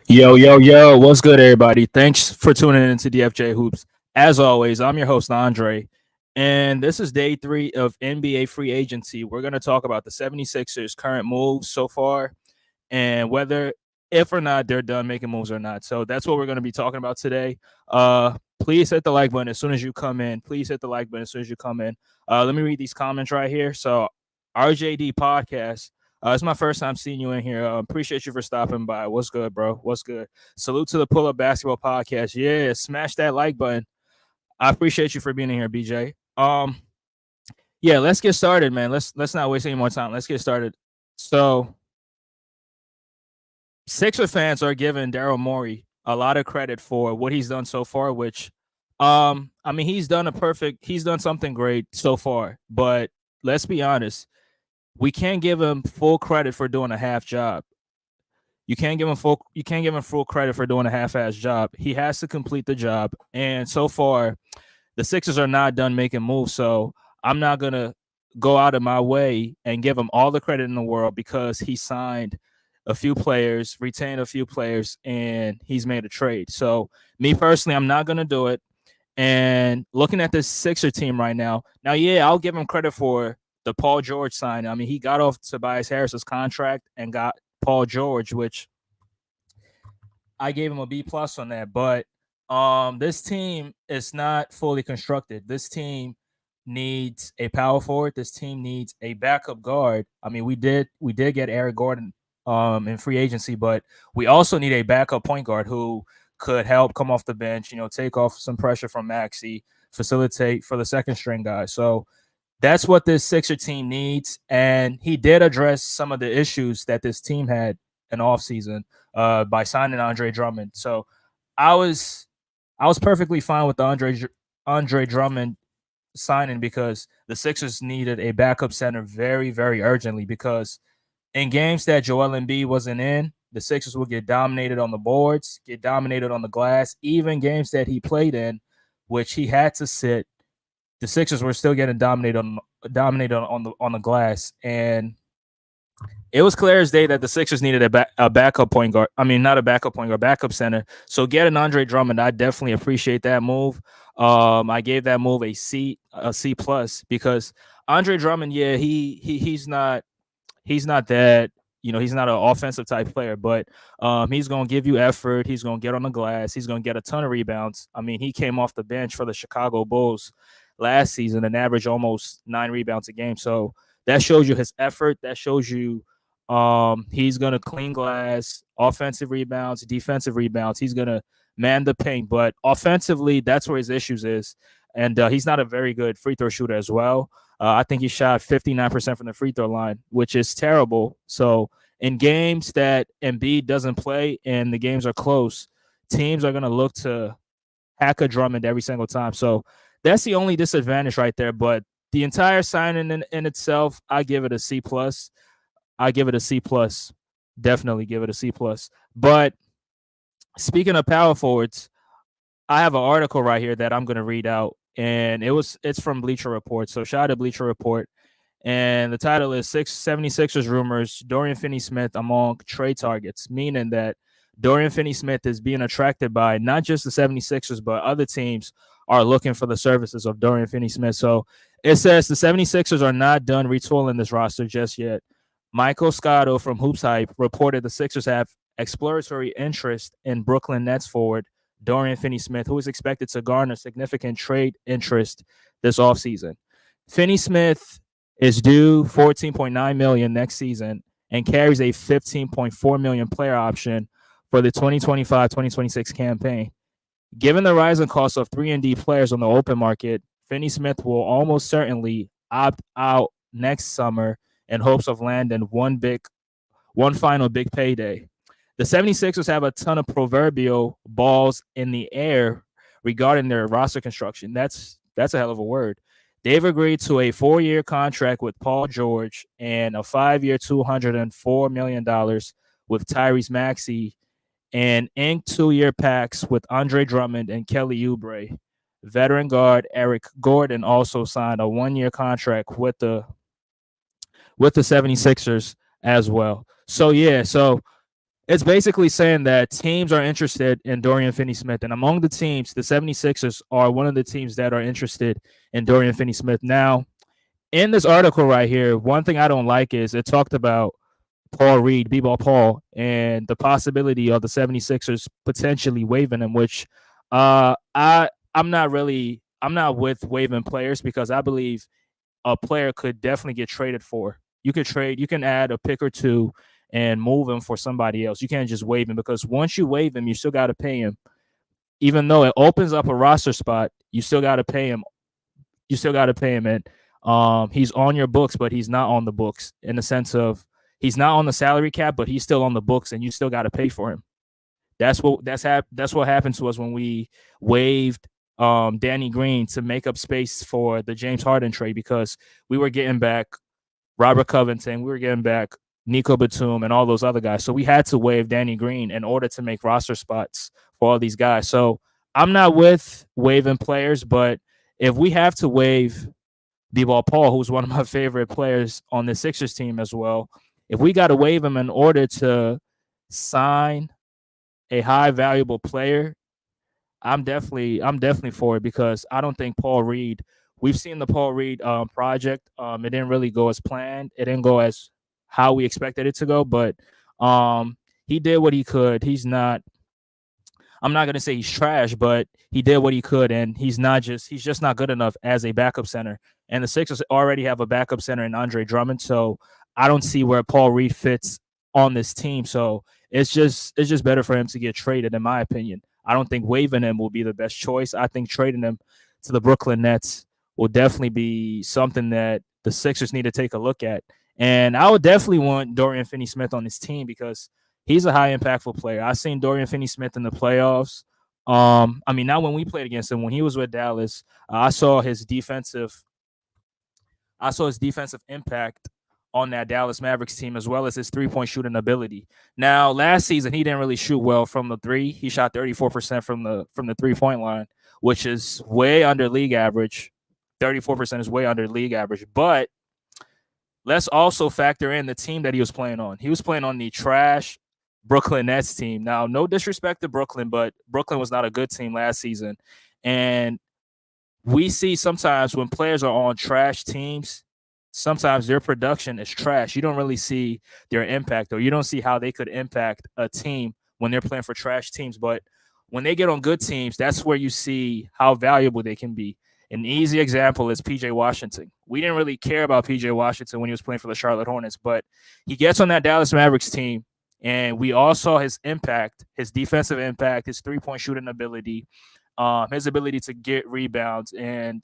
Yo, what's good, everybody? Thanks for tuning into DFJ Hoops. As always, I'm your host, Andre, and this is day 3 of NBA free agency. We're going to talk about the 76ers' current moves so far and whether, if or not, they're done making moves or not. So that's what we're going to be talking about today. Please hit the like button as soon as you come in. Let me read these comments right here. So, RJD Podcast. It's my first time seeing you in here. Appreciate you for stopping by. What's good, bro? What's good? Salute to the Pull Up Basketball Podcast. Yeah, smash that like button. I appreciate you for being in here, BJ. Yeah, let's get started, man. Let's not waste any more time. Let's get started. So, Sixer fans are giving Daryl Morey a lot of credit for what he's done so far, which I mean, he's done something great so far, but let's be honest, we can't give him full credit for doing a half job. You can't give him full credit for doing a half-ass job. He has to complete the job. And so far, the Sixers are not done making moves. So I'm not gonna go out of my way and give him all the credit in the world because he signed a few players, retained a few players, and he's made a trade. So me personally, I'm not gonna do it. And looking at this Sixer team right now, yeah, I'll give him credit for the Paul George sign. I mean, he got off Tobias Harris's contract and got Paul George, which I gave him a B+ on that. But this team is not fully constructed. This team needs a power forward. This team needs a backup guard. I mean, we did get Eric Gordon in free agency, but we also need a backup point guard who could help come off the bench, take off some pressure from Maxey, facilitate for the second string guy. So that's what this Sixer team needs. And he did address some of the issues that this team had in offseason by signing Andre Drummond. So I was perfectly fine with the Andre Drummond signing because the Sixers needed a backup center very, very urgently because in games that Joel Embiid wasn't in, the Sixers would get dominated on the boards, get dominated on the glass. Even games that he played in, which he had to sit, the Sixers were still getting dominated on the glass, and it was clear as day that the Sixers needed a backup point guard. I mean, not a backup point guard, backup center. So getting Andre Drummond, I definitely appreciate that move. I gave that move a C+ because Andre Drummond, yeah, he's not that. He's not an offensive type player, but he's going to give you effort. He's going to get on the glass. He's going to get a ton of rebounds. I mean, he came off the bench for the Chicago Bulls last season and averaged almost 9 rebounds a game. So that shows you his effort. That shows you he's going to clean glass, offensive rebounds, defensive rebounds. He's going to man the paint. But offensively, that's where his issues is. And he's not a very good free throw shooter as well. I think he shot 59% from the free throw line, which is terrible. So in games that Embiid doesn't play and the games are close, teams are going to look to hack a Drummond every single time. So that's the only disadvantage right there. But the entire signing in itself, I give it a C+. I give it a C+. Definitely give it a C+. But speaking of power forwards, I have an article right here that I'm going to read out. And it's from Bleacher Report. So shout out to Bleacher Report. And the title is 76ers rumors, Dorian Finney-Smith among trade targets, meaning that Dorian Finney-Smith is being attracted by not just the 76ers, but other teams are looking for the services of Dorian Finney-Smith. So it says the 76ers are not done retooling this roster just yet. Michael Scotto from Hoops Hype reported the Sixers have exploratory interest in Brooklyn Nets forward Dorian Finney-Smith, who is expected to garner significant trade interest this offseason. Finney-Smith is due $14.9 million next season and carries a $15.4 million player option for the 2025-2026 campaign. Given the rising cost of 3-and-D players on the open market, Finney-Smith will almost certainly opt out next summer in hopes of landing one final big payday. The 76ers have a ton of proverbial balls in the air regarding their roster construction. That's a hell of a word. They've agreed to a 4-year contract with Paul George and a 5-year, $204 million with Tyrese Maxey and inked 2-year packs with Andre Drummond and Kelly Oubre. Veteran guard Eric Gordon also signed a 1-year contract with the with the 76ers as well. So yeah, so it's basically saying that teams are interested in Dorian Finney-Smith. And among the teams, the 76ers are one of the teams that are interested in Dorian Finney-Smith. Now, in this article right here, one thing I don't like is it talked about Paul Reed, B-Ball Paul, and the possibility of the 76ers potentially waiving him, which I'm not with waiving players because I believe a player could definitely get traded for. You can add a pick or two and move him for somebody else. You can't just waive him because once you waive him, you still got to pay him. Even though it opens up a roster spot, you still got to pay him. You still got to pay him, and he's on your books, but he's not on the books in the sense of he's not on the salary cap, but he's still on the books, and you still got to pay for him. That's what happened to us when we waived Danny Green to make up space for the James Harden trade because we were getting back Robert Covington, we were getting back Nico Batum and all those other guys. So we had to waive Danny Green in order to make roster spots for all these guys. So I'm not with waiving players, but if we have to waive B-Ball Paul, who's one of my favorite players on the Sixers team as well, if we got to waive him in order to sign a high valuable player, I'm definitely for it because I don't think Paul Reed. We've seen the Paul Reed project. It didn't really go as planned. It didn't go as how we expected it to go, but he did what he could. I'm not gonna say he's trash, but he did what he could, and he's just not good enough as a backup center. And the Sixers already have a backup center in Andre Drummond, so I don't see where Paul Reed fits on this team. So it's just better for him to get traded, in my opinion. I don't think waiving him will be the best choice. I think trading him to the Brooklyn Nets will definitely be something that the Sixers need to take a look at. And I would definitely want Dorian Finney-Smith on this team because he's a high impactful player. I've seen Dorian Finney-Smith in the playoffs. I mean, not when we played against him. When he was with Dallas, I saw his defensive impact on that Dallas Mavericks team, as well as his three-point shooting ability. Now, last season he didn't really shoot well from the three. He shot 34% from the three-point line, which is way under league average. 34% is way under league average. But let's also factor in the team that he was playing on. He was playing on the trash Brooklyn Nets team. Now, no disrespect to Brooklyn, but Brooklyn was not a good team last season. And we see sometimes when players are on trash teams, sometimes their production is trash. You don't really see their impact, or you don't see how they could impact a team when they're playing for trash teams. But when they get on good teams, that's where you see how valuable they can be. An easy example is PJ Washington. We didn't really care about PJ Washington when he was playing for the Charlotte Hornets, but he gets on that Dallas Mavericks team, and we all saw his impact, his defensive impact, his three-point shooting ability, his ability to get rebounds, and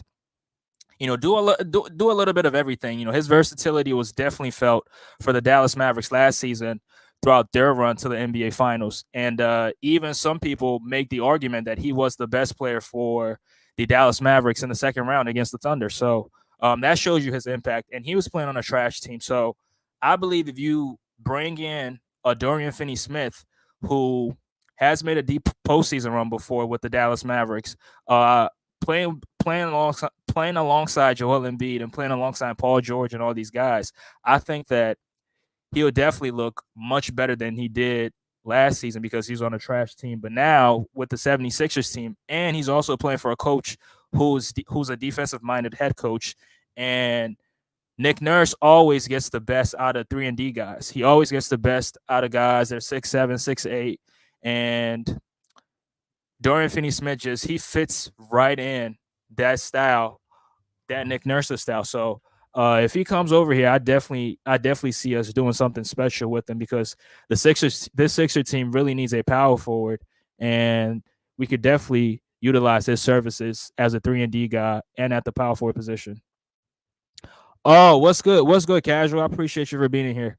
do a little bit of everything. His versatility was definitely felt for the Dallas Mavericks last season throughout their run to the NBA Finals. And even some people make the argument that he was the best player for the Dallas Mavericks in the second round against the Thunder. So that shows you his impact. And he was playing on a trash team. So I believe if you bring in a Dorian Finney-Smith, who has made a deep postseason run before with the Dallas Mavericks, playing alongside Joel Embiid and playing alongside Paul George and all these guys, I think that he'll definitely look much better than he did last season because he's on a trash team. But now with the 76ers team, and he's also playing for a coach who's a defensive-minded head coach, and Nick Nurse always gets the best out of 3-and-D guys. He always gets the best out of guys that are 6'7", 6'8", and Dorian Finney-Smith he fits right in that style, that Nick Nurse style. So if he comes over here, I definitely see us doing something special with him because this Sixer team really needs a power forward, and we could definitely utilize his services as a 3-and-D guy and at the power forward position. Oh, what's good? What's good, Casual? I appreciate you for being here.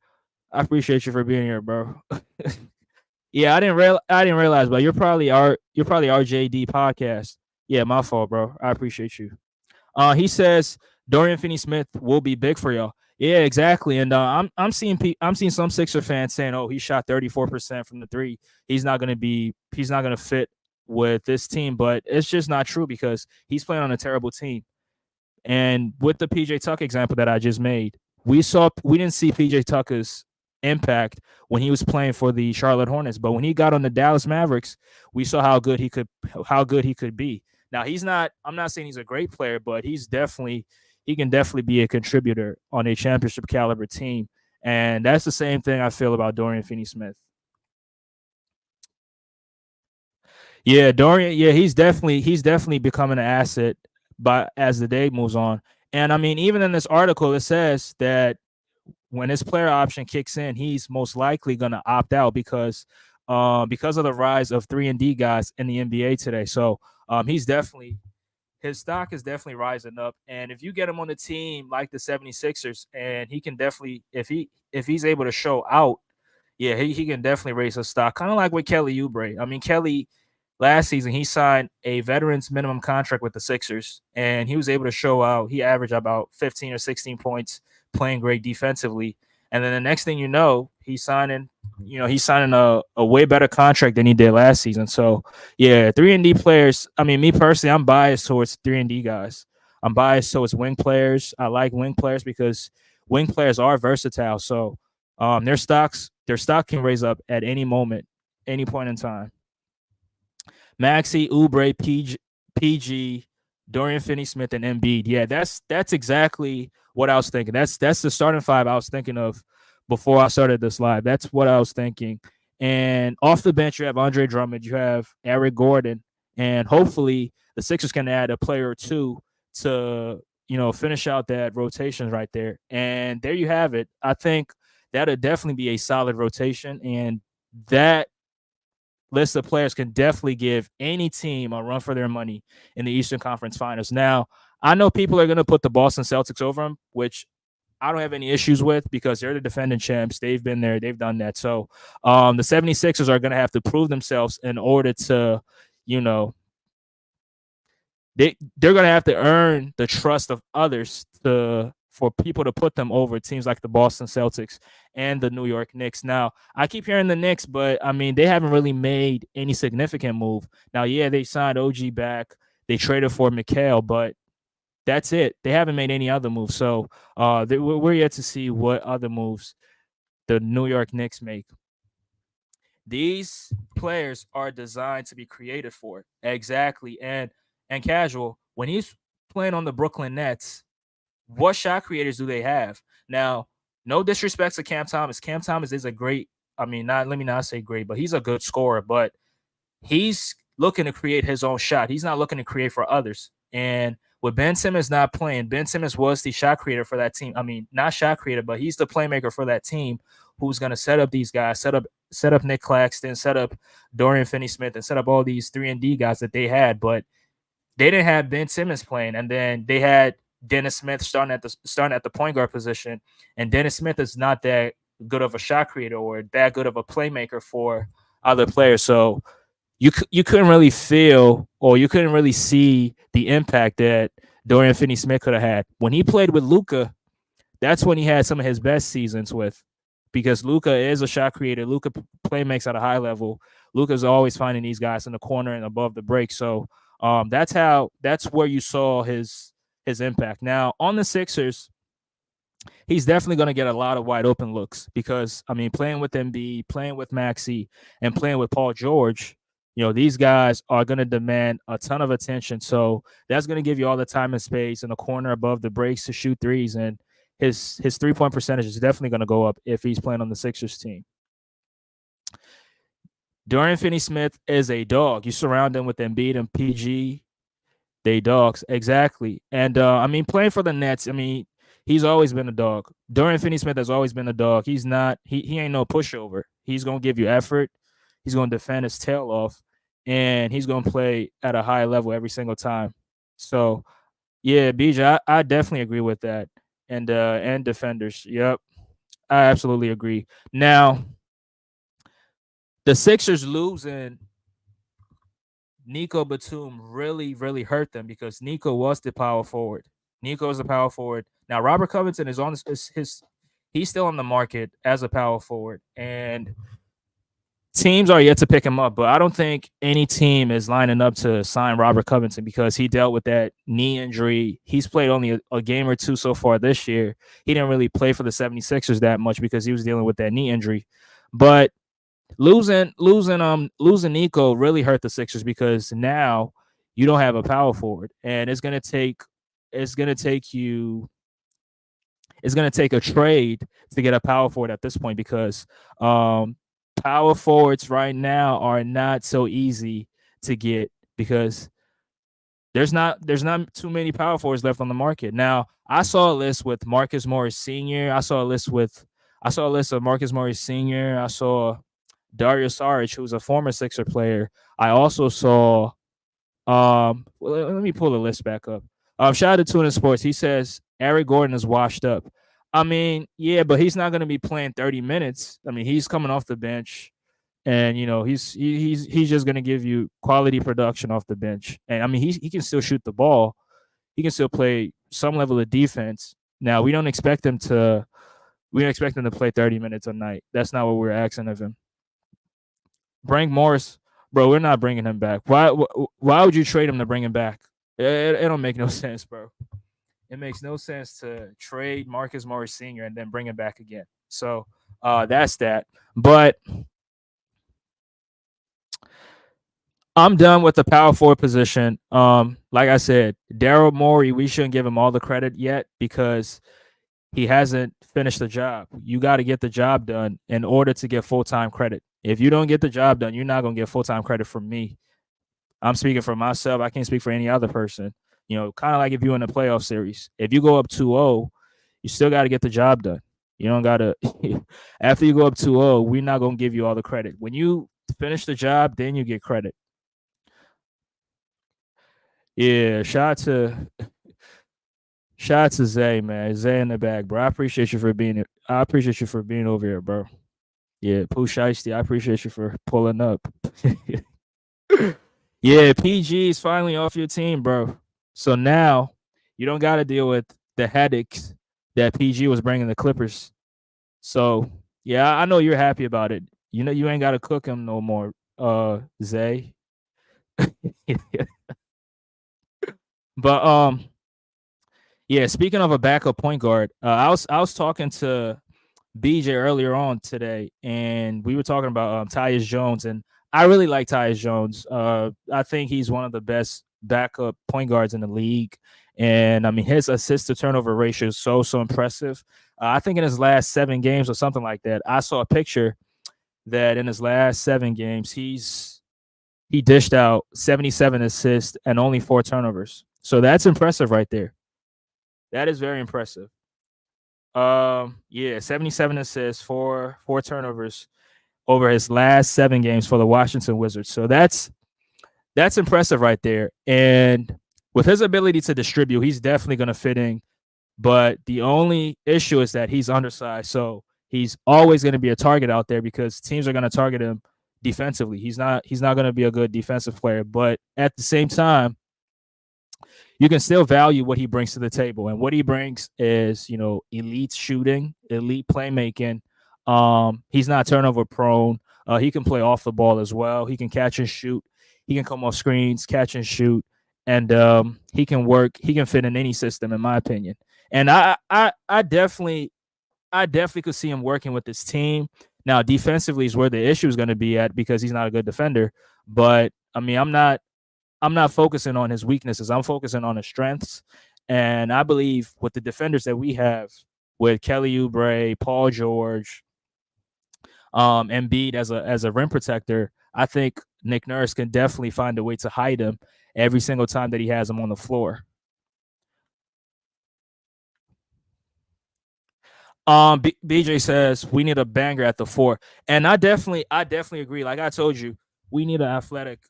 I appreciate you for being here, bro. Yeah, I didn't realize, but you're probably RJD podcast. Yeah, my fault, bro. I appreciate you. He says Dorian Finney-Smith will be big for y'all. Yeah, exactly. And I'm seeing some Sixer fans saying, "Oh, he shot 34% from the three. He's not gonna fit with this team." But it's just not true because he's playing on a terrible team. And with the PJ Tuck example that I just made, we didn't see PJ Tucker's impact when he was playing for the Charlotte Hornets, but when he got on the Dallas Mavericks, we saw how good he could be. Now he's not. I'm not saying he's a great player, but he can definitely be a contributor on a championship caliber team, and that's the same thing I feel about Dorian Finney-Smith. Yeah, Dorian. Yeah, he's definitely becoming an asset, but as the day moves on, and I mean, even in this article, it says that when his player option kicks in, he's most likely going to opt out because of the rise of 3-and-D guys in the NBA today. So he's definitely his stock is definitely rising up. And if you get him on a team like the 76ers, and he can definitely if he's able to show out, yeah, he can definitely raise his stock. Kind of like with Kelly Oubre. I mean, Kelly last season he signed a veterans minimum contract with the Sixers, and he was able to show out. He averaged about 15 or 16 points, playing great defensively. And then the next thing you know, he's signing a way better contract than he did last season. So yeah, 3-and-D players. I mean, me personally, I'm biased towards 3-and-D guys. I'm biased towards wing players. I like wing players because wing players are versatile. So their stock can raise up at any moment, any point in time. Maxi, Oubre, PG, Dorian Finney-Smith, and Embiid. Yeah, that's exactly what I was thinking. That's the starting five I was thinking of before I started this live. That's what I was thinking. And off the bench, you have Andre Drummond, you have Eric Gordon, and hopefully the Sixers can add a player or two to finish out that rotation right there. And there you have it. I think that'll definitely be a solid rotation, and that list of players can definitely give any team a run for their money in the Eastern Conference Finals. Now, I know people are going to put the Boston Celtics over them, which I don't have any issues with because they're the defending champs. They've been there. They've done that. So the 76ers are going to have to prove themselves in order to, you know, they're going to have to earn the trust of others for people to put them over teams like the Boston Celtics and the New York Knicks. Now, I keep hearing the Knicks, but I mean, they haven't really made any significant move. Now, yeah, they signed OG back. They traded for McHale, but that's it. They haven't made any other moves. So we're yet to see what other moves the New York Knicks make. These players are designed to be created for. Exactly. And casual, when he's playing on the Brooklyn Nets, what shot creators do they have? Now, no disrespect to Cam Thomas. Cam Thomas is a great, I mean, not let me not say great, but he's a good scorer, but he's looking to create his own shot. He's not looking to create for others. And with Ben Simmons not playing, Ben Simmons was the shot creator for that team. I mean, not shot creator, but he's the playmaker for that team who's going to set up these guys, set up Nick Claxton, set up Dorian Finney-Smith, and set up all these 3-and-D guys that they had. But they didn't have Ben Simmons playing, and then they had Dennis Smith starting at the point guard position, and Dennis Smith is not that good of a shot creator or that good of a playmaker for other players. So you couldn't really feel or you couldn't really see the impact that Dorian Finney-Smith could have had when he played with Luka. That's when he had some of his best seasons with, because Luka is a shot creator. Luka play makes at a high level. Luka's always finding these guys in the corner and above the break. So that's where you saw his impact. Now on the Sixers, he's definitely going to get a lot of wide open looks because I mean, playing with Embiid, playing with Maxey, and playing with Paul George, these guys are going to demand a ton of attention. So that's going to give you all the time and space in the corner above the breaks to shoot threes, and his 3-point percentage is definitely going to go up if he's playing on the Sixers team. Dorian Finney-Smith is a dog. You surround him with Embiid and PG, they dogs. Exactly. And I mean, playing for the Nets, I mean, he's always been a dog. Dorian Finney-Smith has always been a dog. He's not, he ain't no pushover. He's going to give you effort. He's going to defend his tail off, and he's going to play at a high level every single time. So, yeah, BJ, I definitely agree with that. And defenders. Yep. I absolutely agree. Now, the Sixers losing Nico Batum really, really hurt them because Nico was the power forward. Nico is a power forward. Now, Robert Covington is on his he's still on the market as a power forward. And teams are yet to pick him up, but I don't think any team is lining up to sign Robert Covington because he dealt with that knee injury. He's played only a game or two so far this year. He didn't really play for the 76ers that much because he was dealing with that knee injury. But losing Nico really hurt the Sixers because now you don't have a power forward, and it's gonna take you it's gonna take a trade to get a power forward at this point because um power forwards right now are not so easy to get because there's not too many power forwards left on the market. Now, I saw a list with Marcus Morris Sr. I saw a list of Marcus Morris Sr. I saw Dario Saric, who's a former Sixer player. I also saw well, let me pull the list back up. Shout out to Tuna Sports. He says Eric Gordon is washed up. I mean, yeah, but he's not going to be playing 30 minutes. I mean, he's coming off the bench, and he's just going to give you quality production off the bench. And I mean, he can still shoot the ball. He can still play some level of defense. Now, we don't expect him to play 30 minutes a night. That's not what we're asking of him. Bring Morris, bro. We're not bringing him back. Why would you trade him to bring him back? It don't make no sense, bro. It makes no sense to trade Marcus Morris Sr. and then bring him back again. So that's that. But I'm done with the power forward position. Like I said, Daryl Morey, we shouldn't give him all the credit yet because he hasn't finished the job. You got to get the job done in order to get full time credit. If you don't get the job done, you're not gonna get full time credit from me. I'm speaking for myself. I can't speak for any other person. Kind of like if you're in a playoff series. If you go up 2-0, you still got to get the job done. You don't got to, after you go up 2-0, we're not going to give you all the credit. When you finish the job, then you get credit. Yeah, shout out to Zay, man. Zay in the bag, bro. I appreciate you for being over here, bro. Yeah, Pooh Shiesty, I appreciate you for pulling up. Yeah, PG is finally off your team, bro. So now you don't got to deal with the headaches that PG was bringing the Clippers. So yeah, I know you're happy about it. You know you ain't got to cook him no more, Zay. But yeah. Speaking of a backup point guard, I was talking to BJ earlier on today, and we were talking about Tyus Jones, and I really like Tyus Jones. I think he's one of the best backup point guards in the league, and I mean his assist to turnover ratio is so impressive. I think in his last 7 games or something like that, I saw a picture that in his last 7 games he dished out 77 assists and only 4 turnovers. So that's impressive right there. That is very impressive. Yeah, 77 assists, four turnovers over his last 7 games for the Washington Wizards. So that's impressive right there. And with his ability to distribute, he's definitely going to fit in. But the only issue is that he's undersized, so he's always going to be a target out there because teams are going to target him defensively. He's not going to be a good defensive player, but at the same time, you can still value what he brings to the table. And what he brings is, elite shooting, elite playmaking. He's not turnover prone. He can play off the ball as well. He can catch and shoot. He can come off screens, catch and shoot, and he can work. He can fit in any system, in my opinion. And I definitely could see him working with this team. Now, defensively is where the issue is going to be at because he's not a good defender. But I mean, I'm not focusing on his weaknesses. I'm focusing on his strengths. And I believe with the defenders that we have, with Kelly Oubre, Paul George, Embiid as a rim protector, I think Nick Nurse can definitely find a way to hide him every single time that he has him on the floor. BJ says we need a banger at the 4, and I definitely agree. Like I told you, we need an athletic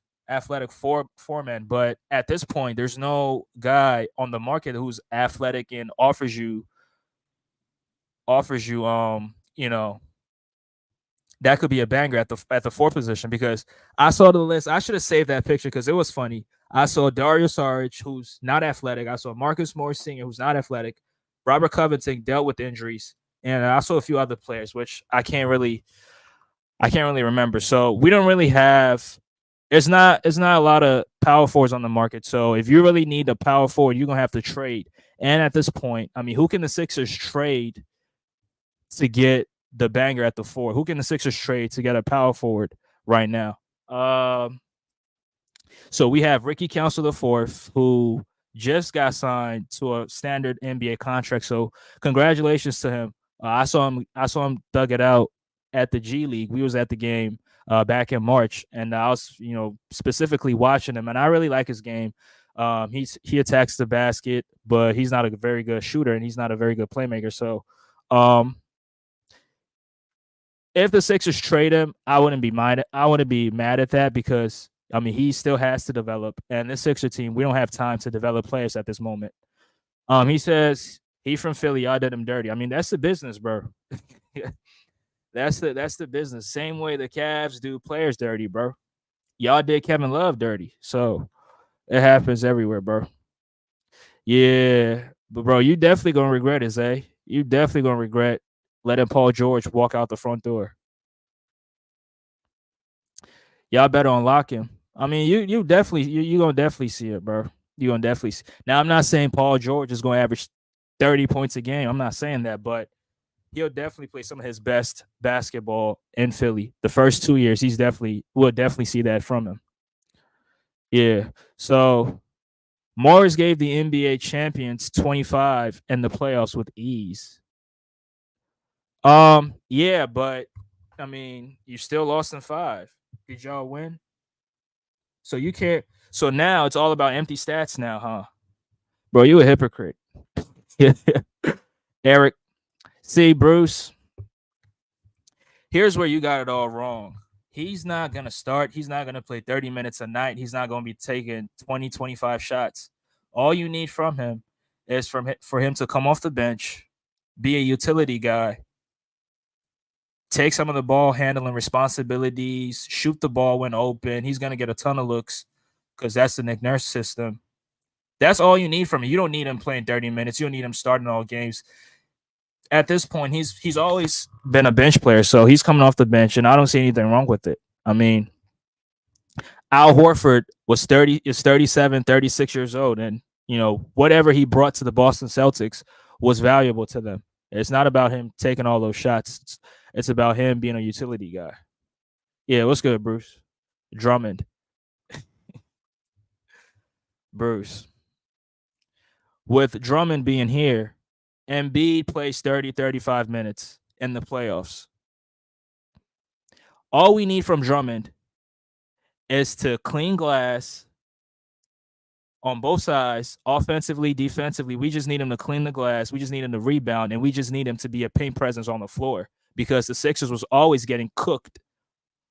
foreman. But at this point, there's no guy on the market who's athletic and offers you that could be a banger at the 4 position because I saw the list. I should have saved that picture because it was funny. I saw Dario Saric, who's not athletic. I saw Marcus Morris Sr., who's not athletic. Robert Covington dealt with injuries, and I saw a few other players, which I can't really remember. So we don't really have. It's not a lot of power forwards on the market. So if you really need a power forward, you're gonna have to trade. And at this point, I mean, who can the Sixers trade to get the banger at the four? Who can the Sixers trade to get a power forward right now? Um, so we have Ricky Council the fourth, who just got signed to a standard NBA contract. So congratulations to him. I saw him. I saw him dug it out at the G League. We was at the game back in March, and I was specifically watching him, and I really like his game. He attacks the basket, but he's not a very good shooter, and he's not a very good playmaker. So um, if the Sixers trade him, I wouldn't be mad. I wouldn't be mad at that because I mean he still has to develop, and this Sixer team we don't have time to develop players at this moment. He says he from Philly. Y'all did him dirty. I mean that's the business, bro. That's the business. Same way the Cavs do players dirty, bro. Y'all did Kevin Love dirty, so it happens everywhere, bro. Yeah, but bro, you definitely gonna regret it, Zay. You definitely gonna regret letting Paul George walk out the front door. Y'all better unlock him. I mean, you definitely you gonna definitely see it, bro. You gonna definitely see. Now, I'm not saying Paul George is gonna average 30 points a game. I'm not saying that, but he'll definitely play some of his best basketball in Philly. The first 2 years, we'll definitely see that from him. Yeah. So Morris gave the NBA champions 25 in the playoffs with ease. Yeah, but I mean, you still lost in five. Did y'all win? So you can't. So now it's all about empty stats now, huh? Bro, you a hypocrite. Eric, see, Bruce, here's where you got it all wrong. He's not going to start. He's not going to play 30 minutes a night. He's not going to be taking 20, 25 shots. All you need from him is for him to come off the bench, be a utility guy, take some of the ball handling responsibilities, shoot the ball when open. He's going to get a ton of looks because that's the Nick Nurse system. That's all you need from him. You don't need him playing 30 minutes. You don't need him starting all games. At this point, he's always been a bench player, so he's coming off the bench, and I don't see anything wrong with it. I mean, Al Horford was 37, 36 years old, and whatever he brought to the Boston Celtics was valuable to them. It's not about him taking all those shots. It's about him being a utility guy. Yeah, what's good, Bruce? Drummond. Bruce. With Drummond being here, Embiid plays 30, 35 minutes in the playoffs. All we need from Drummond is to clean glass on both sides, offensively, defensively. We just need him to clean the glass. We just need him to rebound, and we just need him to be a paint presence on the floor because the Sixers was always getting cooked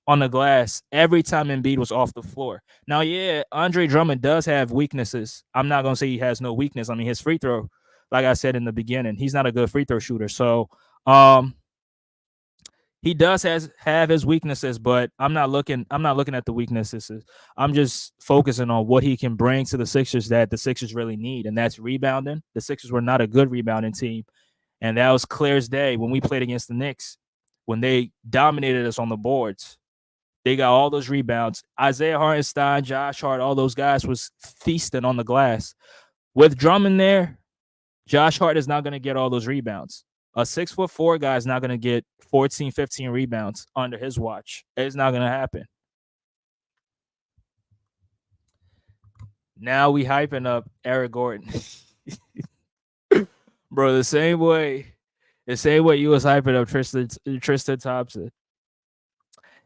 on the glass every time Embiid was off the floor. Now, yeah, Andre Drummond does have weaknesses. I'm not going to say he has no weakness. I mean, his free throw, like I said in the beginning, he's not a good free throw shooter. So, he does have his weaknesses, but I'm not looking at the weaknesses. I'm just focusing on what he can bring to the Sixers that the Sixers really need, and that's rebounding. The Sixers were not a good rebounding team, and that was clear as day when we played against the Knicks when they dominated us on the boards. They got all those rebounds. Isaiah Hartenstein, Josh Hart, all those guys was feasting on the glass. With Drummond there, Josh Hart is not going to get all those rebounds. A 6'4" guy is not going to get 14, 15 rebounds under his watch. It's not going to happen. Now we hyping up Eric Gordon. Bro, the same way you was hyping up Tristan Thompson.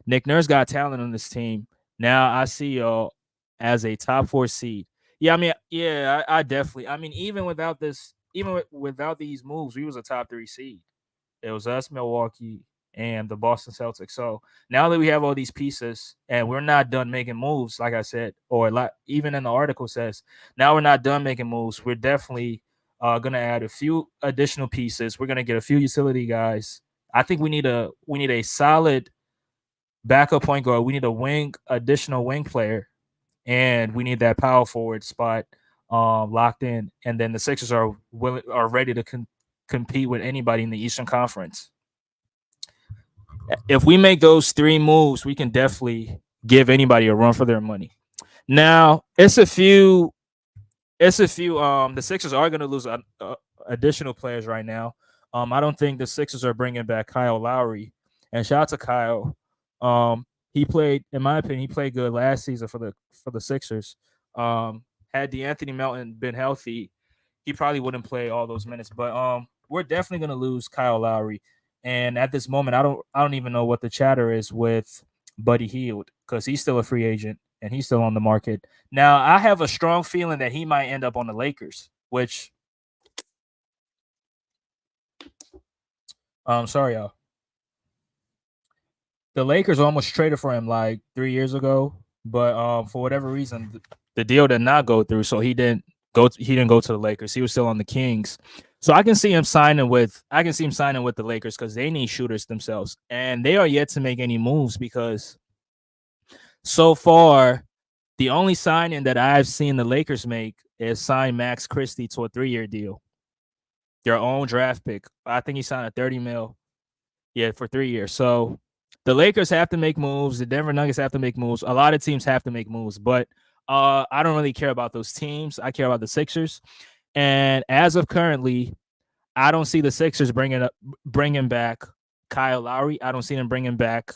Nick Nurse got talent on this team. Now I see y'all as a top 4 seed. Yeah, I mean, yeah, I definitely. I mean, even without these moves, we was a top 3 seed. It was us, Milwaukee, and the Boston Celtics. So now that we have all these pieces and we're not done making moves, like I said, or like even in the article says, now we're not done making moves. We're definitely gonna add a few additional pieces. We're gonna get a few utility guys. I think we need a solid backup point guard. We need additional wing player, and we need that power forward spot locked in. And then the Sixers are ready to compete with anybody in the Eastern Conference. If we make those three moves, we can definitely give anybody a run for their money. Now, it's a few. The Sixers are going to lose additional players right now. I don't think the Sixers are bringing back Kyle Lowry. And shout out to Kyle. He played, in my opinion, he played good last season for the Sixers. Had DeAnthony Melton been healthy, he probably wouldn't play all those minutes. But we're definitely going to lose Kyle Lowry. And at this moment, I don't even know what the chatter is with Buddy Hield because he's still a free agent and he's still on the market. Now, I have a strong feeling that he might end up on the Lakers, which sorry y'all. The Lakers almost traded for him like 3 years ago, but for whatever reason the deal did not go through, so he didn't go to the Lakers. He was still on the Kings. So I can see him signing with the Lakers cuz they need shooters themselves and they are yet to make any moves because so far the only signing that I've seen the Lakers make is sign Max Christie to a 3-year deal. Their own draft pick. I think he signed a 30 mil. Yeah, for 3 years. So the Lakers have to make moves. The Denver Nuggets have to make moves. A lot of teams have to make moves, but I don't really care about those teams. I care about the Sixers. And as of currently, I don't see the Sixers bringing back Kyle Lowry. I don't see them bringing back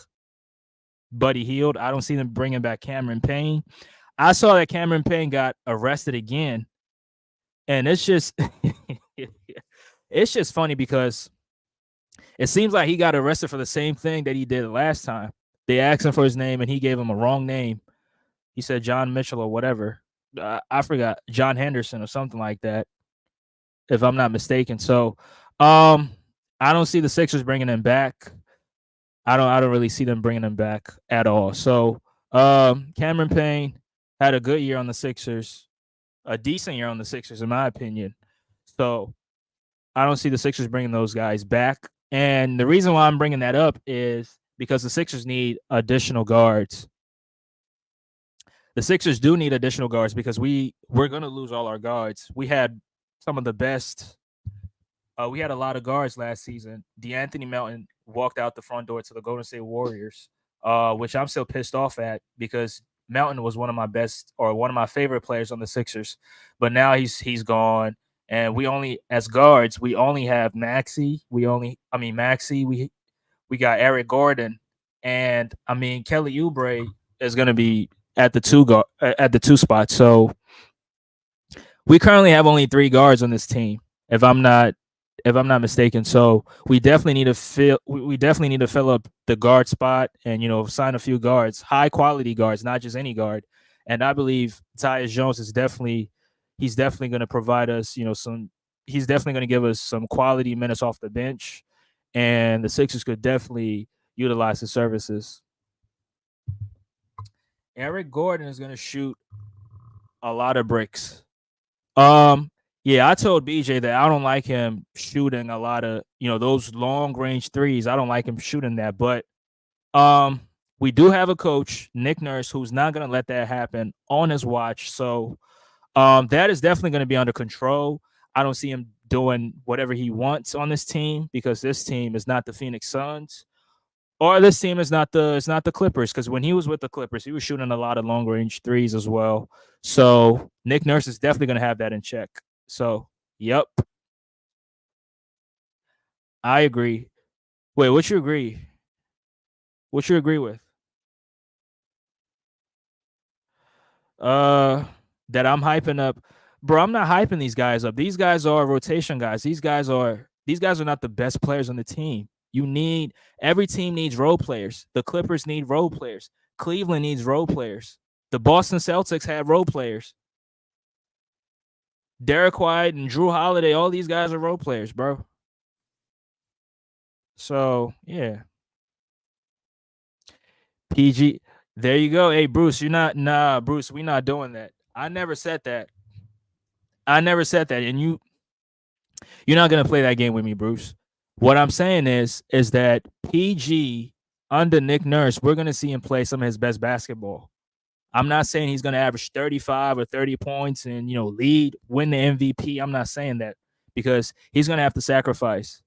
Buddy Hield. I don't see them bringing back Cameron Payne. I saw that Cameron Payne got arrested again, and it's just it's just funny because it seems like he got arrested for the same thing that he did last time. They asked him for his name and he gave him a wrong name. He said John Mitchell or whatever. I forgot, John Henderson or something like that, if I'm not mistaken. So, I don't see the Sixers bringing him back. I don't really see them bringing him back at all. So, Cameron Payne had a good year on the Sixers, a decent year on the Sixers, in my opinion. So, I don't see the Sixers bringing those guys back. And the reason why I'm bringing that up is because the Sixers need additional guards. The Sixers do need additional guards because we're going to lose all our guards. We had some of the best. We had a lot of guards last season. DeAnthony Melton walked out the front door to the Golden State Warriors, which I'm still pissed off at because Melton was one of my best or one of my favorite players on the Sixers, but now he's gone. And we only, as guards, we only have Maxi. We got Eric Gordon, and I mean Kelly Oubre is going to be at the two spot. So we currently have only three guards on this team, if I'm not mistaken. So we definitely need to fill up the guard spot and sign a few guards, high quality guards, not just any guard. And I believe Tyus Jones he's definitely going to provide us, he's definitely going to give us some quality minutes off the bench, and the Sixers could definitely utilize his services. Eric Gordon is going to shoot a lot of bricks. Um, yeah, I told BJ that I don't like him shooting a lot of, those long range threes. I don't like him shooting that, but um, we do have a coach, Nick Nurse, who's not going to let that happen on his watch. So, that is definitely going to be under control. I don't see him doing whatever he wants on this team because this team is not the Phoenix Suns. Or this team is not the Clippers, because when he was with the Clippers, he was shooting a lot of long range threes as well. So Nick Nurse is definitely going to have that in check. So, yep, I agree. Wait, what you agree? What you agree with? Uh, that I'm hyping up, bro. I'm not hyping these guys up. These guys are rotation guys. These guys are not the best players on the team. Every team needs role players. The Clippers need role players. Cleveland needs role players. The Boston Celtics have role players. Derek White and Drew Holiday, all these guys are role players, bro. So yeah, PG. There you go. Hey Bruce, you're not nah, Bruce. We not doing that. I never said that. I never said that, and you're not gonna play that game with me, Bruce. What I'm saying is that PG under Nick Nurse, we're gonna see him play some of his best basketball. I'm not saying he's gonna average 35 or 30 points and win the MVP. I'm not saying that because he's gonna have to sacrifice.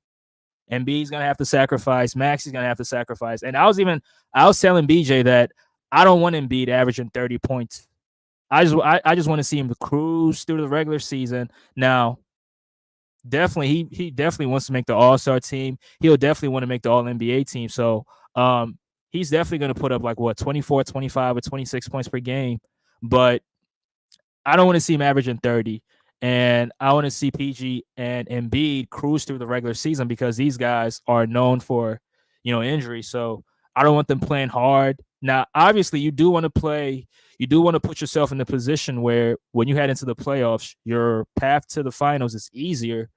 Embiid's gonna have to sacrifice. Max is gonna have to sacrifice. And I was telling BJ that I don't want Embiid averaging 30 points. I just want to see him cruise through the regular season. Now, definitely he definitely wants to make the All-Star team. He'll definitely want to make the All NBA team. So he's definitely going to put up like what 24, 25, or 26 points per game. But I don't want to see him averaging 30. And I want to see PG and Embiid cruise through the regular season because these guys are known for, injury. So I don't want them playing hard. Now, obviously, you do want to put yourself in the position where when you head into the playoffs, your path to the finals is easier.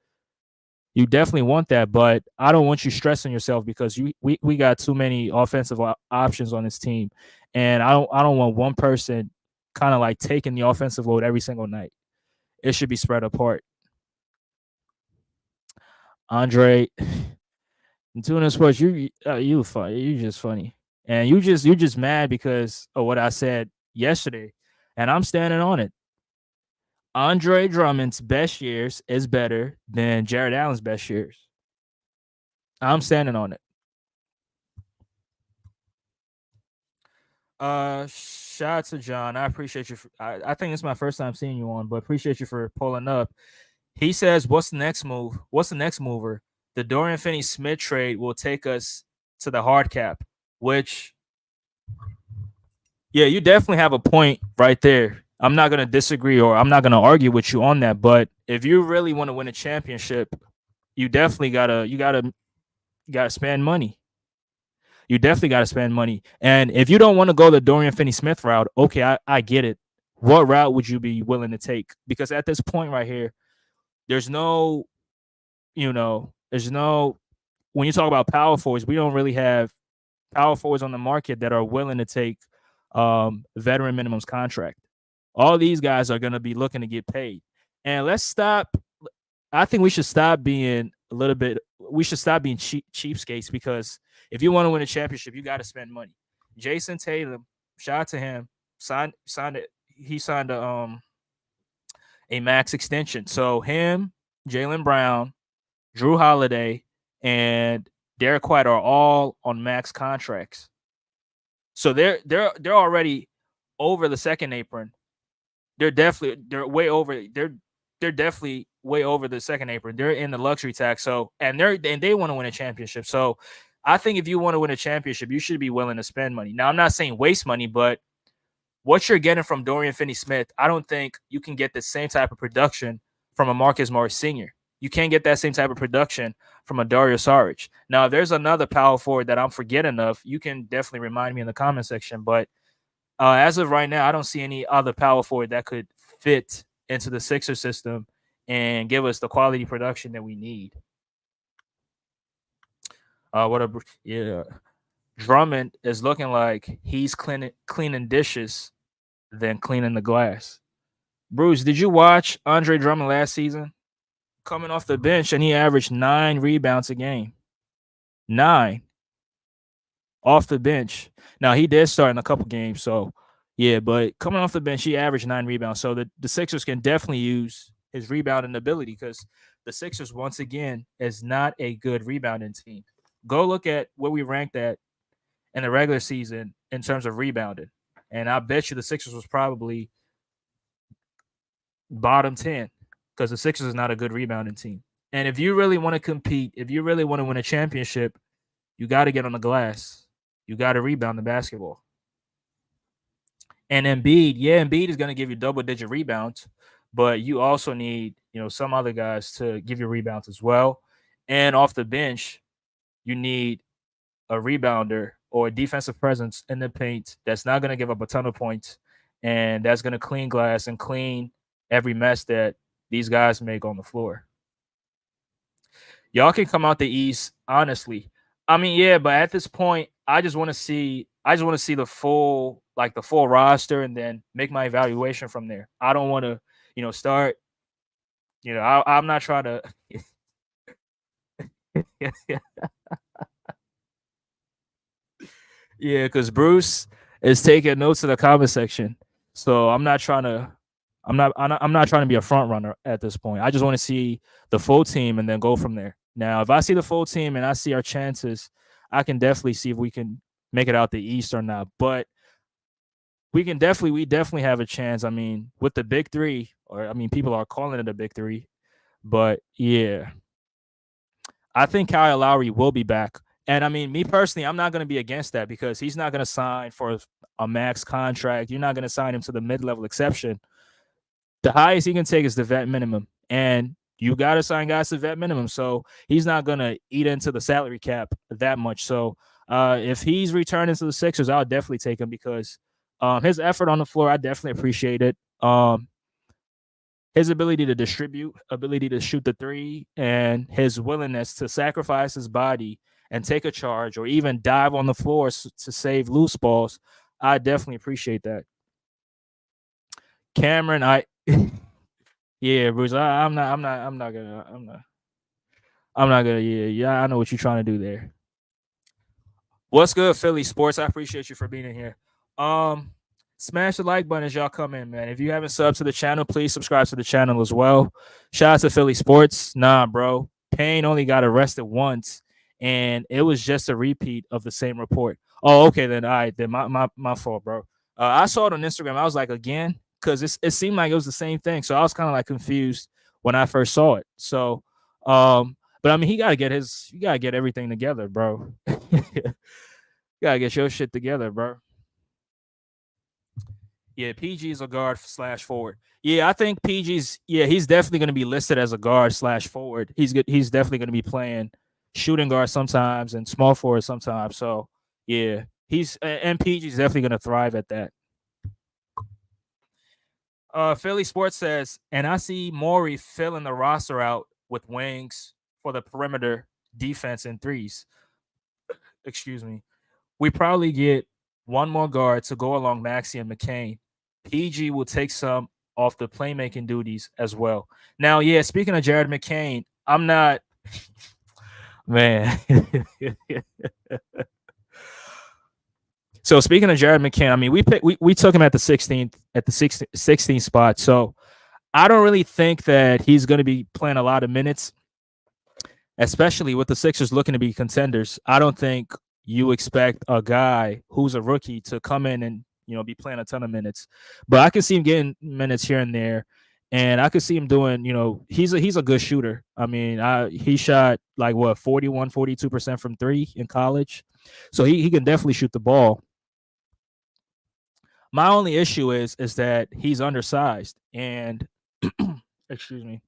You definitely want that, but I don't want you stressing yourself because we got too many offensive options on this team, and I don't want one person kind of like taking the offensive load every single night. It should be spread apart. Andre, doing this sports, you funny, you just funny, and you just mad because of what I said yesterday, and I'm standing on it. Andre Drummond's best years is better than Jared Allen's best years. I'm standing on it. Shout out to John. I appreciate you. I think it's my first time seeing you on, but appreciate you for pulling up. He says, "What's the next move? What's the next mover? The Dorian Finney-Smith trade will take us to the hard cap." Which, yeah, you definitely have a point right there. I'm not gonna disagree or I'm not gonna argue with you on that. But if you really want to win a championship, you definitely gotta spend money. You definitely got to spend money. And if you don't want to go the Dorian Finney-Smith route, okay, I get it. What route would you be willing to take? Because at this point right here, there's no, there's no, when you talk about power forwards, we don't really have power forwards on the market that are willing to take veteran minimums contract. All these guys are going to be looking to get paid. And let's stop. I think we should stop being cheapskates because if you want to win a championship, you got to spend money. Jason Tatum, shout out to him, signed it. He signed a max extension. So him, Jaylen Brown, Drew Holiday, and Derek White are all on max contracts. So they're already over the second apron. They're way over. They're definitely way over the second apron. They're in the luxury tax. So and they want to win a championship. So I think if you want to win a championship, you should be willing to spend money. Now I'm not saying waste money, but what you're getting from Dorian Finney-Smith, I don't think you can get the same type of production from a Marcus Morris Sr. You can't get that same type of production from a Dario Saric. Now, if there's another power forward that I'm forgetting of, you can definitely remind me in the comment section. But as of right now, I don't see any other power forward that could fit into the Sixers system and give us the quality production that we need. Drummond is looking like he's cleaning dishes than cleaning the glass. Bruce, did you watch Andre Drummond last season? Coming off the bench, and he averaged 9 rebounds a game. 9 off the bench. Now he did start in a couple games, so yeah, but coming off the bench, he averaged 9 rebounds. So the Sixers can definitely use his rebounding ability because the Sixers, once again, is not a good rebounding team. Go look at where we ranked at in the regular season in terms of rebounding. And I bet you the Sixers was probably bottom 10 because the Sixers is not a good rebounding team. And if you really want to compete, if you really want to win a championship, you got to get on the glass. You got to rebound the basketball. And Embiid is going to give you double-digit rebounds, but you also need, some other guys to give you rebounds as well. And off the bench, you need a rebounder or a defensive presence in the paint that's not going to give up a ton of points and that's going to clean glass and clean every mess that these guys make on the floor. Y'all can come out the East, honestly. I mean, yeah, but at this point, I just want to see the full roster and then make my evaluation from there. I don't want to, start. I'm not trying to. Yeah, because Bruce is taking notes in the comment section, so I'm not trying to. I'm not trying to be a front runner at this point. I just want to see the full team and then go from there. Now, if I see the full team and I see our chances, I can definitely see if we can make it out the East or not. But we definitely have a chance. I mean, with the big three, or I mean, people are calling it a big three, but yeah, I think Kyle Lowry will be back. And I mean, me personally, I'm not going to be against that because he's not going to sign for a max contract. You're not going to sign him to the mid level exception. The highest he can take is the vet minimum. And you got to sign guys to vet minimum. So he's not going to eat into the salary cap that much. So if he's returning to the Sixers, I'll definitely take him because his effort on the floor, I definitely appreciate it. His ability to distribute, ability to shoot the three, and his willingness to sacrifice his body and take a charge or even dive on the floor to save loose balls, I definitely appreciate that. Cameron, yeah, Bruce, I'm not gonna, yeah, I know what you're trying to do there. What's good, Philly sports? I appreciate you for being in here. Um, Smash the like button as y'all come in, man. If you haven't subbed to the channel, please subscribe to the channel as well. Shout out to Philly sports. Nah, bro, Payne only got arrested once, and it was just a repeat of the same report. Oh, okay, then all right, then my fault, bro. I saw it on Instagram. I was like, again, because it seemed like it was the same thing. So I was kind of like confused when I first saw it. So, but I mean, you gotta get everything together, bro. Gotta get your shit together, bro. Yeah, PG is a guard slash forward. Yeah, I think PG's. Yeah, he's definitely going to be listed as a guard slash forward. He's good. He's definitely going to be playing shooting guard sometimes and small forward sometimes. So yeah, and PG's definitely going to thrive at that. Philly Sports says, and I see Morey filling the roster out with wings for the perimeter defense and threes. Excuse me. We probably get one more guard to go along Maxey and McCain. PG will take some off the playmaking duties as well. Now, yeah, speaking of Jared McCain, I'm not man. So speaking of Jared McCain, I mean, we took him at the 16th spot. So I don't really think that he's going to be playing a lot of minutes, especially with the Sixers looking to be contenders. I don't think you expect a guy who's a rookie to come in and be playing a ton of minutes. But I can see him getting minutes here and there, and I can see him doing. He's a good shooter. I mean, he shot like what 41, 42% from three in college, so he can definitely shoot the ball. My only issue is that he's undersized, and excuse me,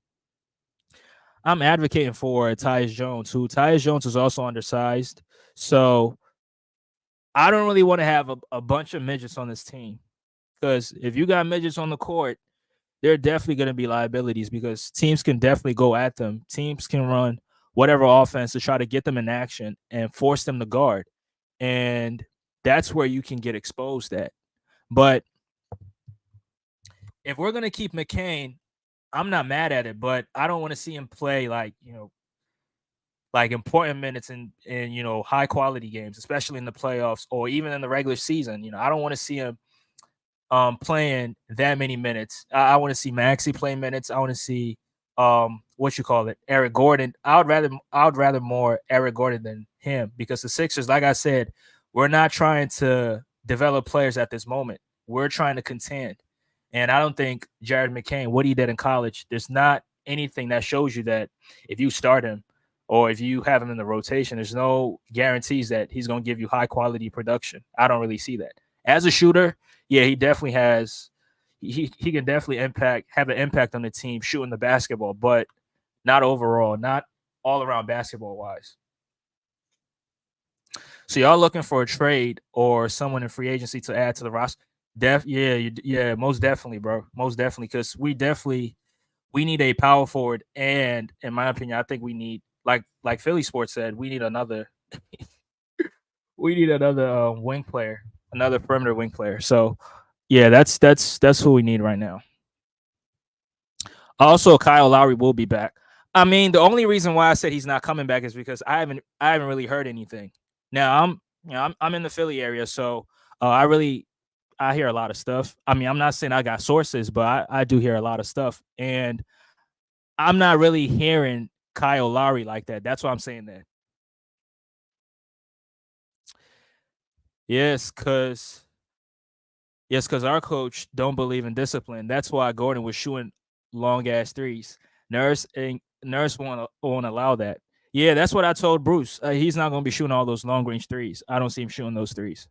I'm advocating for Tyus Jones, who Tyus Jones is also undersized. So I don't really want to have a bunch of midgets on this team because if you got midgets on the court, they're definitely going to be liabilities because teams can definitely go at them. Teams can run whatever offense to try to get them in action and force them to guard. And that's where you can get exposed at. But if we're going to keep McCain, I'm not mad at it, but I don't want to see him play like important minutes in high quality games, especially in the playoffs or even in the regular season. I don't want to see him playing that many minutes. I want to see Maxey play minutes. I want to see Eric Gordon. I would rather more Eric Gordon than him because the Sixers, like I said, we're not trying to develop players at this moment. We're trying to contend. And I don't think Jared McCain, what he did in college, there's not anything that shows you that if you start him or if you have him in the rotation, there's no guarantees that he's going to give you high quality production. I don't really see that. As a shooter, yeah, he definitely has. He can definitely have an impact on the team shooting the basketball, but not overall, not all around basketball wise. So y'all looking for a trade or someone in free agency to add to the roster? Yeah, most definitely, bro, most definitely, because we need a power forward, and in my opinion, I think we need like Philly Sports said, we need another wing player, another perimeter wing player. So yeah, that's who we need right now. Also, Kyle Lowry will be back. I mean, the only reason why I said he's not coming back is because I haven't really heard anything. Now I'm in the Philly area, so I hear a lot of stuff. I mean, I'm not saying I got sources, but I do hear a lot of stuff, and I'm not really hearing Kyle Lowry like that. That's why I'm saying that. Yes, because our coach don't believe in discipline. That's why Gordon was shooting long ass threes. Nurse won't allow that. Yeah, that's what I told Bruce. He's not gonna be shooting all those long range threes. I don't see him shooting those threes.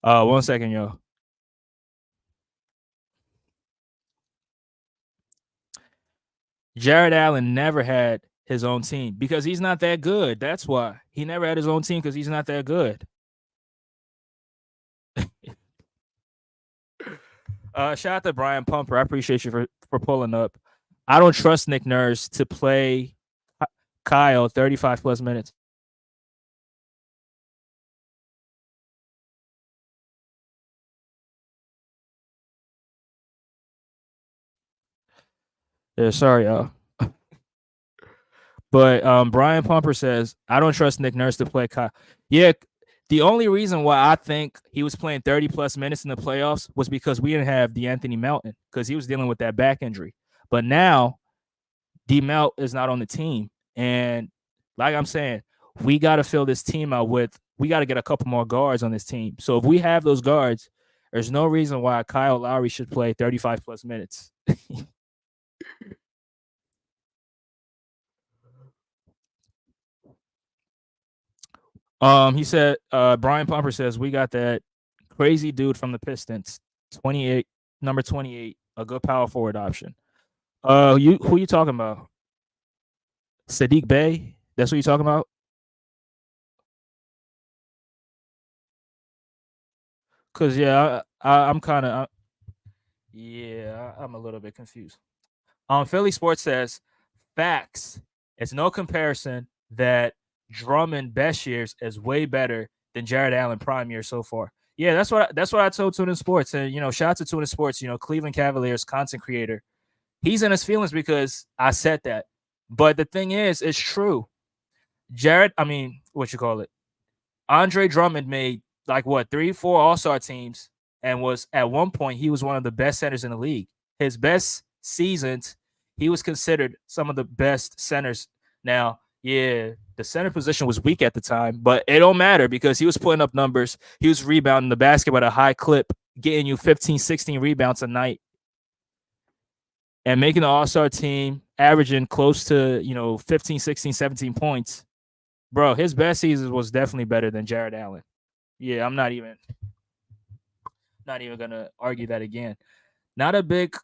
1 second, yo. Jared Allen never had his own team because he's not that good. That's why he never had his own team because he's not that good. Shout out to Brian Pumper. I appreciate you for pulling up. I don't trust Nick Nurse to play Kyle 35 plus minutes. Yeah, sorry, y'all. But Brian Pumper says I don't trust Nick Nurse to play Kyle. Yeah, the only reason why I think he was playing 30 plus minutes in the playoffs was because we didn't have DeAnthony Melton because he was dealing with that back injury. But now D Melt is not on the team, and like I'm saying, we got to fill this team out with. We got to get a couple more guards on this team. So if we have those guards, there's no reason why Kyle Lowry should play 35 plus minutes. He said, Brian Pumper says we got that crazy dude from the Pistons, 28, number 28, a good power forward option. Who you talking about? Sadiq Bey? That's what you talking about? Cause yeah, I'm kind of yeah, I'm a little bit confused. Philly Sports says facts. It's no comparison that Drummond best years is way better than Jared Allen prime years so far. Yeah, that's what I told Tuna Sports, and shout out to Tuna Sports. Cleveland Cavaliers content creator. He's in his feelings because I said that, but the thing is, it's true. I mean, what you call it? Andre Drummond made like what 3, 4 All Star teams, and was at one point he was one of the best centers in the league. His best seasons, he was considered some of the best centers. Now, yeah, the center position was weak at the time, but it don't matter because he was putting up numbers. He was rebounding the basket at a high clip, getting you 15, 16 rebounds a night, and making the All Star team, averaging close to 15, 16, 17 points. Bro, his best season was definitely better than Jared Allen. Yeah, I'm not even gonna argue that again. Not a big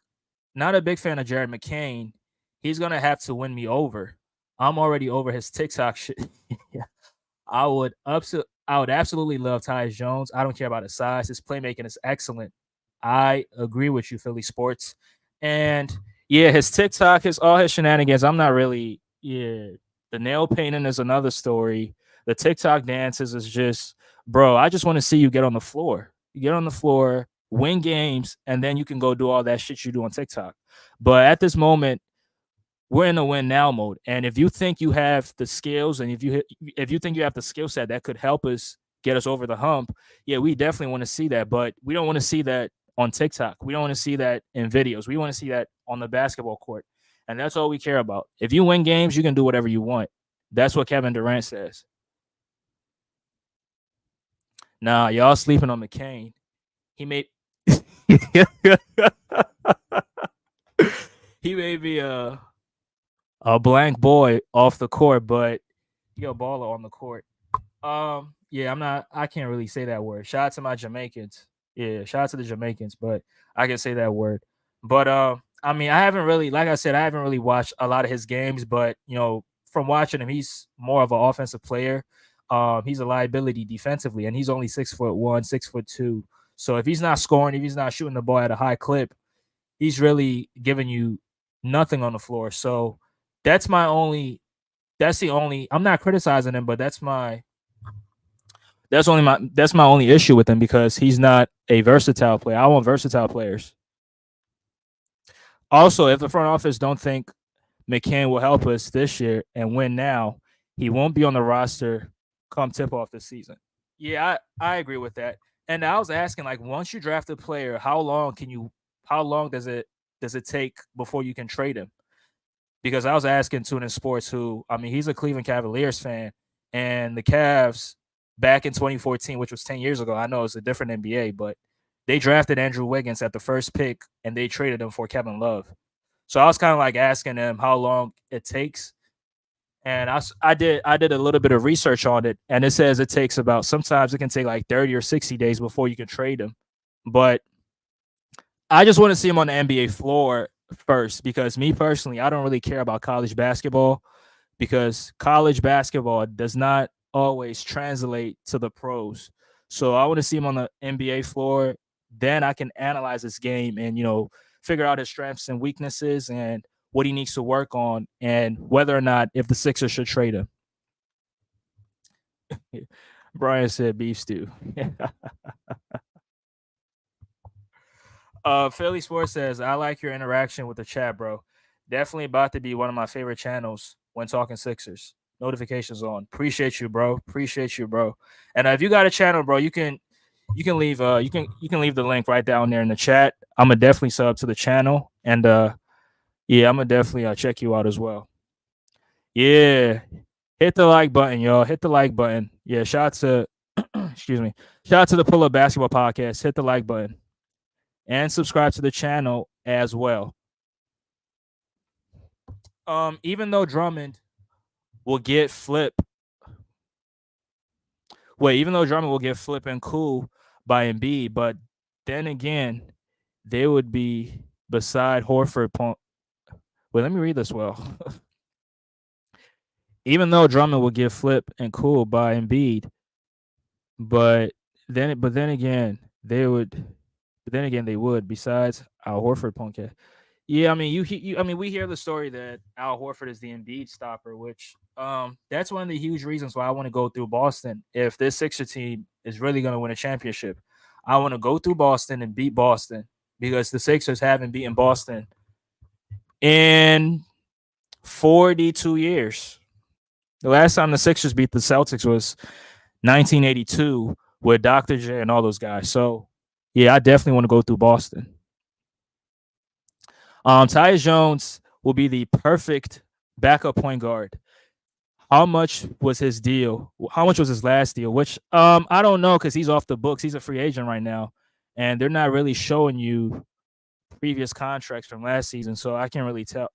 not a big fan of Jared McCain. He's gonna have to win me over. I'm already over his TikTok shit. Yeah. I would absolutely love Tyus Jones. I don't care about his size. His playmaking is excellent. I agree with you, Philly Sports. And yeah, his TikTok, all his shenanigans. I'm not really The nail painting is another story. The TikTok dances is just, bro, I just want to see you get on the floor. You get on the floor, win games, and then you can go do all that shit you do on TikTok. But at this moment, we're in a win now mode. And if you think you have the skills, and if you think you have the skill set that could help us get us over the hump, yeah, we definitely want to see that. But we don't want to see that on TikTok. We don't want to see that in videos. We want to see that on the basketball court. And that's all we care about. If you win games, you can do whatever you want. That's what Kevin Durant says. Nah, y'all sleeping on McCain. He made he may be a blank boy off the court, but he a baller on the court. Yeah, I can't really say that word. Shout out to my Jamaicans. Yeah, shout out to the Jamaicans, but I can say that word. But I mean, I haven't really, like I said, I haven't really watched a lot of his games, but from watching him, he's more of an offensive player. He's a liability defensively, and he's only 6'1", 6'2". So if he's not scoring, if he's not shooting the ball at a high clip, he's really giving you nothing on the floor. So that's my only. That's the only. I'm not criticizing him, but that's my. That's my only issue with him because he's not a versatile player. I want versatile players. Also, if the front office don't think McCain will help us this year and win now, he won't be on the roster come tip off this season. Yeah, I agree with that. And I was asking, like, once you draft a player, how long does it take before you can trade him? because I was asking Tuna Sports, who I mean, he's a Cleveland Cavaliers fan, and the Cavs back in 2014, which was 10 years ago. I know it's a different NBA, but they drafted Andrew Wiggins at the first pick, and they traded him for Kevin Love. So I was kind of like asking him how long it takes, and I did a little bit of research on it, and it says it takes about, sometimes it can take like 30 or 60 days before you can trade him. But I just want to see him on the NBA floor first, because me personally, I don't really care about college basketball, because college basketball does not always translate to the pros. So I want to see him on the NBA floor. Then I can analyze his game and, figure out his strengths and weaknesses and what he needs to work on, and whether or not if the Sixers should trade him. Brian said beef stew. Philly Sports says, I like your interaction with the chat, bro. Definitely about to be one of my favorite channels when talking Sixers. Notifications on. Appreciate you, bro. Appreciate you, bro. And if you got a channel, bro, you can leave you can leave the link right down there in the chat. I'm gonna definitely sub to the channel, and yeah, I'm gonna definitely check you out as well. Yeah, hit the like button, y'all. Hit the like button. Yeah, shout out to excuse me. Shout out to the Pull Up Basketball Podcast. Hit the like button and subscribe to the channel as well. Even though Drummond will get flip, even though Drummond will get flip and cool by Embiid, but then again, they would be beside Horford. Wait, let me read this well. Even though Drummond will get flip and cool by Embiid, but then again, they would. But then again, they would. Besides Al Horford, punk. Yeah, I mean, I mean, we hear the story that Al Horford is the Embiid stopper, which that's one of the huge reasons why I want to go through Boston. If this Sixer team is really going to win a championship, I want to go through Boston and beat Boston, because the Sixers haven't beaten Boston in 42 years. The last time the Sixers beat the Celtics was 1982 with Dr. J and all those guys. So, yeah, I definitely want to go through Boston. Tyus Jones will be the perfect backup point guard. How much was his deal? How much was his last deal? Which I don't know, because he's off the books. He's a free agent right now, and they're not really showing you previous contracts from last season, so I can't really tell.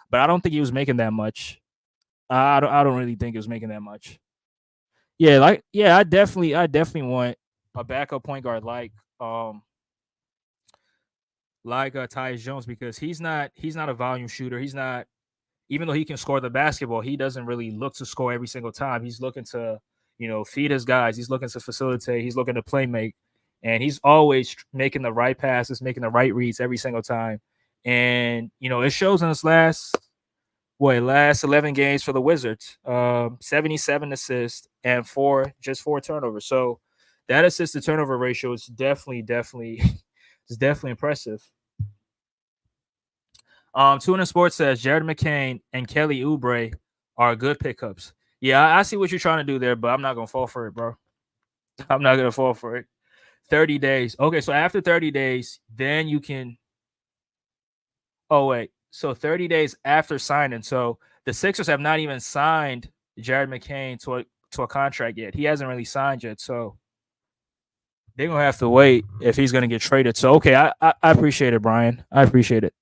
But I don't think he was making that much. I don't really think he was making that much. Yeah, I definitely want a backup point guard like Tyus Jones, because he's not a volume shooter. He's not, even though he can score the basketball, he doesn't really look to score every single time. He's looking to, feed his guys. He's looking to facilitate. He's looking to play make, and he's always making the right passes, making the right reads every single time. And it shows in his last 11 games for the Wizards. 77 assists and four turnovers. So that assist to turnover ratio is definitely is definitely impressive. Tuna Sports says Jared McCain and Kelly Oubre are good pickups. Yeah, I see what you're trying to do there, but I'm not gonna fall for it, bro. I'm not gonna fall for it. 30 days. Okay, so after 30 days, then you can. Oh wait, so 30 days after signing. So the Sixers have not even signed Jared McCain to a contract yet. He hasn't really signed yet, so they're gonna have to wait if he's gonna get traded. So okay, I appreciate it, Brian. I appreciate it.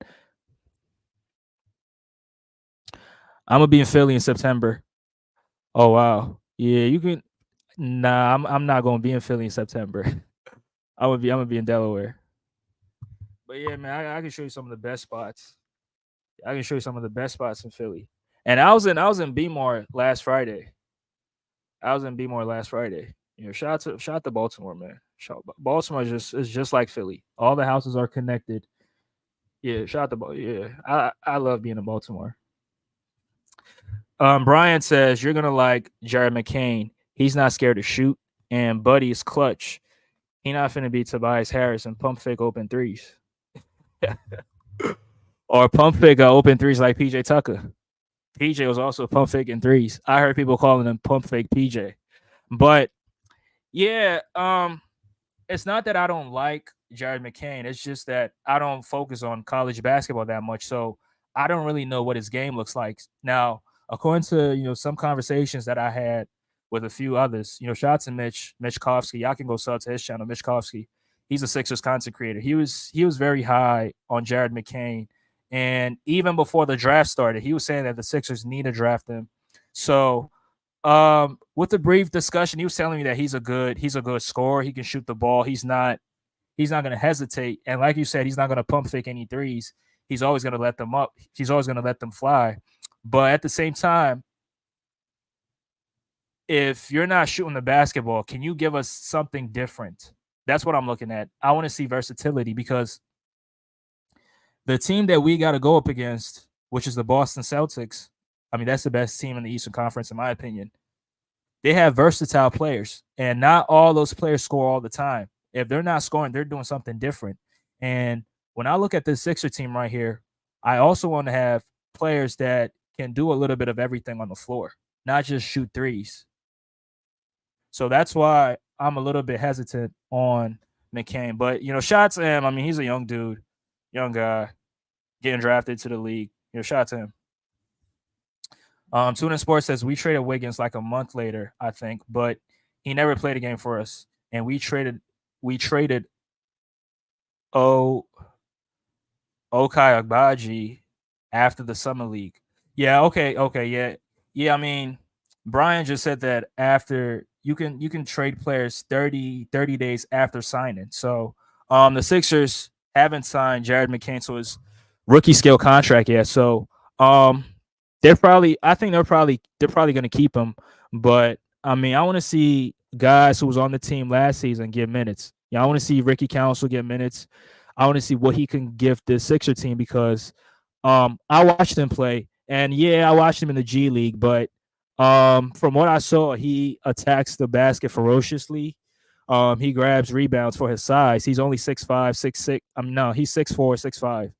I'm gonna be in Philly in September. Oh wow. Yeah, you can. Nah, I'm not gonna be in Philly in September. I'm gonna be in Delaware. But yeah, man, I can show you some of the best spots. I can show you some of the best spots in Philly. And I was in B-More last Friday. I was in B-More last Friday. Shout out to Baltimore, man. Baltimore is just like Philly. All the houses are connected. Yeah, shout out to yeah. I love being in Baltimore. Brian says you're gonna like Jared McCain. He's not scared to shoot, and Buddy is clutch. He not finna be Tobias Harris and pump fake open threes. Or pump fake open threes like PJ Tucker. PJ was also pump faking threes. I heard people calling him pump fake PJ. But yeah, it's not that I don't like Jared McCain. It's just that I don't focus on college basketball that much. So I don't really know what his game looks like. Now, according to some conversations that I had with a few others, shout out to Mitch Kovsky. Y'all can go sub to his channel, Mitch Kovsky. He's a Sixers content creator. He was very high on Jared McCain, and even before the draft started, he was saying that the Sixers need to draft him. So, with the brief discussion, he was telling me that he's a good scorer. He can shoot the ball. He's not going to hesitate. And like you said, he's not going to pump fake any threes. He's always going to let them up. He's always going to let them fly. But at the same time, if you're not shooting the basketball, can you give us something different? That's what I'm looking at. I want to see versatility because the team that we got to go up against, which is the Boston Celtics, I mean, that's the best team in the Eastern Conference, in my opinion. They have versatile players, and not all those players score all the time. If they're not scoring, they're doing something different. And when I look at this Sixer team right here, I also want to have players that can do a little bit of everything on the floor, not just shoot threes. So that's why I'm a little bit hesitant on McCain. But shout out to him. I mean, he's a young dude, young guy, getting drafted to the league. Shout out to him. Tuna Sports says we traded Wiggins like a month later, I think, but he never played a game for us, and we traded O Okai Agbaji after the summer league. Yeah, okay, yeah, yeah. I mean, Brian just said that after you can trade players 30 days after signing. So, the Sixers haven't signed Jared McCain to his rookie scale contract yet. So, um, I think they're probably going to keep him. But I mean, I want to see guys who was on the team last season get minutes. Yeah, I want to see Ricky Council get minutes. I want to see what he can give the Sixer team because I watched him play, and yeah, I watched him in the G League, but from what I saw, he attacks the basket ferociously. He grabs rebounds for his size. He's only 6'5", 6'6". No, he's 6'4", 6'5".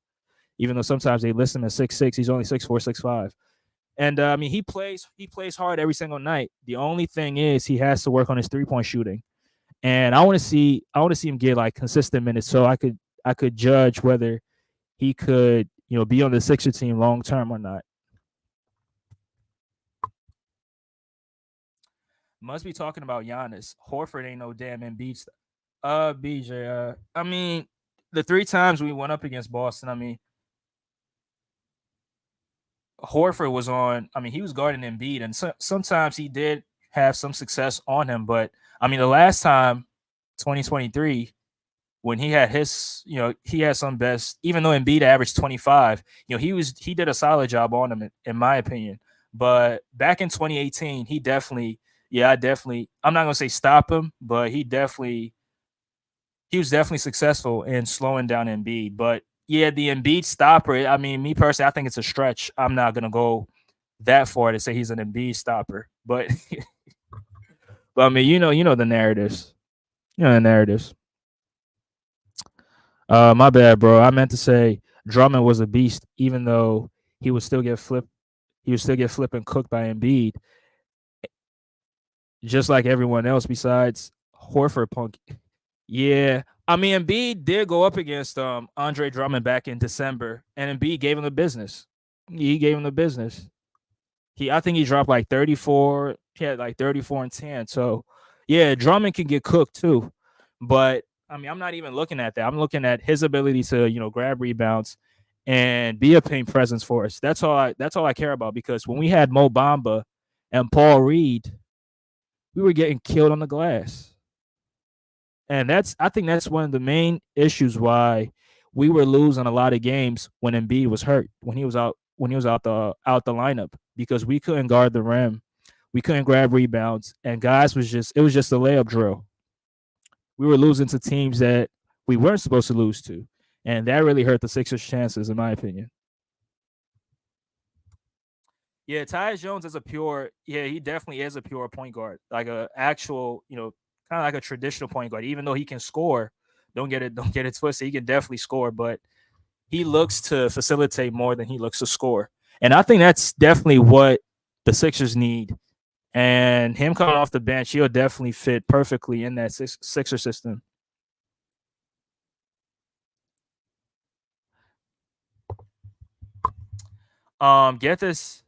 Even though sometimes they list him as 6'6", he's only 6'4", 6'5". And I mean, he plays hard every single night. The only thing is he has to work on his 3-point shooting, and I want to see him get like consistent minutes so I could judge whether he could be on the Sixer team long term or not. Must be talking about Giannis. Horford ain't no damn Embiid. BJ. I mean, the 3 times we went up against Boston, I mean, Horford was on. I mean, he was guarding Embiid, and sometimes he did have some success on him. But I mean, the last time, 2023, when he had he had some best. Even though Embiid averaged 25, he did a solid job on him, in my opinion. But back in 2018, he definitely, yeah, I'm not gonna say stop him, but he was definitely successful in slowing down Embiid. But yeah, the Embiid stopper. I mean, me personally, I think it's a stretch. I'm not gonna go that far to say he's an Embiid stopper, but but I mean, you know the narratives. You know the narratives. My bad, bro. I meant to say Drummond was a beast, even though he would still get flipped. He would still get flipped and cooked by Embiid, just like everyone else besides Horford. Punk. Yeah, I mean, Embiid did go up against Andre Drummond back in December, and Embiid gave him the business. He gave him the business. I think he dropped like 34. He had like 34 and 10. So yeah, Drummond can get cooked too. But I mean, I'm not even looking at that. I'm looking at his ability to, grab rebounds and be a paint presence for us. That's all I care about because when we had Mo Bamba and Paul Reed, we were getting killed on the glass. And I think that's one of the main issues why we were losing a lot of games when Embiid was hurt, when he was out the lineup because we couldn't guard the rim, we couldn't grab rebounds, and guys it was just a layup drill. We were losing to teams that we weren't supposed to lose to, and that really hurt the Sixers' chances, in my opinion. Yeah, Tyus Jones is he definitely is a pure point guard, like a actual, kind of like a traditional point guard. Even though he can score, don't get it twisted. He can definitely score, but he looks to facilitate more than he looks to score, and I think that's definitely what the Sixers need. And him coming off the bench, he'll definitely fit perfectly in that Sixer system. Get this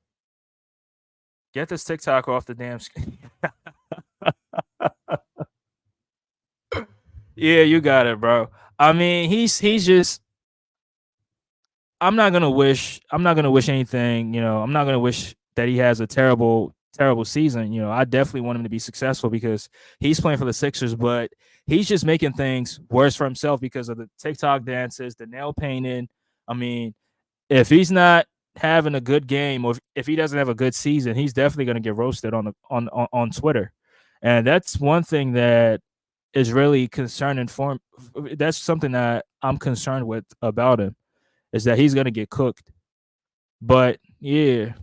TikTok off the damn screen. Yeah, you got it, bro. I mean, he's just. I'm not gonna wish anything. I'm not gonna wish that he has a terrible season. I definitely want him to be successful because he's playing for the Sixers, but he's just making things worse for himself because of the TikTok dances, the nail painting. I mean, if he's not having a good game or if he doesn't have a good season, he's definitely going to get roasted on Twitter. And that's one thing that is really concerning for him. That's something that I'm concerned with about him is that he's going to get cooked. But yeah.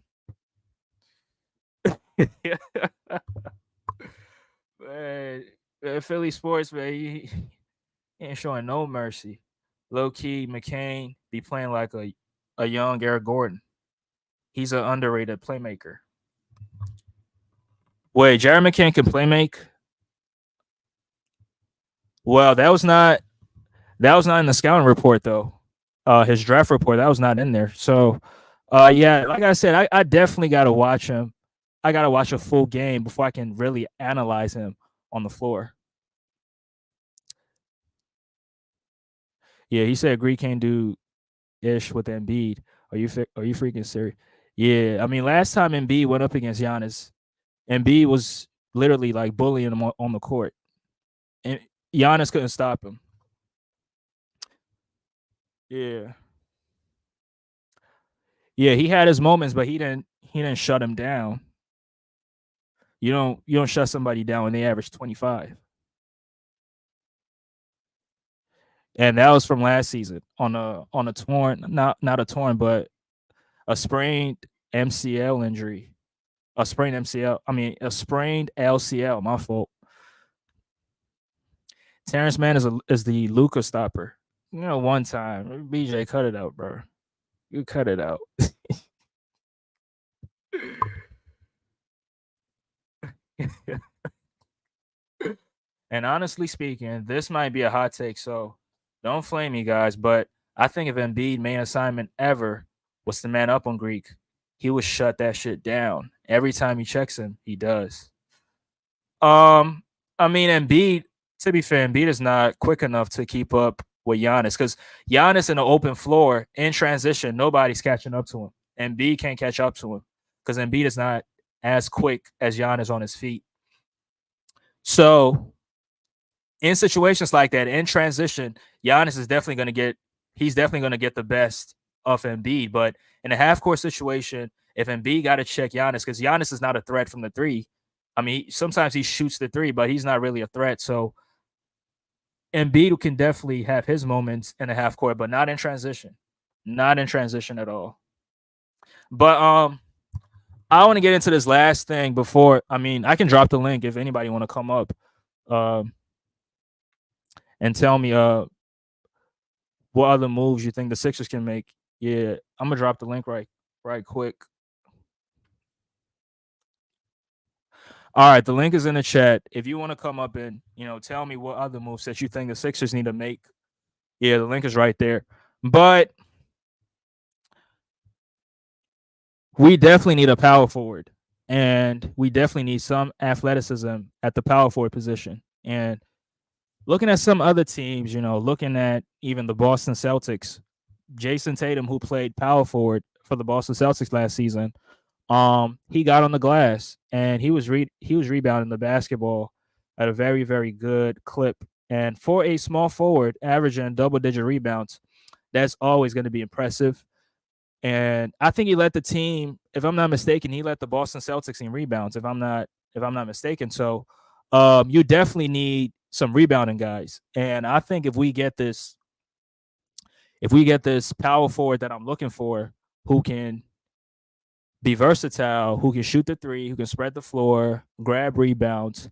Man, Philly sports, man, he ain't showing no mercy. Low key, McCain be playing like a young Eric Gordon. He's an underrated playmaker. Wait, Jared McCain can play make? Well, that was not in the scouting report though. His draft report that was not in there. So, yeah, like I said, I definitely got to watch him. I got to watch a full game before I can really analyze him on the floor. Yeah, he said Greek can't do ish with Embiid. Are you freaking serious? Yeah, I mean, last time Embiid went up against Giannis, Embiid was literally like bullying him on the court, and Giannis couldn't stop him. Yeah, yeah, he had his moments, but he didn't shut him down. You don't shut somebody down when they average 25, and that was from last season on a torn, not a torn, but a sprained MCL injury, a sprained MCL. I mean, a sprained LCL. My fault. Terrence Mann is the Luca stopper. One time, BJ, cut it out, bro. You cut it out. And honestly speaking, this might be a hot take, so don't flame me, guys. But I think if Embiid main assignment ever was to man up on Greek, he would shut that shit down. Every time he checks him, he does. Um, I mean, Embiid. To be fair, Embiid is not quick enough to keep up with Giannis because Giannis in the open floor in transition, nobody's catching up to him. Embiid can't catch up to him because Embiid is not as quick as Giannis on his feet. So in situations like that, in transition, Giannis is definitely going to get he's definitely going to get the best of Embiid. But in a half court situation, if Embiid got to check Giannis because Giannis is not a threat from the three. I mean, sometimes he shoots the three, but he's not really a threat. So Embiid can definitely have his moments in a half court, but not in transition. Not in transition at all. But I want to get into this last thing before. I mean, I can drop the link if anybody want to come up um, and tell me what other moves you think the Sixers can make. Yeah, I'm gonna drop the link right quick. All right, the link is in the chat. If you want to come up and tell me what other moves that you think the Sixers need to make, yeah, the link is right there. But we definitely need a power forward, and we definitely need some athleticism at the power forward position. And looking at some other teams, looking at even the Boston Celtics, Jason Tatum, who played power forward for the Boston Celtics last season, he got on the glass and he was rebounding the basketball at a very very good clip. And for a small forward, averaging double digit rebounds, that's always going to be impressive. And I think he led the team, if I'm not mistaken, he led the Boston Celtics in rebounds, if I'm not mistaken. So you definitely need some rebounding guys. And I think if we get this power forward that I'm looking for, who can be versatile, who can shoot the three, who can spread the floor, grab rebounds,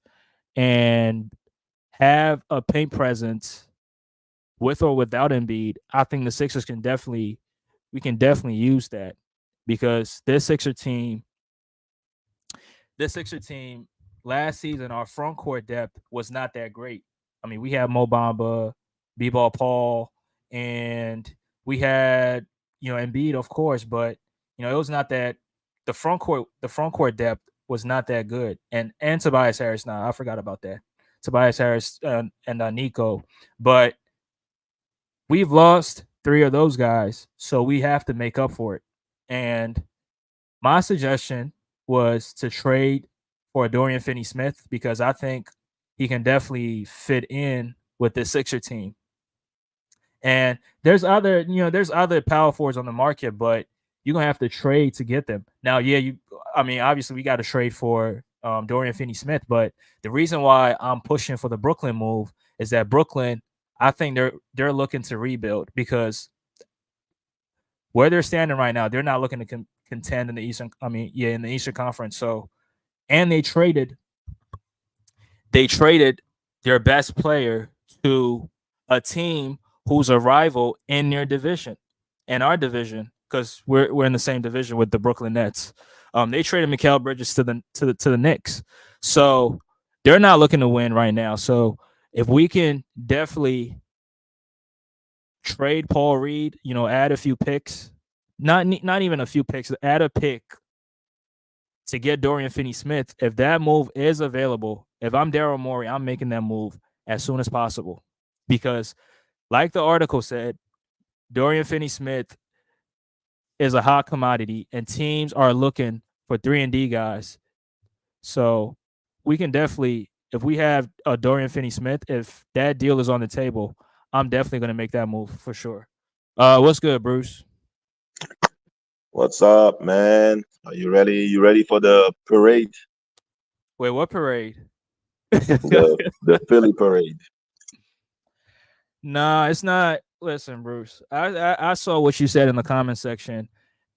and have a paint presence with or without Embiid, I think the Sixers we can definitely use that because this Sixer team last season, our front court depth was not that great. I mean, we had Mo Bamba, B-Ball Paul, and we had Embiid, of course, but it was not that the front court depth was not that good, and Tobias Harris. Now I forgot about that. Tobias Harris and Nico, but we've lost three of those guys, so we have to make up for it. And my suggestion was to trade for Dorian Finney-Smith because I think he can definitely fit in with the Sixer team. And there's other power forwards on the market, but you're gonna have to trade to get them. Now, obviously we got to trade for Dorian Finney-Smith, but the reason why I'm pushing for the Brooklyn move is that Brooklyn, I think they're looking to rebuild because where they're standing right now, they're not looking to contend in the Eastern. In the Eastern Conference. So, and they traded their best player to a team who's a rival in their division, in our division, because we're in the same division with the Brooklyn Nets. They traded Mikal Bridges to the Knicks, so they're not looking to win right now. So if we can definitely trade Paul Reed, add a few picks, not even a few picks, add a pick to get Dorian Finney-Smith. If that move is available, if I'm Daryl Morey, I'm making that move as soon as possible because, like the article said, Dorian Finney-Smith is a hot commodity, and teams are looking for 3-and-D guys. So we can definitely, if we have a Dorian Finney-Smith, if that deal is on the table, I'm definitely going to make that move for sure. What's good, Bruce? What's up, man? Are you ready? You ready for the parade? Wait, what parade? The Philly parade. Nah, it's not. Listen, Bruce, I saw what you said in the comment section,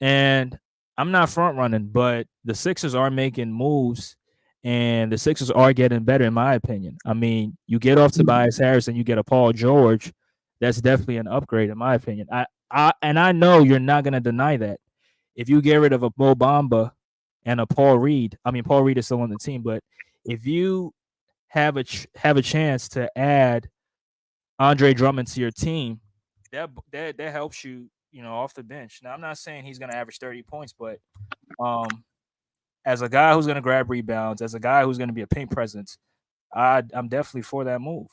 and I'm not front running, but the Sixers are making moves, and the Sixers are getting better, in my opinion. I mean, you get off Tobias Harris and you get a Paul George, that's definitely an upgrade, in my opinion. I know you're not gonna deny that. If you get rid of a Mo Bamba and a Paul Reed, I mean Paul Reed is still on the team, but if you have a chance to add Andre Drummond to your team, that helps you, off the bench. Now, I'm not saying he's going to average 30 points, but um, as a guy who's going to grab rebounds, as a guy who's going to be a paint presence, I'm definitely for that move.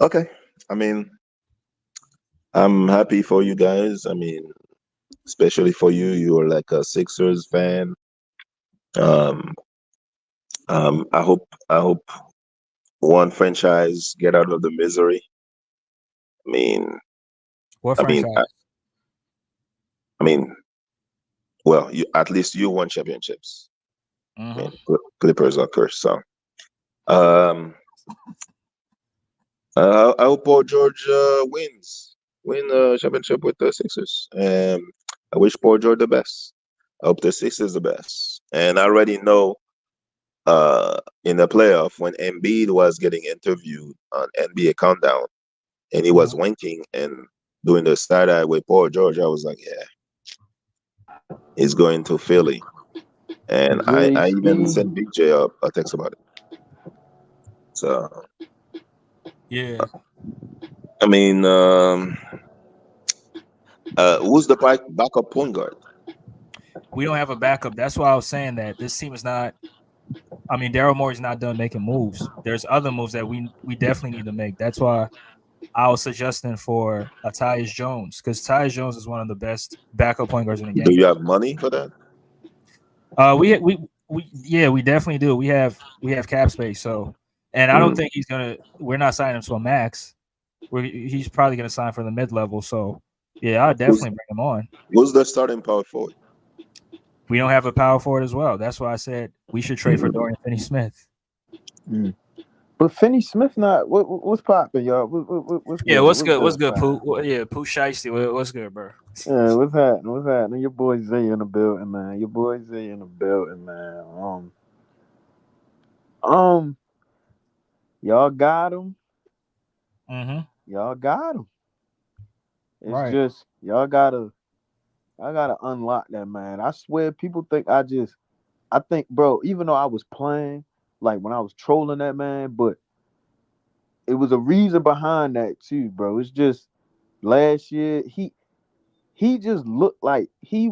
Okay. I mean, I'm happy for you guys. I mean, especially for you. You're like a Sixers fan. Um, I hope one franchise get out of the misery. I mean, What I mean, I, franchise? I mean, well, you at least you won championships. I Mm-hmm. mean, Clippers are cursed. So, um, I hope Paul George win a championship with the Sixers. I wish Paul George the best. I hope the Sixers the best. And I already know in the playoff when Embiid was getting interviewed on NBA Countdown and he was Mm-hmm. winking and doing the side eye with Paul George, I was like, yeah, he's going to Philly. And J I even Ski. sent Big J a text about it. So Yeah, I mean, who's the backup point guard? we don't have a backup. That's why I was saying that this team is not. I mean, Daryl Morey's not done making moves. There's other moves that we definitely need to make. That's why I was suggesting for Tyus Jones because Tyus Jones is one of the best backup point guards in the Do game. you have money for that? We definitely do. We have cap space. So, and I don't Mm. think he's gonna. We're not signing him to a max. He's probably gonna sign for the mid level. So, yeah, I'll Who's definitely bring him on. who's the starting power forward? We don't have a power forward as well. That's why I said we should trade for Mm. Dorian Finney-Smith. Mm. But Finney Smith not what's popping, y'all? What's Yeah, good? what's What's good? What's good, good, man? Pooh? Yeah, Pooh Shiesty. What's good, bro? Yeah, what's happening? What's happening? Your boy Zay in the building, man. Your boy Zay in the building, man. Um, y'all got him. Mm-hmm. Y'all got him. It's Right. just I gotta unlock that, man. I swear, people think I think, bro. Even though I was playing, like when I was trolling that man, but it was a reason behind that too, bro. It's just last year he just looked like he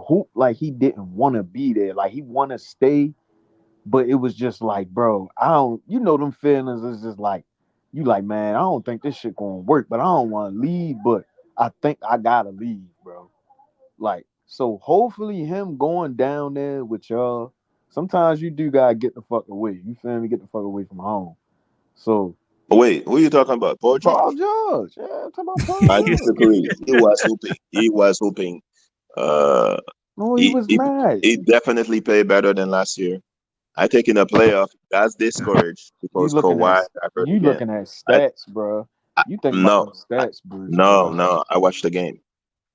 hooped like he didn't want to be there. Like he want to stay, but it was just like, bro, I don't. You know them feelings is just like you like, man, I don't think this shit gonna work, but I don't want to leave, but I think I gotta leave, bro. Like, so hopefully him going down there with y'all. Sometimes you do gotta get the fuck away. You feel me? Get the fuck away from home. So Wait, who are you talking about? Paul George? Paul George, yeah, I'm talking about Paul I George. disagree. He was hooping. He was hooping. Uh, No, he he, was he mad. he definitely played better than last year. I think in the playoff, that's discouraged You because looking at Kawhi got hurt you again. looking at I, stats, bro. I You think about no, them stats, Bruce, no, bro. no. I watched the game,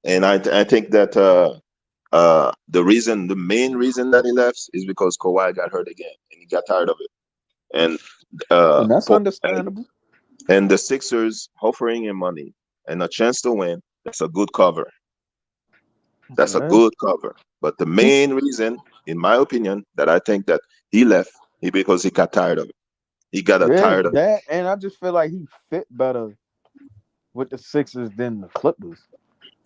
and I think that the main reason that he left is because Kawhi got hurt again, and he got tired of it. And And that's for understandable. and the Sixers offering him money and a chance to win, that's a good cover. That's a Yeah. good cover. But the He, main reason, in my opinion, that I think that he left is because he got tired of it. He got yeah, tired of it. that and I just feel like he fit better with the Sixers than the Clippers.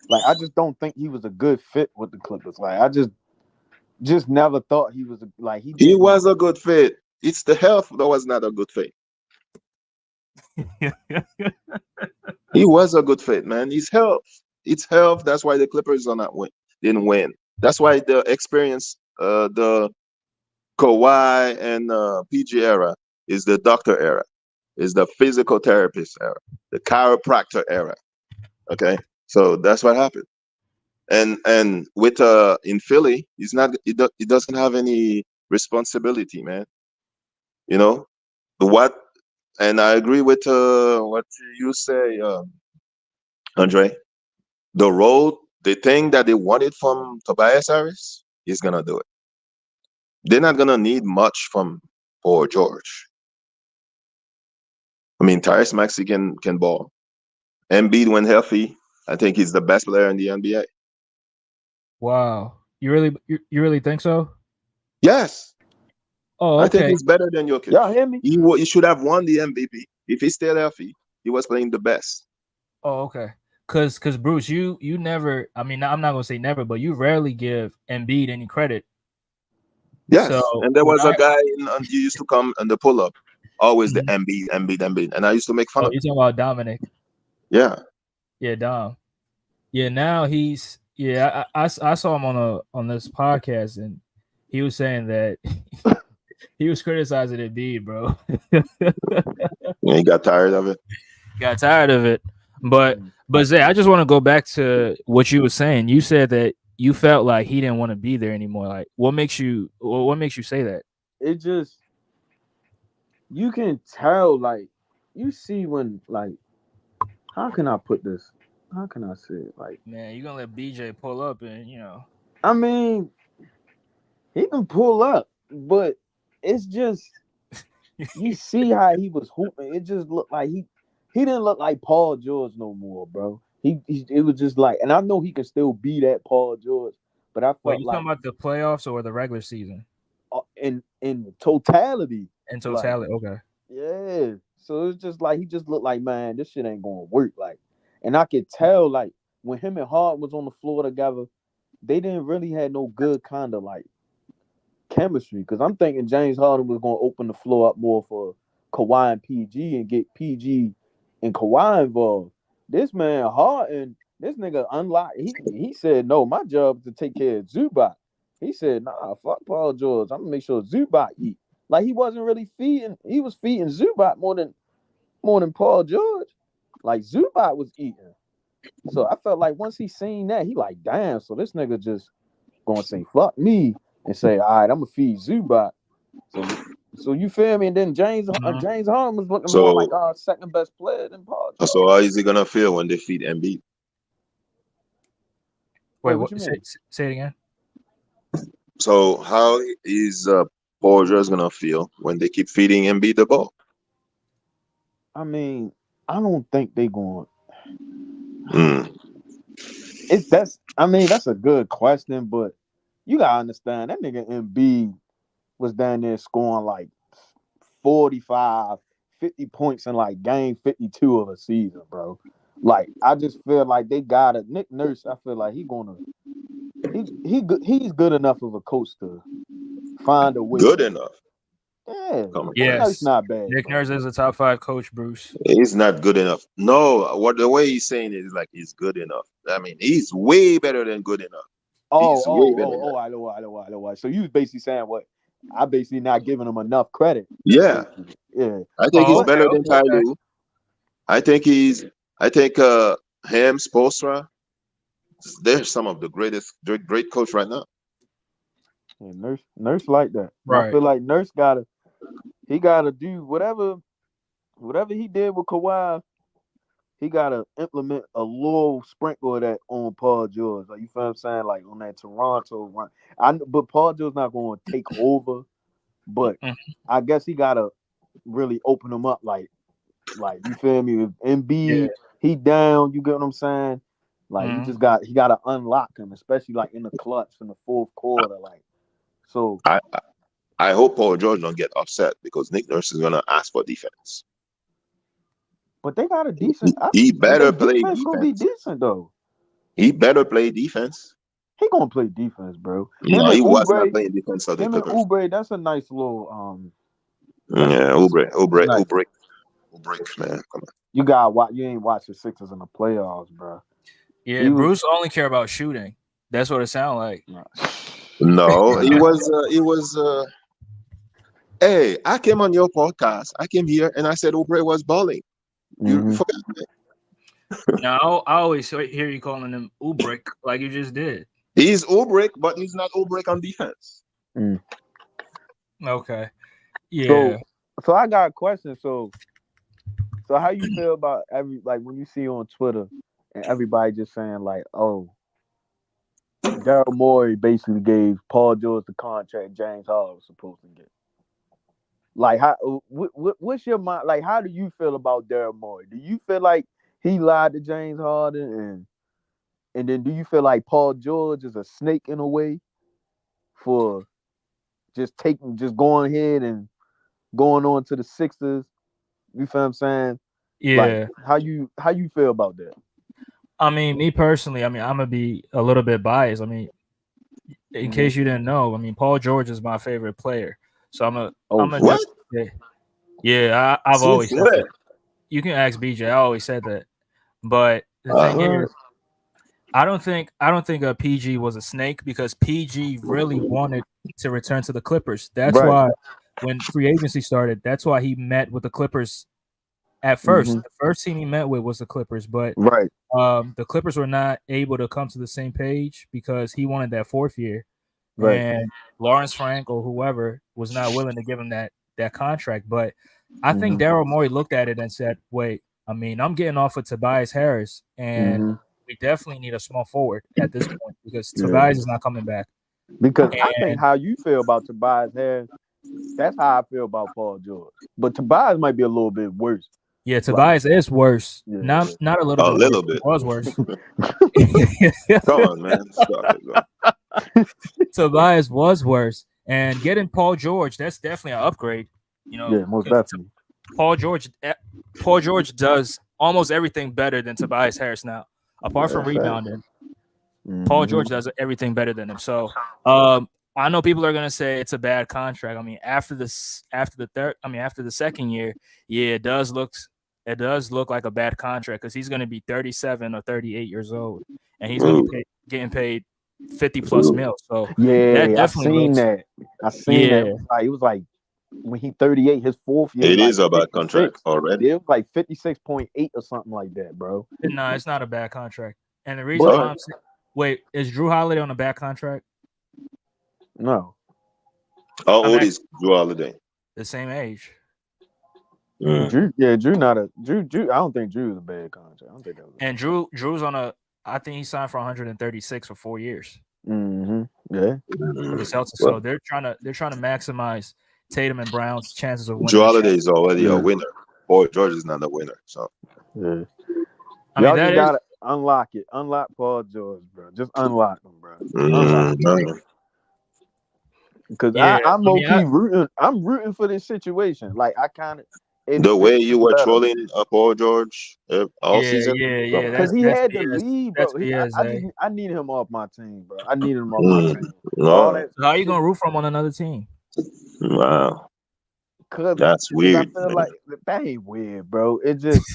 Like I just don't think he was a good fit with the Clippers. Like I just never thought he was like he He didn't. was a good fit. It's the health that was not a good fit. He was a good fit, man. His health. It's health. That's why the Clippers are not win. Didn't win. That's why the experience, the Kawhi and PG era is the doctor era, is the physical therapist era, the chiropractor era. Okay, so that's what happened. And with in Philly, he's not. He doesn't have any responsibility, man. You know what? And I agree with what you say, Andre. The road, the thing that they wanted from Tobias Harris, he's gonna do it. They're not gonna need much from Paul George. I mean, Tyrese Maxey can ball. Embiid, when healthy, I think he's the best player in the NBA. Wow. You really think so? Yes, Oh, I think okay. he's better than Jokic. Y'all hear me? He should have won the MVP if he stayed healthy. He was playing the best. Oh, okay. Cause Bruce, you never. I mean, I'm not gonna say never, but you rarely give Embiid any credit. So Yes, and there when was a I guy he used to come and the pull up, always the Mhm. Embiid, Embiid, Embiid, and I used to make fun Oh, of you him. talking about Dominic? Yeah, Yeah, Dom. Yeah, now he's yeah. I saw him on this podcast and he was saying that he was criticizing Embiid, bro. he got tired of it. Got tired of it, but Mm. Zay, I just want to go back to what you were saying. You said that you felt like he didn't want to be there anymore. Like, what makes you say that? It just you can tell like you see when like how can I put this? How can I say it? Like Man, you're gonna let BJ pull up and I mean he can pull up, but it's just you see how he was hooping. It just looked like he didn't look like Paul George no more, bro. He it was just like, and I know he can still be that Paul George, but I Wait, felt you like talking about the playoffs or the regular season in totality, in like totality? Okay. yeah. So it's just like he just looked like, man, this shit ain't gonna work. Like, and I could tell like when him and Hart was on the floor together, they didn't really had no good kind of like chemistry because I'm thinking James Harden was going to open the floor up more for Kawhi and PG and get PG and Kawhi involved. This man Harden, this nigga unlocked. He said, no, my job is to take care of Zubac. He said, nah, fuck Paul George. I'm gonna make sure Zubac eat. Like he wasn't really feeding. He was feeding Zubac more than Paul George. Like Zubac was eating. So I felt like once he seen that, he like, damn. So this nigga just gonna say fuck me and say, all right, I'm gonna feed Zubac. So so you feel me? And then Mhm. James Harden was looking more like So, our second best player than Paul so George. how is he gonna feel when they feed Embiid? Wait, Wait, what what? you mean? Say it again. So how is Paul George gonna feel when they keep feeding Embiid the ball? I mean, I don't think they going. Mm. It's that's. I mean, that's a good question, but you gotta understand that nigga Embiid was down there scoring like 45, 50 points in like game 52 of a season, bro. Like I just feel like they got Nick Nurse. I feel like he's good enough of a coach to find a way. Good enough. Yeah, Come on. Nick Nurse Yes, not bad. Nick Bro. Nurse is a top 5 coach, Bruce. He's not good enough. No, what the way he's saying it is like he's good enough. I mean, he's way better than good enough. He's way better than that. I know. So you was basically saying what I basically not giving him enough credit. Yeah. Yeah. I think he's Oh, better than Ty okay. Lue. I think him, Spoelstra, they're some of the great coach right now. Yeah, Nurse like that. Right. I feel like Nurse gotta do whatever he did with Kawhi. He gotta implement a little sprinkle of that on Paul George. Like you feel what I'm saying? Like on that Toronto run. But Paul George's not going to take over. But I guess he gotta really open him up. Like you feel me? If Embiid, he down. You get what I'm saying? Like he gotta unlock him, especially like in the clutch in the fourth quarter. Like so. I hope Paul George don't get upset because Nick Nurse is gonna ask for defense. But they got a decent. He better play defense. defense. Gonna be decent though. He better play defense. He gonna play defense, bro. No, he was not playing defense of the Clippers. Oubre, that's a nice little Yeah, Oubre, man. Come on. You got what? You ain't watch the Sixers in the playoffs, bro. Yeah, Bruce only care about shooting. That's what it sounds like. No, he was. Hey, I came on your podcast. I came here and I said Oubre was balling. You forgot that. No, I always hear you calling him Oubre like you just did. He's Oubre, but he's not Oubre on defense. Okay. Yeah. So I got a question. So how you feel about when you see on Twitter and everybody just saying like, oh, Daryl Morey basically gave Paul George the contract James Harden was supposed to get. Like, what's your mind? Like, how do you feel about Daryl Morey? Do you feel like he lied to James Harden, and then do you feel like Paul George is a snake in a way for just going ahead and going on to the Sixers? You feel what I'm saying? Yeah. Like, how you feel about that? I mean, me personally, I'm gonna be a little bit biased. I mean, in case you didn't know, I mean, Paul George is my favorite player. So I'm a what? I've always said that. You can ask BJ. I always said that. But the thing is, I don't think PG was a snake because PG really wanted to return to the Clippers. That's why when free agency started, that's why he met with the Clippers at first. The first team he met with was the Clippers, but the Clippers were not able to come to the same page because he wanted that fourth year. And Lawrence Frank or whoever was not willing to give him that contract. But I think Daryl Morey looked at it and said, wait, I mean, I'm getting off of Tobias Harris, and we definitely need a small forward at this point because Tobias is not coming back. Because I think how you feel about Tobias Harris, that's how I feel about Paul George. But Tobias might be a little bit worse. Yeah, Tobias is worse. Not a little bit. It was worse. Come on, man. Tobias was worse. And getting Paul George, that's definitely an upgrade. You know, most definitely. Paul George does almost everything better than Tobias Harris now, apart from rebounding. Paul George does everything better than him. So I know people are gonna say it's a bad contract. I mean, after the second year, it does look like a bad contract because he's gonna be 37 or 38 years old, and he's gonna be getting paid 50+ mil. So I seen that. Like, it was like when he 38, his fourth year. It is a bad contract already. It was like 56.8 or something like that, bro. No, it's not a bad contract. And the reason why I'm saying, wait, is Drew Holiday on a bad contract? No. How old is Drew Holiday? The same age. Drew. I don't think Drew is a bad contract. I don't think that was. And Drew's on I think he signed for 136 for 4 years. Yeah. For the Celtics. So they're trying to maximize Tatum and Brown's chances of winning. Drew Holiday is already a winner. Paul George is not a winner. So y'all just gotta unlock it. Unlock Paul George, bro. Just unlock him, bro. Because I'm rooting for this situation. Like I kind of it The way fits you were better. trolling Paul George all season. Yeah. Cause he That's had to BS. leave, That's bro. BS. I need him off my team, bro. I need him off my team. All No, that So how you shit. gonna root for him on another team? wow, Cause that's I weird, feel man. like that ain't weird, bro. It just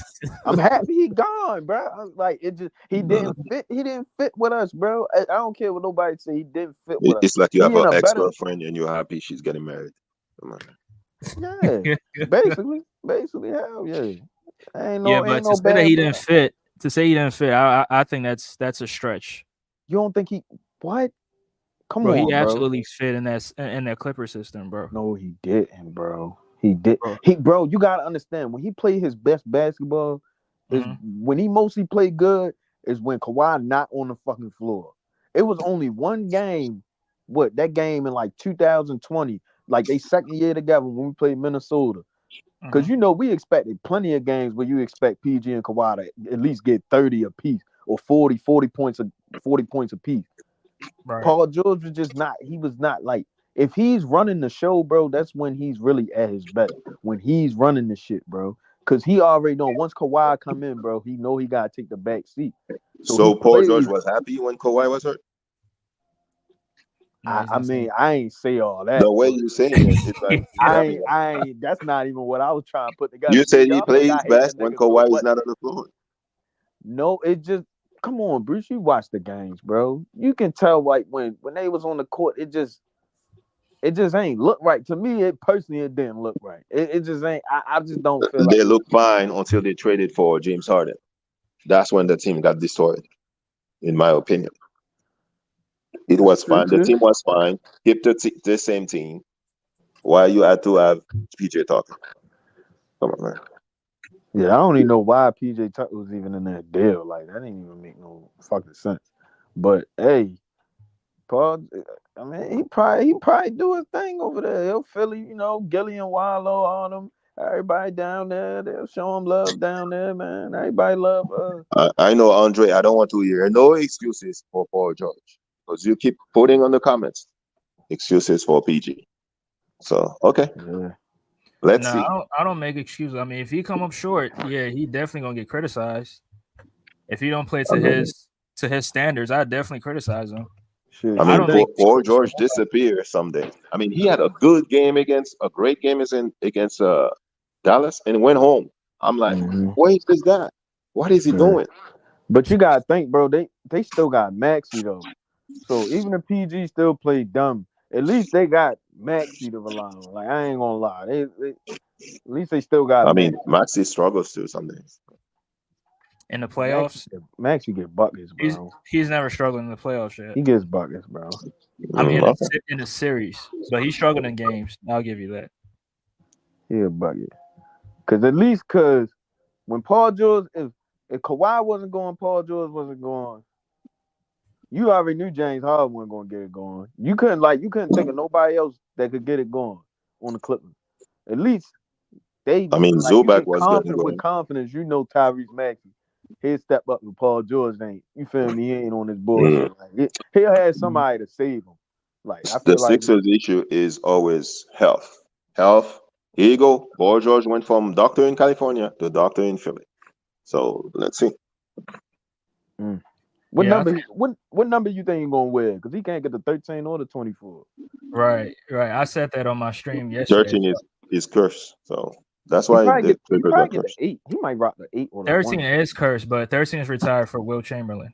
I'm happy he gone, bro. Like it just he didn't fit. He didn't fit with us, bro. I don't care what nobody say. He didn't fit with us. It's like you He have in an a better. ex-girlfriend and you're happy she's getting married. Come on. Yeah, basically, hell yeah. Yeah, Ain't but to no say that bad he didn't blood. fit, I think that's a stretch, You don't think he what? Come bro. He on, bro. absolutely fit in that Clipper system, bro. No, he didn't, bro. He did. Bro. Bro, you gotta understand when he played his best basketball is hmm when he mostly played good is when Kawhi not on the fucking floor. It was only one game, that game in like 2020, like they second year together when we played Minnesota. Because hmm we expected plenty of games where you expect PG and Kawhi to at least get 30 apiece or 40 points 40 points apiece. Right. Paul George was just not. He was not like if he's running the show, bro. That's when he's really at his best. When he's running the shit, bro. Cause he already know once Kawhi come in, bro. He know he gotta take the back seat. So he So Paul George plays. was happy when Kawhi was hurt. No, he's I not saying. mean, I ain't say all that, The way but you're saying it, it's like he's happy. I ain't. That's not even what I was trying to put together. You See, said he y'all think I plays hate the best when nigga so Kawhi is much. not on the floor. No, it just come on, Bruce. You watch the games, bro. You can tell like when they was on the court, it just ain't look right to me. It personally, it didn't look right. It just ain't. I just don't feel like They it. look fine until they traded for James Harden. That's when the team got destroyed, in my opinion. It was True, fine. The true. team was fine. Keep the same team. Why you had to have PJ talking? Come on, man. Yeah, I don't even know why PJ Tucker was even in that deal. Like that didn't even make no fucking sense. But hey, Paul, I mean, he probably do his thing over there. He'll Philly, Gilly and Wallow on him. Everybody down there, they'll show him love down there, man. Everybody love. I know, Andre. I don't want to hear no excuses for Paul George because you keep putting on the comments excuses for PG. So okay, Yeah. let's No, see. I don't make excuses. I mean, if he come up short, yeah, he definitely gonna get criticized. If he don't play I mean, to his standards, I definitely criticize him. Shit, I I mean, don't make Paul excuses for George disappears some days. I mean, he had a good game a great game against Dallas and went home. I'm like, nobody. where is this guy? What is he Yeah. doing? But you gotta think, bro. They still got Maxi though. So even if PG still play dumb, at least they got Maxi to rely on. Like I ain't gonna lie, at least they still got I mean, Maxi. Maxi struggles too some days. in the playoffs. Maxi get buckets, He's bro. he's never struggled in the playoffs yet. He gets buckets, bro. I mean, Okay. in the series, but he struggled in games. I'll give you that. He a bucket. Cause when Paul George, if Kawhi wasn't going, Paul George wasn't going. You already knew James Harden wasn't gonna get it going. You couldn't think of nobody else that could get it going on the Clippers. At least they I mean, like you Zubac can was getting with going. confidence, Tyrese Maxey. He'll step up with Paul George ain't. You feel me? He ain't on this Mm. bullshit. Like he'll have somebody to save him. Like I The feel like Sixers issue is always health. Health. Here you go. Paul George went from doctor in California to doctor in Philly. So let's see. what Yeah, number what number you think he's gonna wear? Because he can't get the 13 or the 24. right. I said that on my stream yesterday. 13 is cursed. So that's He why probably the get Clippers are the cursed. 8. He might rock the 8 or the 13 1. is cursed, but 13 is retired for Will Chamberlain,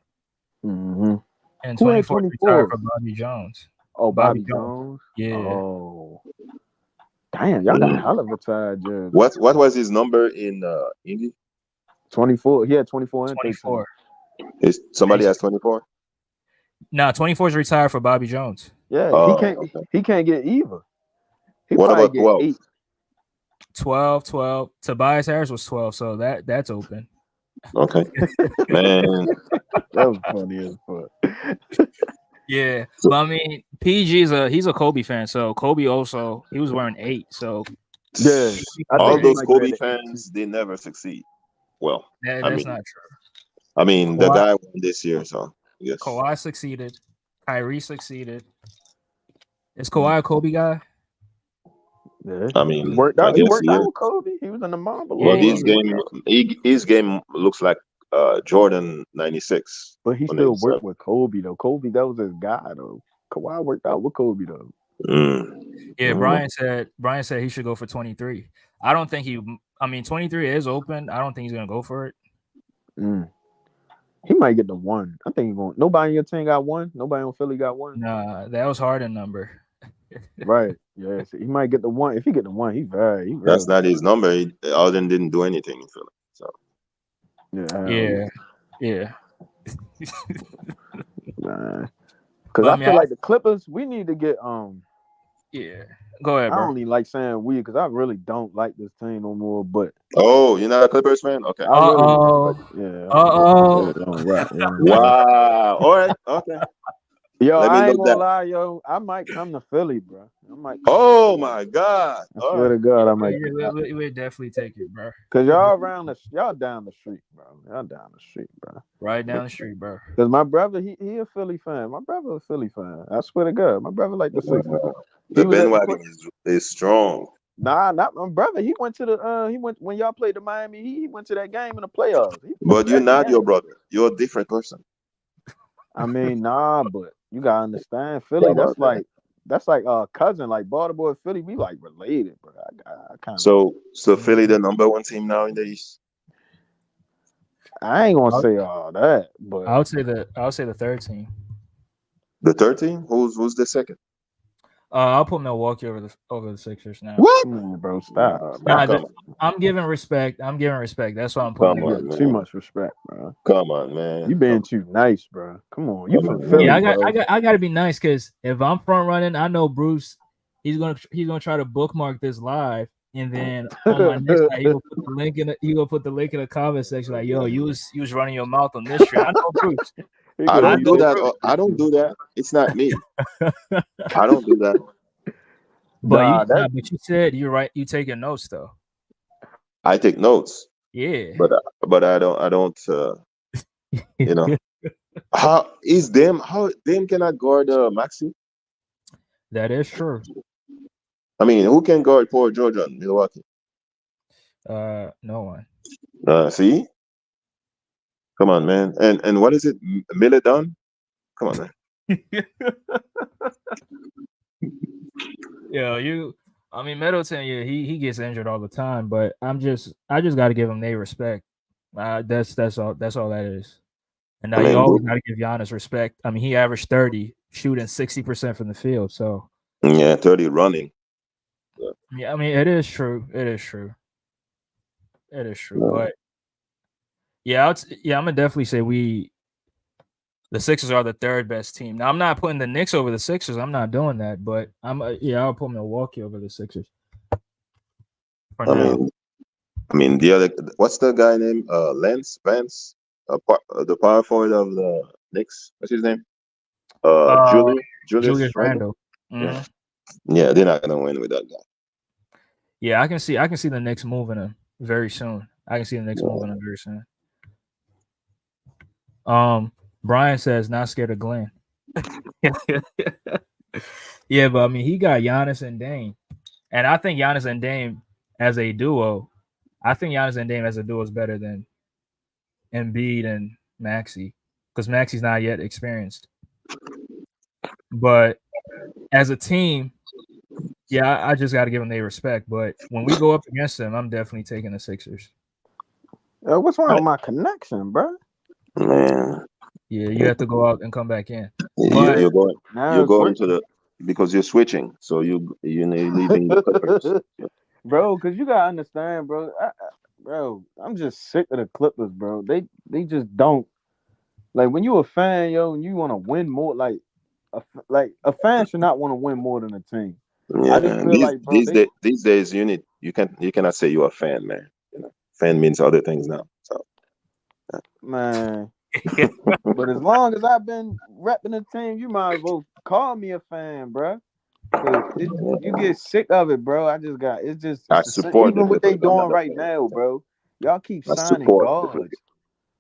Mm-hmm. and Who had 24 is retired 24? for Bobby Jones. Oh, Bobby Bobby Jones. Jones. Yeah. Oh, damn, y'all got Mm. hella retired jerseys. What was his number in Indy? 24. He had 24 and 13. 24. Is somebody has 24? Nah, 24 is retired for Bobby Jones. Yeah, Oh, okay. he can't get either. He What probably about get 12? 8. 12. Tobias Harris was 12, so that's open. Okay, man. That was funny as fuck. Yeah, So, but I mean, he's a Kobe fan, so Kobe also he was wearing 8, so Yeah, I all think he those might wear Kobe the 8 too. fans, they never succeed. Well, I that's mean, not true. the Kawhi, guy won this year, so yes. Kawhi succeeded. Kyrie succeeded. Is Kawhi a Kobe guy? Yeah, I he mean, worked I out. He guess worked yeah. out with Kobe. He was in the Mamba Yeah, But locker his room. his game looks like Jordan 96 But he on still 87. worked with Kobe though. Kobe, that was his guy though. Kawhi worked out with Kobe though. yeah. Mm. Brian said he should go for 23. I don't think he. I mean, 23 is open. I don't think he's gonna go for it. Mm. He might get the one. I think he's going. Nobody in your team got one. Nobody on Philly got one. Nah, that was Harden number. Right. Yeah. So he might get the one. If he get the one, he real. That's not his number. Alden didn't do anything in Philly. So Yeah. Yeah. Because But, I feel like the Clippers, we need to get yeah. Go ahead, I bro. don't even like saying we because I really don't like this team no more. But oh, you're not a Clippers fan? Okay. I really Uh I oh. don't rap. Wow. All right. Okay. Yo, Let me I ain't note gonna that. lie, yo. I might come to Philly, bro. I might come. Oh my God. I All swear right. to God, I might. We definitely take it, bro. Cause y'all down the street, bro. Y'all down the street, bro. Right down the street, bro. Cause my brother, he a Philly fan. My brother a Philly fan. I swear to God, my brother like the Sixers. The He was at the bandwagon is strong. Nah, not my brother. He went to the he went when y'all played the Miami Heat. He went to that game in the playoffs. He was But you're at the not your game. brother. You're a different person. I mean, nah, but you gotta understand, Philly. Come on, man. That's like cousin, like Baltimore and Philly. We like related, bro. I kind of. So Philly the number one team now in the East. I ain't gonna say all that, but I would say the third team. The 13? Who's the second? I'll put Milwaukee over the Sixers now. What? come on, bro, stop. Nah, Come on. I'm giving respect. That's why I'm Come putting You it. on, got too man. much respect, bro. Come on, man. You being too nice, bro. Come on, you Come from on, Philly, man. Yeah, bro. I got to be nice because if I'm front running, I know Bruce. He's gonna try to bookmark this live, and then on my next night, he gonna put the link in the comment section like, "Yo, you was running your mouth on this stream." I know Bruce. I I don't do know that. Bruce. I don't do that. It's not me. I don't do that. But but you said you're right. You taking notes though. I take notes, Yeah. but I don't. You know how them cannot guard Maxi? That is true. I mean, who can guard Paul George on Milwaukee? No one. See, come on, man. And what is it, Milledon? Come on, man. Yeah, I mean Middleton, yeah, he gets injured all the time, but I just got to give him their respect. That's all that is. And now I you mean, always got to give Giannis respect. I mean, he averaged 30, shooting 60% from the field. So yeah, 30 running. yeah, I mean it is true. It is true. Yeah. But yeah, I'm gonna definitely say the Sixers are the third best team. Now I'm not putting the Knicks over the Sixers. I'm not doing that, but I'll put Milwaukee over the Sixers. For now. I mean, the other, what's the guy name? Lance Vance, the power forward of the Knicks. What's his name? Julius Julius Randle. Randle. Yeah, they're not gonna win with that guy. Yeah, I can see the Knicks moving him very soon. Moving him very soon. Brian says not scared of Glenn. Yeah, but I mean he got Giannis and Dame, and I think Giannis and Dame as a duo. I think Giannis and Dame as a duo is better than Embiid and Maxey because Maxey's not yet experienced. But as a team, yeah, I just got to give them their respect. But when we go up against them, I'm definitely taking the Sixers. What's wrong with my connection, bro? Man, Yeah, you have to go out and come back in. you're going to the because you're switching, so you're leaving the Clippers. Bro, because you gotta understand, bro. Bro, I'm just sick of the Clippers, bro. They just don't like when you a fan, yo, and you want to win more. Like a fan should not want to win more than a team. Yeah, I just feel like, bro, these days you cannot say you're a fan, man. You know, fan means other things now. So man. But as long as I've been repping the team, you might as well call me a fan, bro. You get sick of it, bro. I support the even what they Clippers. I'm not doing a right fan. now, bro. Y'all keep I signing support the guards. Clippers.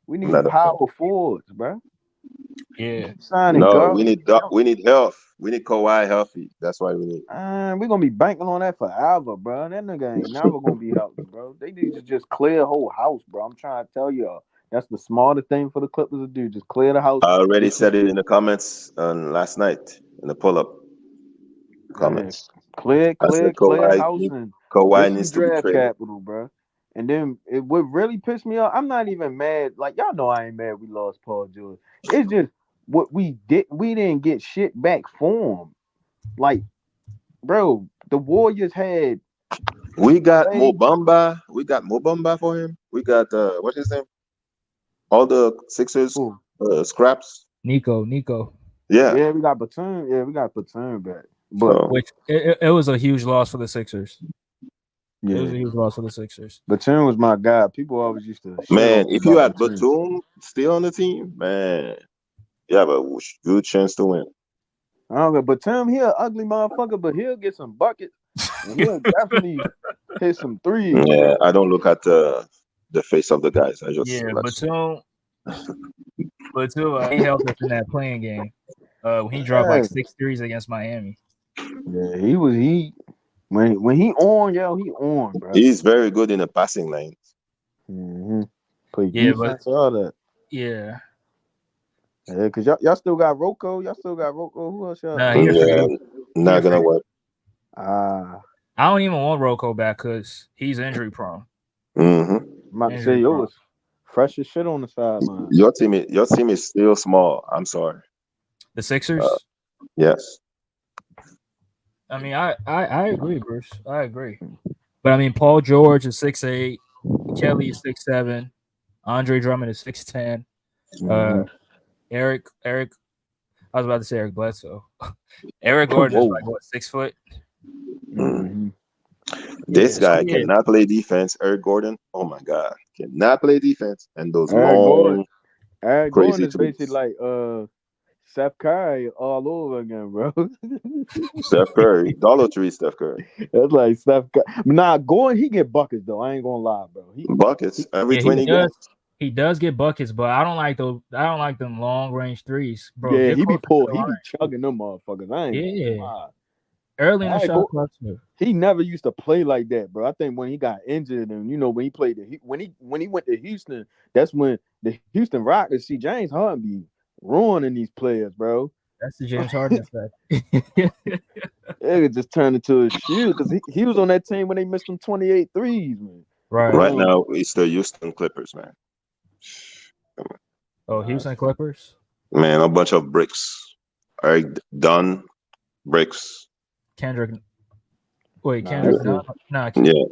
We I'm need not a fan. power forwards, bro. Yeah. Signing No, Gar. we need health. We need Kawhi healthy. That's why we need. We're gonna be banking on that forever, bro. That nigga ain't never gonna be healthy, bro. They need to just clear the whole house, bro. I'm trying to tell y'all. That's the smartest thing for the Clippers to do. Just clear the house. I already Get some said it in the comments last night in the pull-up yeah, comments. clear I said house and Kawhi get some needs to be draft traded. capital, bro. And then it would really piss me off. I'm not even mad. Like y'all know I ain't mad we lost Paul George. It's just what we didn't get shit back for him. Like, bro, the Warriors had We got Clay. Mobamba. We got Mobamba for him. We got what's his name? All the Sixers Ooh, scraps. Nico. Yeah. yeah, we got Batum. Yeah, we got Batum back. But So Which it was a huge loss for the Sixers. It was yeah, a huge loss for the Sixers. Batum was my guy. People always used to shit man, on me if you about had Batum. Batum still on the team, man, you have a good chance to win. I don't know, Batum, he an ugly motherfucker, but he'll get some buckets and he'll definitely hit some threes. Yeah, But I don't look at the face of the guys. I just Yeah, let's. Batum, he helped us in that playing game. When he dropped like yeah, 6 threes against Miami. yeah, he when he on, yo, he on, bro. He's very good in the passing lane. Mm-hmm. Play Yeah, but defense, all that. yeah. Yeah, cause y'all still got Rocco. Y'all still got Rocco. Who else y'all? Nah, he a free Yeah, agent. not gonna work. Ah, I don't even want Rocco back because he's injury prone. Hmm I'm about to say Injury yo prone. was fresh as shit on the sideline. Your team is still small. I'm sorry. The Sixers. Yes. I mean, I agree, Bruce. I agree. But I mean, Paul George is 6'8", Kelly is 6'7", Andre Drummond is 6'10". Mm-hmm. Eric, I was about to say Eric Bledsoe. Eric Gordon is Whoa. like what, 6 foot? Mm-hmm. This Yeah, so guy yeah, cannot play defense. Eric Gordon. Oh my God, cannot play defense. And those Eric Gordon. long, Eric Gordon crazy is basically threes. like Seth Curry all over again, bro. Steph Curry, dollar tree. Steph Curry, That's like Steph Curry. Nah, Gordon, he get buckets though. I ain't gonna lie, bro. buckets every yeah, he 20 does. games. He does get buckets, but I don't like those. I don't like them long range threes, bro. Yeah, Get he be closer to the he line. be chugging them motherfuckers. I ain't gonna Yeah, lie. early in the Eric shot Gordon, clock too. he never used to play like that, bro. I think when he got injured and when he played when he went to Houston, that's when the Houston Rockets see James Harden be ruining these players, bro. That's the James Harden effect. It just turned into a shoe because he was on that team when they missed them 28 threes, man. Right. Right now, it's the Houston Clippers, man. Oh, Houston Clippers. Man, a bunch of bricks. Eric Dunn, bricks. Kendrick. Wait, Nah, Kendrick that's Dunn. it. Nah, Yeah,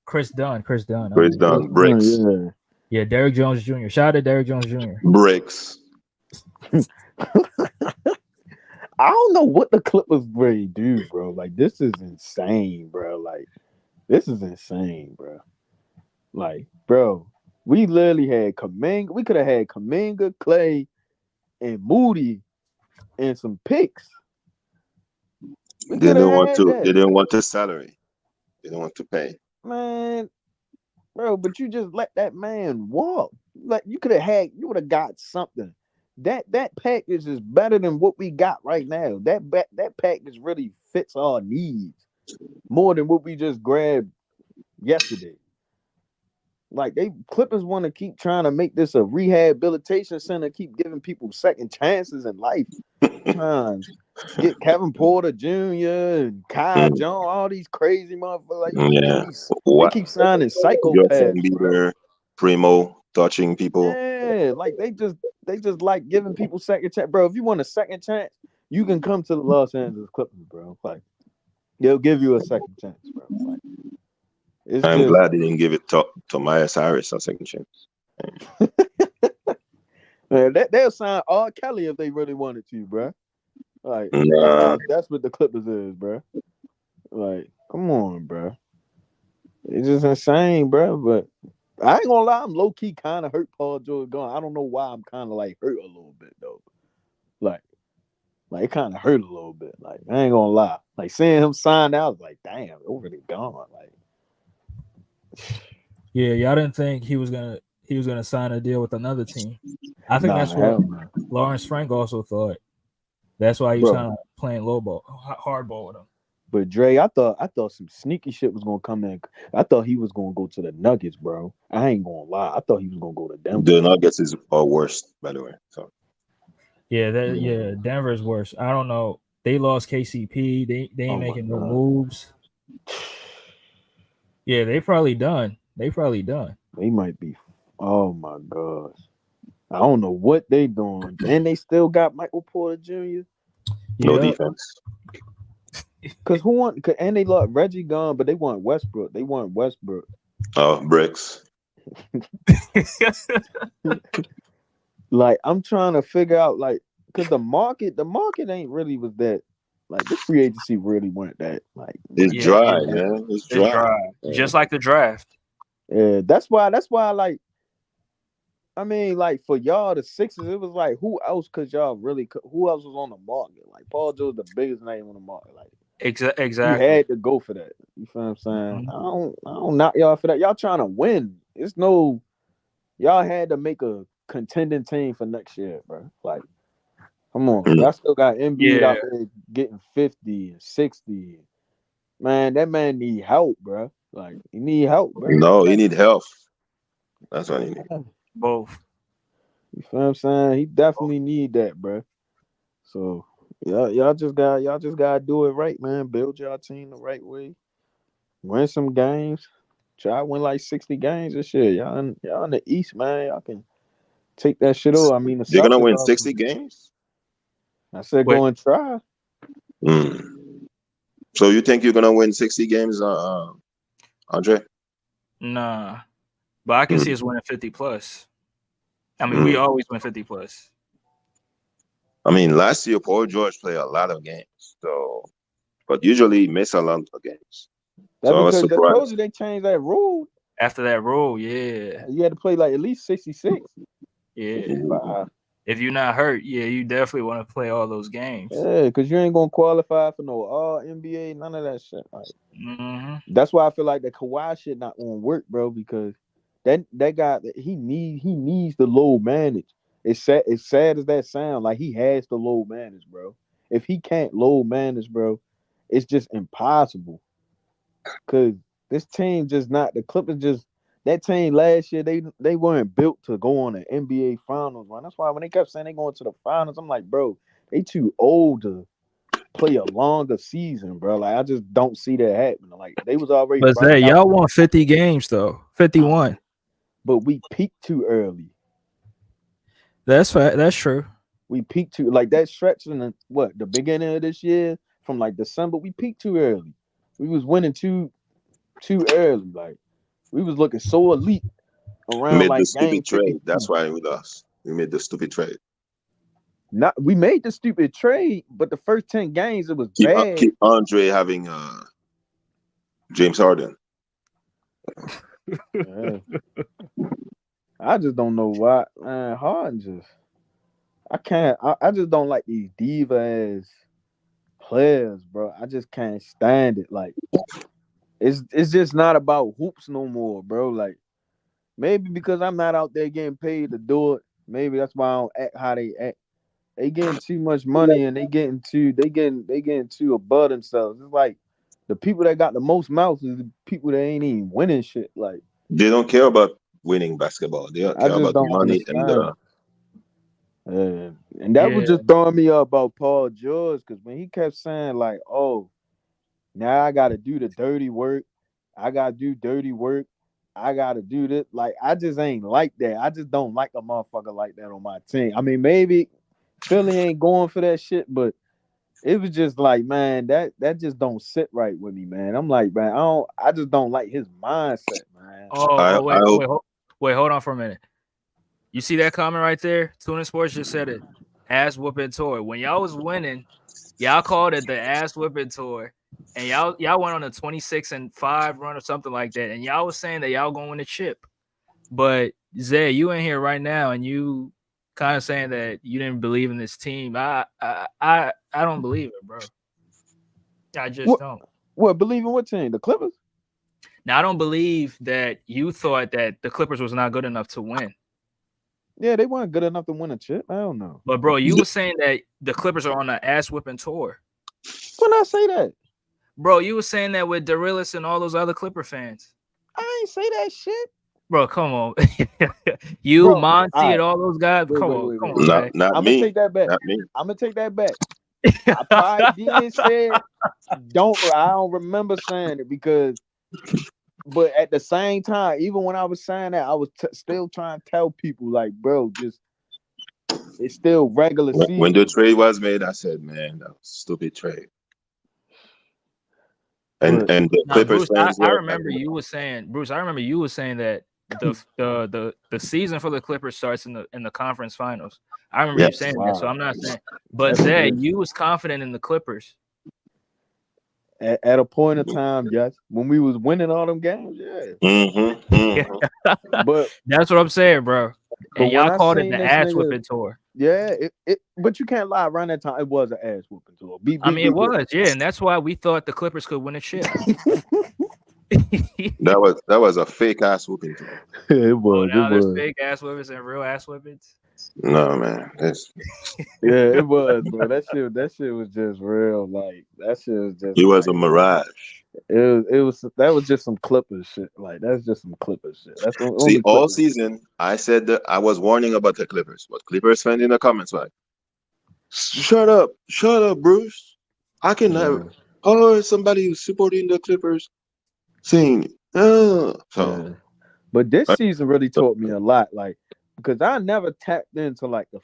Chris Dunn. Chris Dunn. I Chris mean, Dunn, bricks, Yeah. yeah, Derrick Jones Jr. Shout out to Derrick Jones Jr. bricks. I don't know what the Clippers really do, bro. Like, this is insane, bro. Like, this is insane, bro. Like, bro, we literally had Kaminga. We could have had Kaminga, Clay, and Moody and some picks. We They could have didn't want had to. They that, didn't want the salary. They didn't want to pay. man. Bro, but you just let that man walk. Like, you would have got something. That package is better than what we got right now. That package really fits our needs more than what we just grabbed yesterday. Like they Clippers want to keep trying to make this a rehabilitation center, keep giving people second chances in life. Trying to get Kevin Porter Jr. and Kai Mm, Jones, all these crazy motherfuckers. Like yeah. they What? keep signing Your fan psychopaths, bro. beater, Primo, touching people. Yeah, like they just like giving people second chance, bro. If you want a second chance, you can come to the Los Angeles Clippers, bro. Like they'll give you a second chance, bro. Like it's I'm just glad they didn't give it to Tobias Harris a second chance. man, they'll sign R. Kelly if they really wanted to, bro. Like Nah, that's what the Clippers is, bro. Like, come on, bro. It's just insane, bro. But I ain't gonna lie, I'm low key kind of hurt Paul George gone. I don't know why I'm kind of like hurt a little bit though. Like it kind of hurt a little bit. Like I ain't gonna lie. Like seeing him sign out, I was like, damn, over the gone. Like Yeah, y'all didn't think he was gonna. he was gonna sign a deal with another team. I think that's what hell no. Lawrence Frank also thought. That's why he was Bro. kind of playing low ball, hard ball with him. But Dre, I thought some sneaky shit was gonna come in. I thought he was gonna go to the Nuggets, bro. I ain't gonna lie. I thought he was gonna go to Denver. The Nuggets is our worst, by the way. So Yeah, Denver's worse. I don't know. They lost KCP. They ain't making no moves. Yeah, they probably done. They might be. Oh my gosh. I don't know what they doing. And they still got Michael Porter Jr. no defense. Cause who want? And they lost Reggie gone, but they want Westbrook. Oh, bricks. Like I'm trying to figure out, like, cause the market ain't really was that. Like the free agency really weren't that. Like It's dry, man. It's dry. Just like the draft. Yeah, that's why. Like, I mean, like for y'all, the Sixers, it was like who else could y'all really? Who else was on the market? Like Paul George, the biggest name on the market. Like exactly, you had to go for that. You feel what I'm saying? Mm-hmm. I don't knock y'all for that. Y'all trying to win. It's no. Y'all had to make a contending team for next year, bro. Like, come on, y'all still got Embiid out there getting 50 and 60. Man, that man need help, bro. Like, he need help, bro. No, he need health. That's what he need. Both. You feel what I'm saying? He definitely need that, bro. So y'all just gotta do it right, man. Build y'all team the right way. Win some games. Try to win like 60 games this year. Y'all in the East, man. Y'all can take that shit over. I mean, You're gonna win 60 games. I said go and try. So you think you're gonna win 60 games, Andre? Nah, but I can see us winning 50 plus. I mean, we always win 50 plus. I mean, last year Paul George played a lot of games, but usually miss a lot of games. That's so I was because surprised. I told you they changed that rule. After that rule, yeah, you had to play like at least 66. Yeah, 65. If you're not hurt, you definitely want to play all those games. Yeah, because you ain't gonna qualify for no All NBA, none of that shit. Like, that's why I feel like the Kawhi shit not gonna work, bro. Because that guy, he needs the load manage. It's sad as that sound. Like he has to load manage, bro. If he can't load manage, bro, it's just impossible. Cause this team just not the Clippers. Just that team last year, they weren't built to go on an NBA Finals run. That's why when they kept saying they going to the finals, I'm like, bro, they too old to play a longer season, bro. Like I just don't see that happening. Like they was already. But y'all won 50 games though, 51. But we peaked too early. That's true. We peaked too like that stretch in the beginning of this year from like December. We peaked too early. We was winning too early. Like we was looking so elite around made like the stupid game 52. trade. That's why we lost. We made the stupid trade. We made the stupid trade, but the first 10 games it was bad. Keep Andre having James Harden. Yeah. I just don't know why, man. Harden just, I can't. I just don't like these diva ass players, bro. I just can't stand it. Like, it's just not about hoops no more, bro. Like, maybe because I'm not out there getting paid to do it. Maybe that's why I don't act how they act. They getting too much money and they getting too above themselves. It's like the people that got the most mouths is the people that ain't even winning shit. Like they don't care about winning basketball. They don't care about the money and that was just throwing me up about Paul George because when he kept saying like, "Oh, now I got to do the dirty work. I got to do dirty work. I got to do this." Like I just ain't like that. I just don't like a motherfucker like that on my team. I mean, maybe Philly ain't going for that shit, but it was just like, man, that just don't sit right with me, man. I'm like, man, I just don't like his mindset, man. Wait, hold on for a minute. You see that comment right there? Tuna Sports just said it. Ass whooping tour. When y'all was winning, y'all called it the ass whooping tour, and y'all went on a 26-5 run or something like that, and y'all was saying that y'all gonna win the chip. But Zay, you in here right now, and you kind of saying that you didn't believe in this team. I don't believe it, bro. I just don't. What, believe in what team? The Clippers? Now I don't believe that you thought that the Clippers was not good enough to win. Yeah, they weren't good enough to win a chip. I don't know. But bro, you were saying that the Clippers are on an ass whipping tour. When I say that, bro, you were saying that with Daryl and all those other Clipper fans. I ain't say that shit. Bro, come on. you, Bro, Monty, right. and all those guys. Wait, come on, man. Not I'm me. gonna take that back. Not me. I'm gonna take that back. I probably didn't say I don't remember saying it because, but at the same time, even when I was saying that, I was still trying to tell people like, bro, just it's still regular season. When the trade was made, I said, man, that was a stupid trade. And the Clippers fans. I remember you were saying, Bruce. I remember you were saying that the season for the Clippers starts in the conference finals. I remember you saying that, so I'm not saying. But Zay, you was confident in the Clippers. At a point of time, yes, when we was winning all them games, But that's what I'm saying, bro. And y'all called it the ass whipping tour. Yeah, but you can't lie. Around that time, it was an ass whooping tour. It was, yeah, and that's why we thought the Clippers could win a chip. that was a fake ass whooping tour. It was. Now there's fake ass whippings and real ass whippings. No, man. Yeah, it was, bro. That shit was just real. Like that shit was just. It was a mirage. That was just some Clippers shit. Like that's just some Clippers shit. That's the only all season I said that I was warning about the Clippers, but Clippers fans in the comments like, shut up, Bruce. I can have somebody who's supporting the Clippers saying, But this season really taught me a lot, like because I never tapped into like the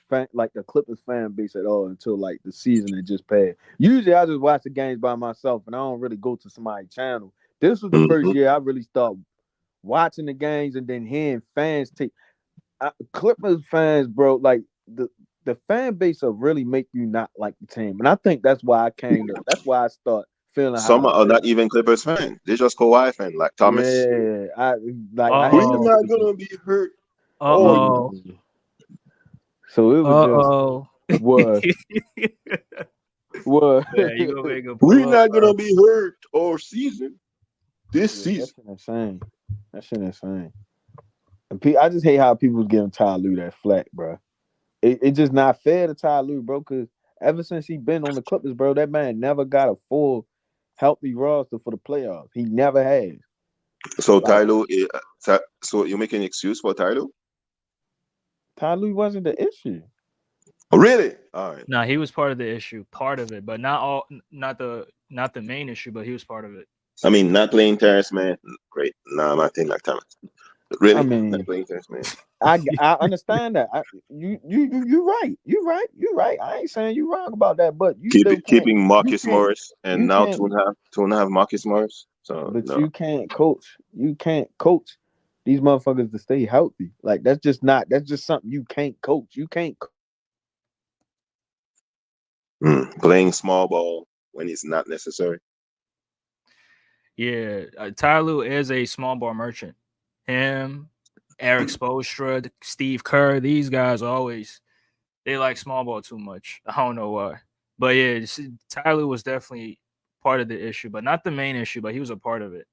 Clippers fan base at all until like the season had just passed. Usually I just watch the games by myself and I don't really go to somebody's channel. This was the first year I really started watching the games and then hearing fans take Clippers fans, bro. Like the fan base will really make you not like the team, and I think that's why that's why I start feeling. Some are not even Clippers fans; they're just Kawhi fans, like Thomas. Yeah, we're not gonna be hurt. So it was just what. Yeah, we're not gonna be hurt all season. This season, that shit insane. And I just hate how people's giving Ty Lue that flack, bro. It's just not fair to Ty Lue, bro. Because ever since he been on the Clippers, bro, that man never got a full healthy roster for the playoffs. He never has. So Ty Lue, so you make an excuse for Ty Lue? Ty Lue wasn't the issue. Oh, really? All right. No, he was part of the issue, part of it, but not the main issue, but he was part of it. I mean, not playing Terrence Mann, great. No, I'm not thinking like Thomas. Really? I mean, not playing Terrence Mann. I understand that. You're right. You're right. I ain't saying you're wrong about that, but keeping Marcus Morris and now two and a half Marcus Morris. So, but you can't coach. You can't coach these motherfuckers to stay healthy. Like that's just something you can't coach. You can't. Playing small ball when it's not necessary. Yeah, Ty Lue is a small ball merchant. Him, Eric Spoelstra, Steve Kerr, these guys they like small ball too much. I don't know why. But yeah, Ty Lue was definitely part of the issue, but not the main issue, but he was a part of it.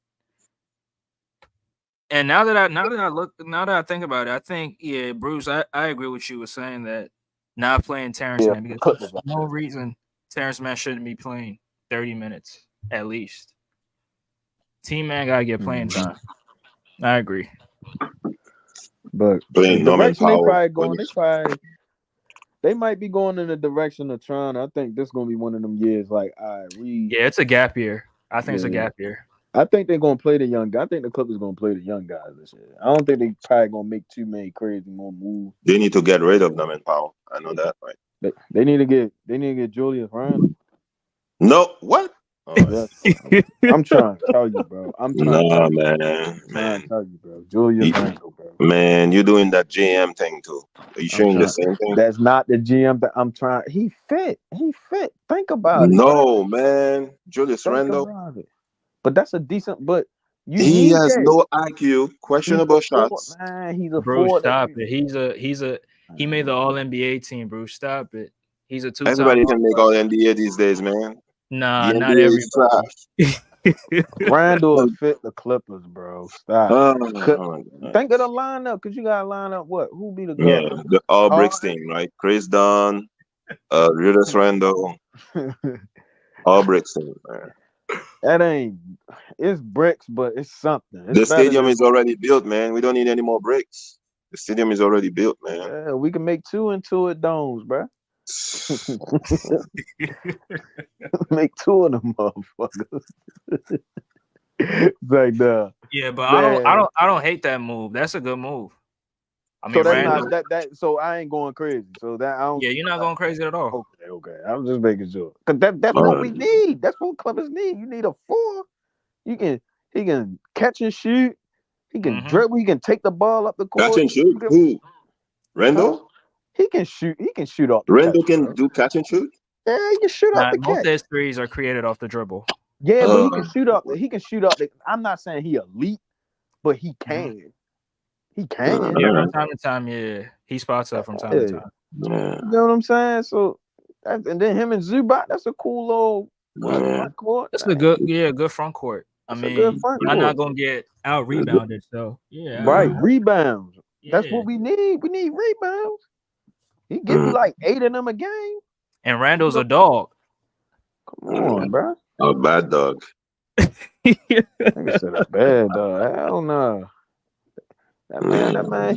And now that I think about it, I think, yeah, Bruce, I agree with you with saying that not playing Terrence Mann, because there's no reason Terrence Mann shouldn't be playing 30 minutes at least. Team man gotta get playing time. I agree. But the direction they probably going, they might be going in the direction of trying. I think this is gonna be one of them years. Like, yeah, it's a gap year. I think it's a gap year. I think they're gonna play the young guys. I think the Clippers gonna play the young guys this year. I don't think they probably gonna make too many crazy more moves. They need to get rid of them in Powell. I know that, right? They need to get Julius Randle. No, what? I'm trying to tell you, bro. Man. Tell you, bro. Julius Randle, bro. Man, you're doing that GM thing too. Are you showing the same thing? That's not the GM that I'm trying. He fit. Think about it. No, man. Julius Randle. But that's a decent. But he has no IQ. Questionable shots. Man, he's a Bruce, stop it. He made the All NBA team. Bruce, stop it. He's a two-time. Everybody can make All NBA these days, man. Nah, not everybody. Randall will fit the Clippers, bro. Stop. Oh, Think of the lineup, because you got to line up what? Who be the yeah, guard? the All Bricks Harden. team, right? Chris Dunn, Julius Randle, All Bricks team, man. That ain't. It's bricks, but it's something. It's The better stadium than. is already built, man. We don't need any more bricks. The stadium is already built, man. Yeah, we can make 2 into it domes, bro. Make 2 of them motherfuckers. Like Yeah, but man. I don't hate that move. That's a good move. I mean, So that's Randall. not that. So I ain't going crazy. So that I don't. Yeah, you're not going crazy at all. Okay. I was just making sure, because that's what we need. That's what Clippers need. You need a 4. He can catch and shoot. He can dribble. He can take the ball up the court. Catch and shoot. Who? Randall? Huh? He can shoot. He can shoot off the Randall catch, can bro. do catch and shoot. Yeah, he can shoot off the Most catch. of his threes are created off the dribble. Yeah, but he can shoot up. He can shoot up. I'm not saying he elite, but he can. He can. From time to time, yeah, he spots up from time to time. Yeah. You know what I'm saying? So, and then him and Zubac, that's a cool little front court. That's a good front court. I mean, I'm not gonna get out rebounded, so yeah. Right, rebounds. Yeah. That's what we need. We need rebounds. He give you like 8 of them a game. And Randall's a dog. Come on, bro. A bad dog. I said a bad dog. Hell no. That man,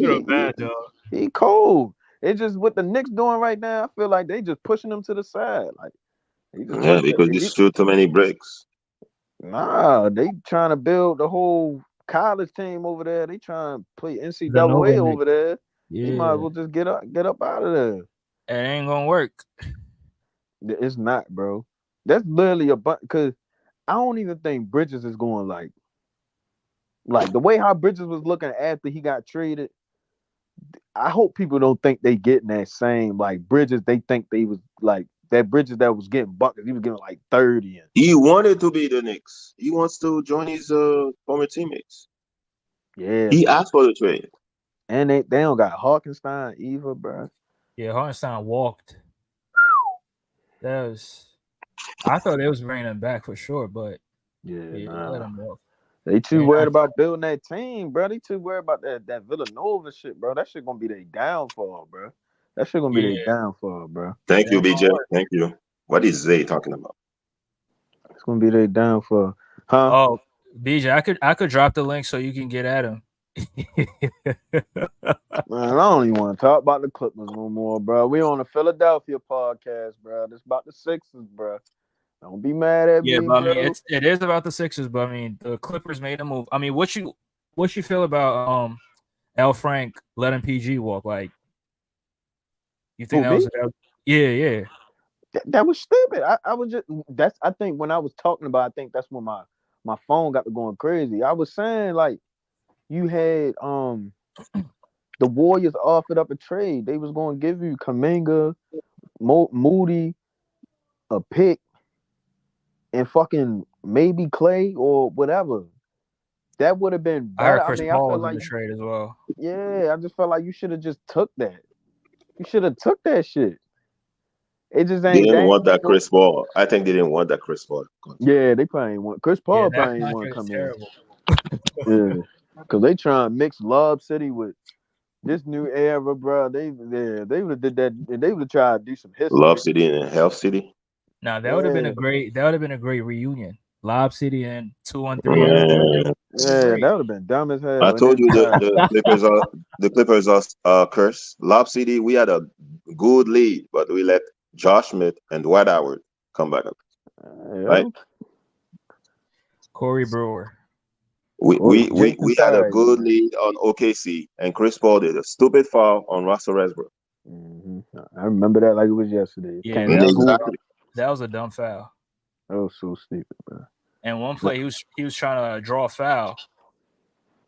he cold. It's just what the Knicks doing right now. I feel like they just pushing him to the side. Like, because he shoot too many bricks. Nah, they trying to build the whole college team over there. They trying to play NCAA over there. Yeah. He might as well just get up out of there. It ain't gonna work. It's not, bro. That's literally a bunch, because I don't even think Bridges is going like the way how Bridges was looking after he got traded. I hope people don't think they getting that same like Bridges. They think they was like that Bridges that was getting buckets. He was getting like 30. He wanted to be the Knicks. He wants to join his former teammates. Yeah, he asked for the trade. And they don't got Hartenstein either, bro. Yeah, Hartenstein walked. I thought they was bringing him back for sure, but let him walk. They too worried about building that team, bro. They too worried about that Villanova shit, bro. That shit gonna be their downfall, bro. That shit gonna be their downfall, bro. Thank you, BJ. Thank you. What is Zay talking about? It's gonna be their downfall, huh? Oh, BJ, I could drop the link so you can get at him. Man, I don't even want to talk about the Clippers no more, bro. We on the Philadelphia podcast, bro. This about the Sixers, bro. Don't be mad at me. But I mean, it is about the Sixers, but I mean, the Clippers made a move. I mean, what you feel about L. Frank letting PG walk? Like, you think that was that was stupid. I was just I think when I was talking about, I think that's when my phone got to going crazy. I was saying like you had the Warriors offered up a trade. They was going to give you Kuminga, Moody, a pick, and fucking maybe Clay or whatever. That would have been better. I feel like the trade as well. Yeah, I just felt like you should have just took that. You should have took that shit. It just ain't. They didn't want that Chris Paul. I think they didn't want that Chris Paul. Yeah, they probably ain't want Chris Paul. Probably ain't want to come in. Yeah, because they trying to mix Lob City with this new era, bro. They would have did that. They would have tried to do some history. Lob City and Health City. Now that would have been a great reunion. Lob City and 2-on-3. Yeah, that would have been dumb as hell. I told you the Clippers are cursed. Lob City, we had a good lead, but we let Josh Smith and Dwight Howard come back up. Right? Corey Brewer. We had a good lead on OKC, and Chris Paul did a stupid foul on Russell Westbrook. Mm-hmm. I remember that like it was yesterday. Yeah, that was a dumb foul. That was so stupid, bro. And one play, he was trying to draw a foul,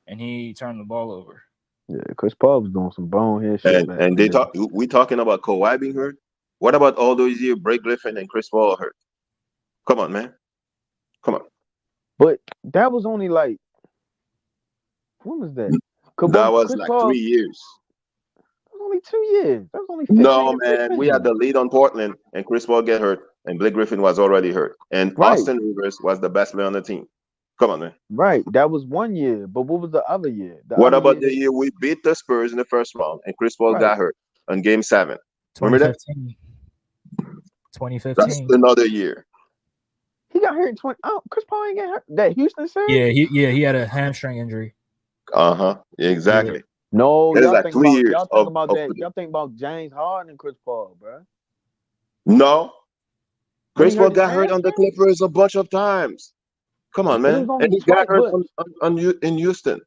and he turned the ball over. Yeah, Chris Paul was doing some bonehead shit. And we talking about Kawhi being hurt. What about all those years Blake Griffin and Chris Paul hurt? Come on, man. Come on. But that was only like, when was that? That was Chris like Paul, 3 years. That was only 2 years. That was only 15, no, man. We had the lead on Portland, and Chris Paul get hurt. and Blake Griffin was already hurt, and Right. Austin Rivers was the best player on the team. Come on, man. Right. That was 1 year. But what was the other year? What about the year we beat the Spurs in the first round and Chris Paul got hurt on Game 7? Remember that? 2015. That's another year. He got hurt in 20. Oh, Chris Paul ain't get hurt. That Houston series? He had a hamstring injury. Exactly. Yeah. No, There's y'all like think 3 about years. y'all think about that. Y'all think about James Harden and Chris Paul, bro. No. Chris He Paul hurt got his hurt on the hamstring? Clippers a bunch of times. Come on, It was man. only And he twice, got hurt in Houston.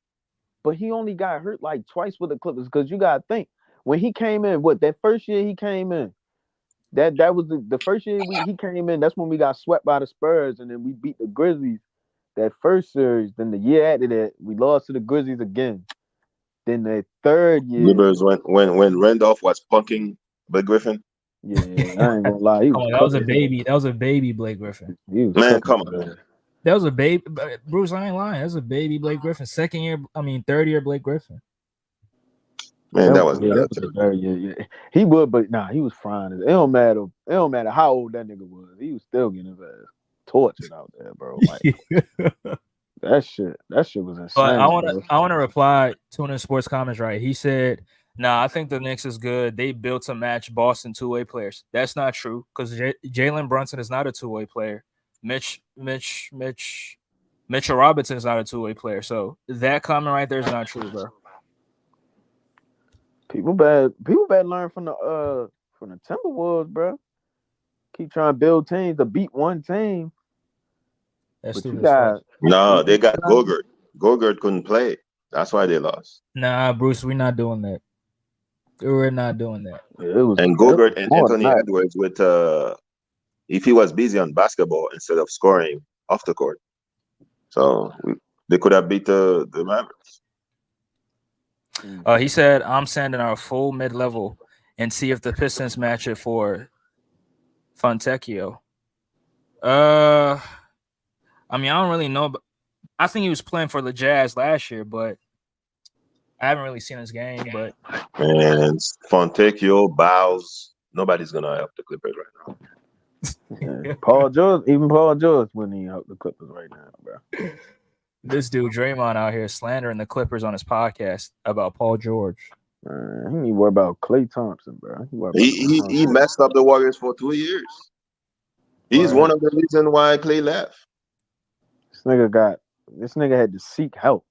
But he only got hurt like twice with the Clippers because you gotta think when he came in. What that first year he came in, that was the first year he came in. That's when we got swept by the Spurs, and then we beat the Grizzlies that first series. Then the year after that, we lost to the Grizzlies again. Then the third year, Rivers when Randolph was punking Blake Griffin. yeah, I ain't gonna lie, he was that was a baby. That was a baby Blake Griffin. Man, come on, man. That was a baby. Bruce, I ain't lying. That was a baby Blake Griffin. Third year Blake Griffin. Man, that was the third year. Yeah. He would, but he was frying it. It don't matter. It don't matter how old that nigga was. He was still getting his ass tortured out there, bro. Like that shit was insane. But I want to reply to one of the sports comments. Right, he said, "Nah, I think the Knicks is good. They built to match Boston two-way players. That's not true because Jalen Brunson is not a two-way player. Mitchell Robinson is not a two-way player. So that comment right there is not true, bro. People bad learn from the Timberwolves, bro. Keep trying to build teams to beat one team. That's but stupid. No, they got Gogurt. Gogurt couldn't play. That's why they lost. Nah, Bruce, we're not doing that. We're not doing that. And Gogurt and Anthony Edwards with if he was busy on basketball instead of scoring off the court. So they could have beat the Mavericks. He said, I'm sending our full mid-level and see if the Pistons match it for Fontecchio. I don't really know, but I think he was playing for the Jazz last year, but I haven't really seen his game. But and Fontecchio, Bows, nobody's gonna help the Clippers right now. Paul George wouldn't even help the Clippers right now, bro. This dude Draymond out here slandering the Clippers on his podcast about Paul George. He need to worry about Klay Thompson, bro. He messed up the Warriors for 2 years. He's one of the reasons why Klay left. This nigga had to seek help.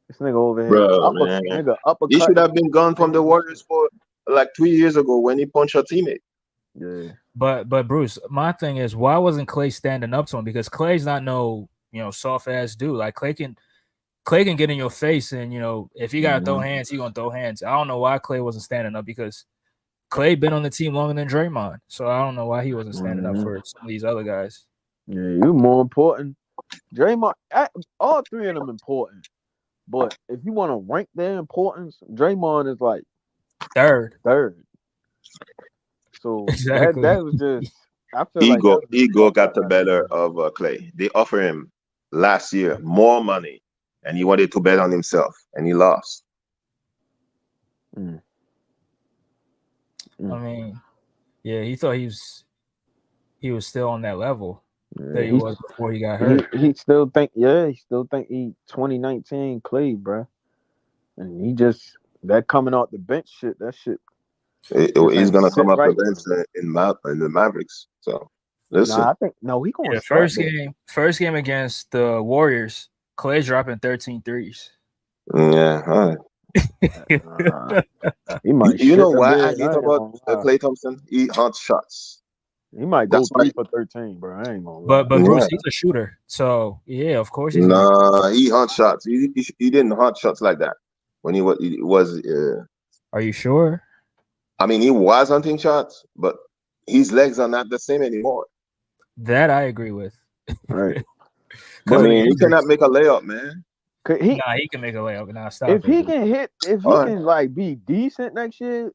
This nigga over here, he should have been gone from the Warriors for like 3 years ago when he punched a teammate. Yeah. But Bruce, my thing is, why wasn't Klay standing up to him? Because Klay's not no soft ass dude. Like Klay can get in your face, and if he gotta throw hands, he gonna throw hands. I don't know why Klay wasn't standing up because Klay been on the team longer than Draymond, so I don't know why he wasn't standing up for some of these other guys. Yeah, you more important. Draymond, all three of them important, but if you want to rank their importance, Draymond is like third. So exactly. that was just. I feel ego got the better of Klay. They offered him last year more money, and he wanted to bet on himself, and he lost. I mean, yeah, he thought he was still on that level that he was before he got hurt. He still think he 2019 Klay, bro, and he just that coming off the bench shit. That shit. He's gonna come off the bench in the Mavericks. So listen, I think he going first game against the Warriors. Klay's dropping 13 threes. Yeah, all right. He might. You know why I hate about Klay Thompson? He hot shots. He might go 3 for 13, bro. I ain't gonna lie. But Bruce, he's a shooter, so yeah, of course he's. He hot shots. He didn't hot shots like that when he was. Are you sure? I mean, he was hunting shots, but his legs are not the same anymore. That I agree with. Right. I mean, he cannot make a layup, man. He can make a layup. Nah, stop. If he can like be decent next year,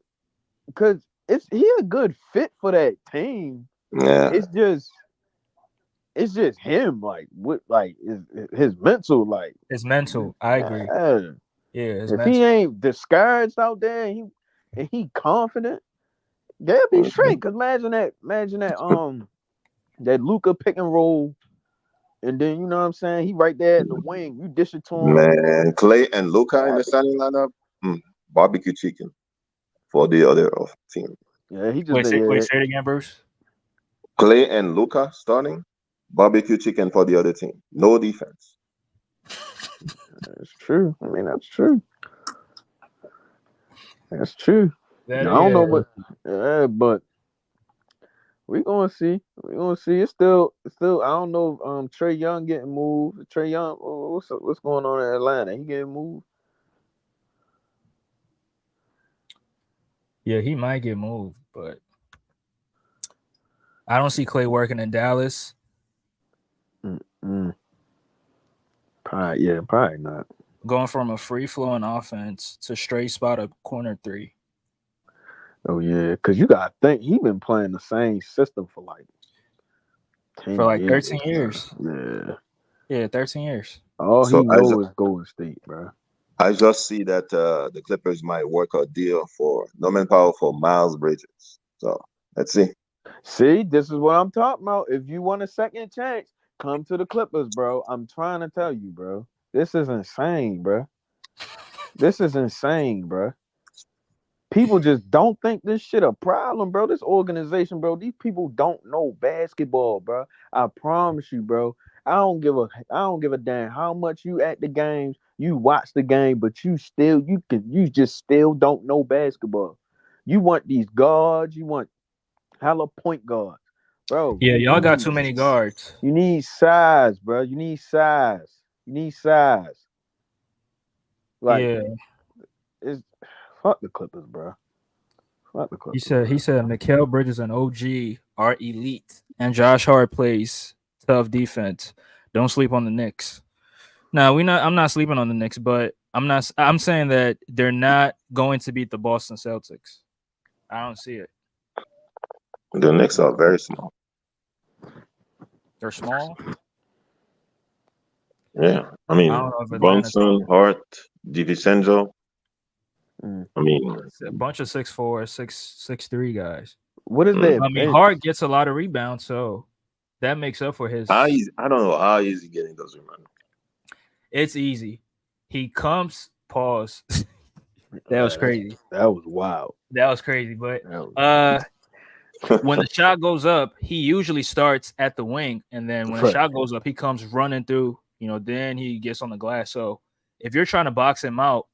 because he a good fit for that team. Yeah. It's just him, his mental, like his mental. I agree. Yeah. If he ain't discouraged out there and he confident, they'll be straight. Cause imagine that That Luka pick and roll, and then you know what I'm saying. He right there at the wing. You dish it to him. Man, Clay and Luka in the starting lineup. Barbecue chicken for the other team. Yeah, he just Wait, say it again, Bruce. Clay and Luka starting. Barbecue chicken for the other team. No defense. That's true. I mean, that's true. That's true. That I don't know is. what, but we gonna see. We gonna see. It's still. I don't know. If, Trey Young getting moved. Trey Young. What's going on in Atlanta? He getting moved. Yeah, he might get moved, but I don't see Clay working in Dallas. Probably not. Going from a free flowing offense to straight spot up corner 3. Oh yeah, because you gotta think he been playing the same system for like 10 For like years, 13 years. Yeah. Yeah, 13 years. All So he knows is Golden State, bro. I just see that the Clippers might work a deal for Norman Powell for Miles Bridges. So let's see. See, this is what I'm talking about. If you want a second chance, come to the Clippers, bro. I'm trying to tell you, bro. This is insane, bro. This is insane, bro. People just don't think this shit a problem, bro. This organization, bro. These people don't know basketball, bro. I promise you, bro. I don't give a damn how much you at the games, you watch the game, but you just still don't know basketball. You want these guards, you want hella point guards, bro. Yeah, y'all got too many guards. You need size, bro. You need size. Like, yeah. it's fuck the Clippers, bro. Fuck the Clippers. He said Mikal Bridges and OG are elite, and Josh Hart plays tough defense. Don't sleep on the Knicks. No, I'm not sleeping on the Knicks, but I'm saying that they're not going to beat the Boston Celtics. I don't see it. The Knicks are very small. They're small. Yeah, I mean, I don't know if Atlanta's Brunson, Hart, DiVincenzo. I mean, it's a bunch of 6'4", 6'3" guys. What is that? I mean, Hart gets a lot of rebounds, so that makes up for his. I don't know how easy getting those rebounds. It's easy. He comes. Pause. That was crazy. That was wild. That was crazy. But when the shot goes up, he usually starts at the wing, and then when the shot goes up, he comes running through. Then he gets on the glass. So if you're trying to box him out,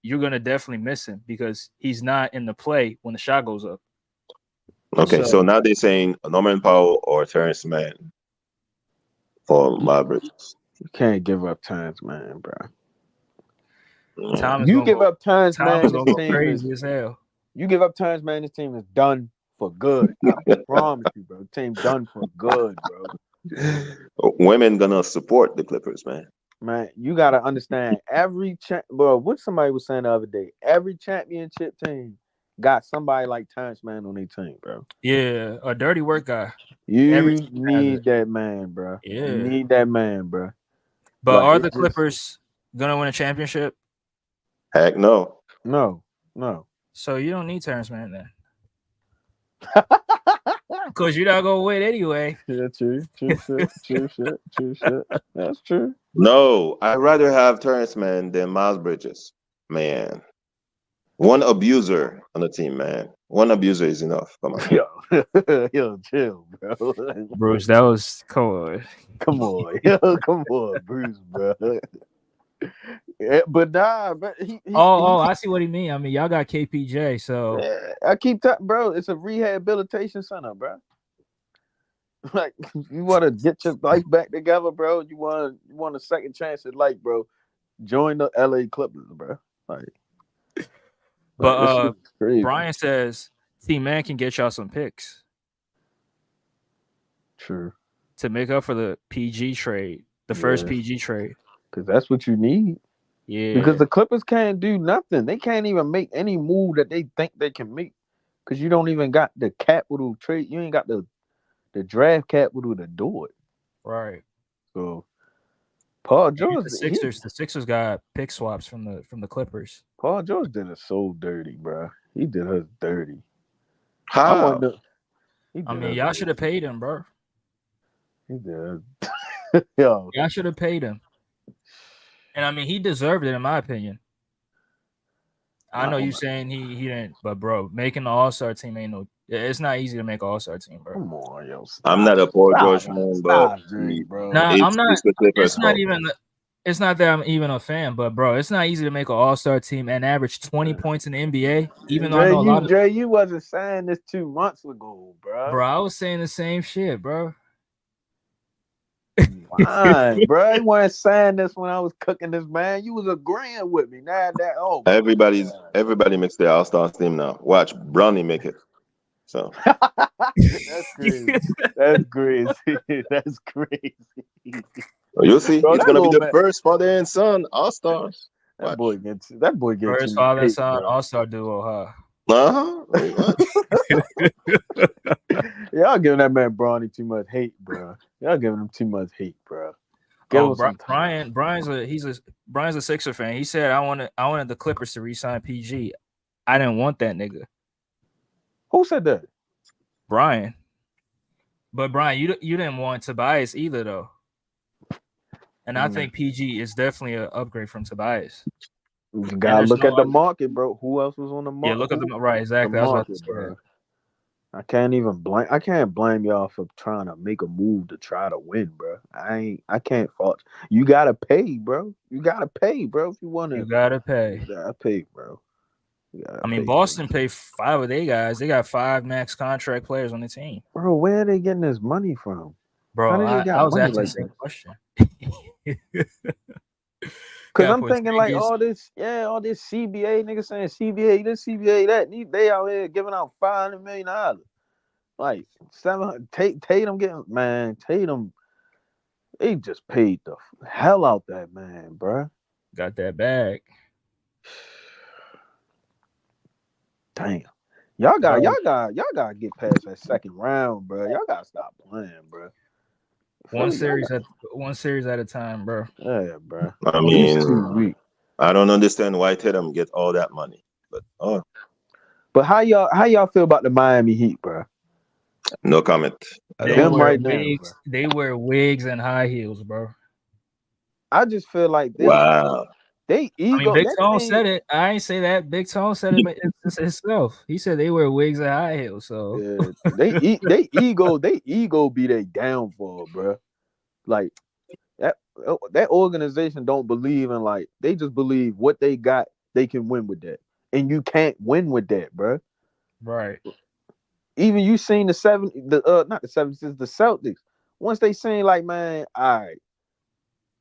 you're gonna definitely miss him because he's not in the play when the shot goes up. Okay, so now they're saying Norman Powell or Terrence Mann for Miles Bridges. You can't give up Terrence Mann, bro. You give up Terrence Mann, this team crazy as hell. You give up Terrence Mann, this team is done for good. I promise you, bro. Team done for good, bro. Women gonna support the Clippers, man. Man, you gotta understand bro. What somebody was saying the other day, every championship team got somebody like Terrence Mann on their team, bro. Yeah, a dirty work guy. You need that man, bro. Yeah, you need that man, bro. But are the Clippers gonna win a championship? Heck no. No. So you don't need Terrence Mann then. Because you're not gonna win anyway. Yeah, true shit. That's true. No, I'd rather have Terrence Mann than Miles Bridges. Man. One abuser on the team, man. One abuser is enough. Come on. Yo, chill, bro. Bruce, that was cool. Come on, Bruce, bro. But nah, but I see what he mean. I mean, y'all got KPJ, so I keep talking, bro. It's a rehabilitation center, bro. Like, you want to get your life back together, bro. You want a second chance at life, bro. Join the LA Clippers, bro. But Brian says T-Man can get y'all some picks. True. To make up for the PG trade, the first PG trade. Because that's what you need. Yeah. Because the Clippers can't do nothing. They can't even make any move that they think they can make. Because you don't even got the capital trade. You ain't got the draft capital to do it. Right. So Paul George, the Sixers got pick swaps from the Clippers. Paul George did us so dirty, bro. He did us dirty. How? I mean, y'all should have paid him, bro. He did. Yo, Y'all should have paid him. And I mean, he deserved it, in my opinion. I know you saying he didn't, but bro, making the All-Star team ain't no. It's not easy to make an All-Star team, bro. Come on, yo. I'm not a Paul George man, but bro. Nah, I'm not. It's the Clippers' It's not fault. even. It's not that I'm even a fan, but bro, it's not easy to make an All-Star team and average 20 points in the NBA. Even though I know a lot of Dre, you wasn't saying this 2 months ago, bro. Bro, I was saying the same shit, bro. Fine, bro. You weren't saying this when I was cooking this, man. You was agreeing with me. Now that Everybody makes their All-Star team now. Watch Brownie make it. So that's crazy. That's crazy. That's crazy. You'll see. Bro, He's gonna be the man, first father and son All-Stars. That boy gets first father and son All-Star duo, huh? Y'all giving that man Bronny too much hate, bro. Y'all giving him too much hate, bro. Brian's a Sixer fan. He said I wanted the Clippers to re-sign PG. I didn't want that nigga. Who said that? Brian. But Brian, you didn't want Tobias either, though. And I think PG is definitely an upgrade from Tobias. You gotta look at the market, bro. Who else was on the market? Yeah, look at the right, exactly. The market, bro. I can't blame y'all for trying to make a move to try to win, bro. I can't fault you. Gotta pay, bro. You gotta pay, bro. If you wanna, you gotta pay. You gotta pay, bro. I mean, Boston paid 5 of their guys. They got 5 max contract players on the team. Bro, where are they getting this money from? Bro, I was asking the same question. Cause I'm thinking like all this CBA niggas saying CBA this, CBA that. They out here giving out $500 million. Like 700. Tatum getting Tatum. They just paid the hell out that man, bro. Got that bag. Damn. Y'all gotta get past that second round, bro. Y'all gotta stop playing, bro. One series at a time, bro. Yeah, bro. I mean, I don't understand why Tatum get all that money, but But how y'all feel about the Miami Heat, bro? No comment. They wear wigs and high heels, bro. I just feel like this. Wow. They ego. I mean, Big Tone said it. I ain't say that. Big Tone said it himself. He said they wear wigs and high heels. So yeah, they ego be their downfall, bro. Like that organization don't believe in they just believe what they got they can win with that, and you can't win with that, bro. Right. Even you seen the Celtics. Once they seen man, all right,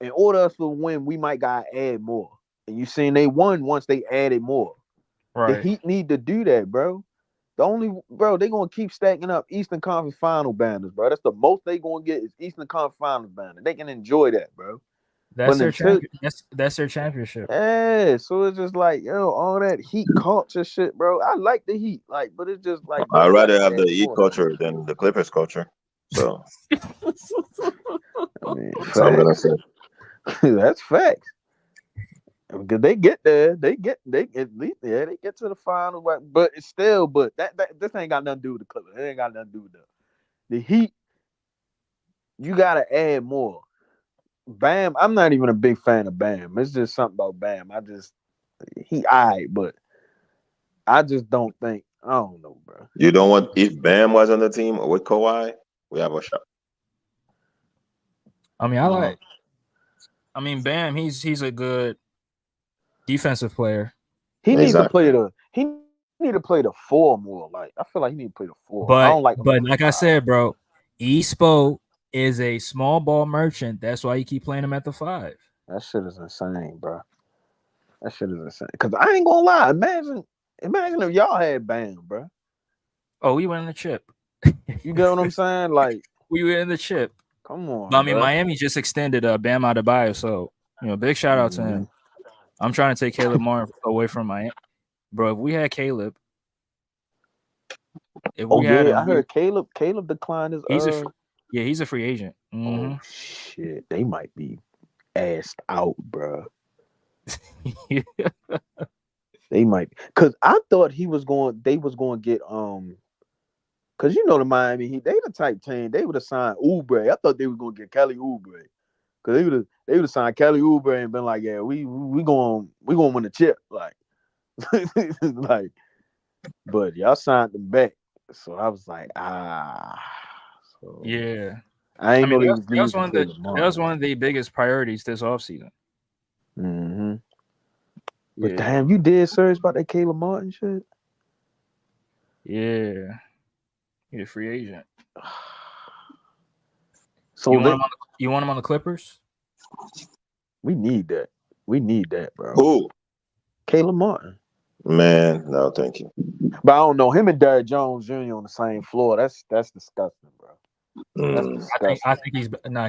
in order to win, we might gotta add more. And you seen they won once they added more. Right. The Heat need to do that, bro. They gonna keep stacking up Eastern Conference Final banners, bro. That's the most they gonna get is Eastern Conference Final banner. They can enjoy that, bro. That's their championship. Yeah, so it's just all that Heat culture shit, bro. I like the Heat, but it's just bro, I'd rather have the Heat culture than the Clippers culture. So I mean, that's what I'm gonna say. That's facts. Because they get there, they at least they get to the final, but it's still, this ain't got nothing to do with the Clippers. It ain't got nothing to do with the Heat. You gotta add more. Bam, I'm not even a big fan of Bam. It's just something about Bam. He alright, but I just don't think. I don't know, bro. You don't want if Bam was on the team with Kawhi, we have a shot. I mean, Bam, he's a good defensive player. He needs to play the 4 more. I feel like he need to play the 4. But I don't like. But like I said, bro, Espo is a small ball merchant. That's why you keep playing him at the 5. That shit is insane, bro. That shit is insane. Cause I ain't gonna lie. Imagine if y'all had Bam, bro. Oh, we went in the chip. You get what I'm saying? We were in the chip. Come on. But, I mean, Miami just extended Bam Adebayo, so big shout out to him. I'm trying to take Caleb Martin away from Miami, bro. If we had Caleb, I heard Caleb declined his. He's a free agent. Mm-hmm. Oh shit, they might be assed out, bro. They might, cause I thought they was going to get Cause you know the Miami Heat, they the type team they would have signed Oubre. I thought they were gonna get Kelly Oubre. Cause they would have signed Kelly Oubre and been like, yeah, we going win the chip. Like like, but y'all signed them back. So I was like, so Yeah. I ain't know they was that was losing one of the Caleb that Martin. was one of the biggest priorities this offseason. Mm-hmm. But Yeah. damn, you did search about that Caleb Martin shit? Yeah. He's a free agent. So you want him on the Clippers? We need that. We need that, bro. Who? Caleb Martin. Man, no, thank you. But I don't know. Him and Derrick Jones Jr. on the same floor. That's disgusting, bro. That's disgusting. I think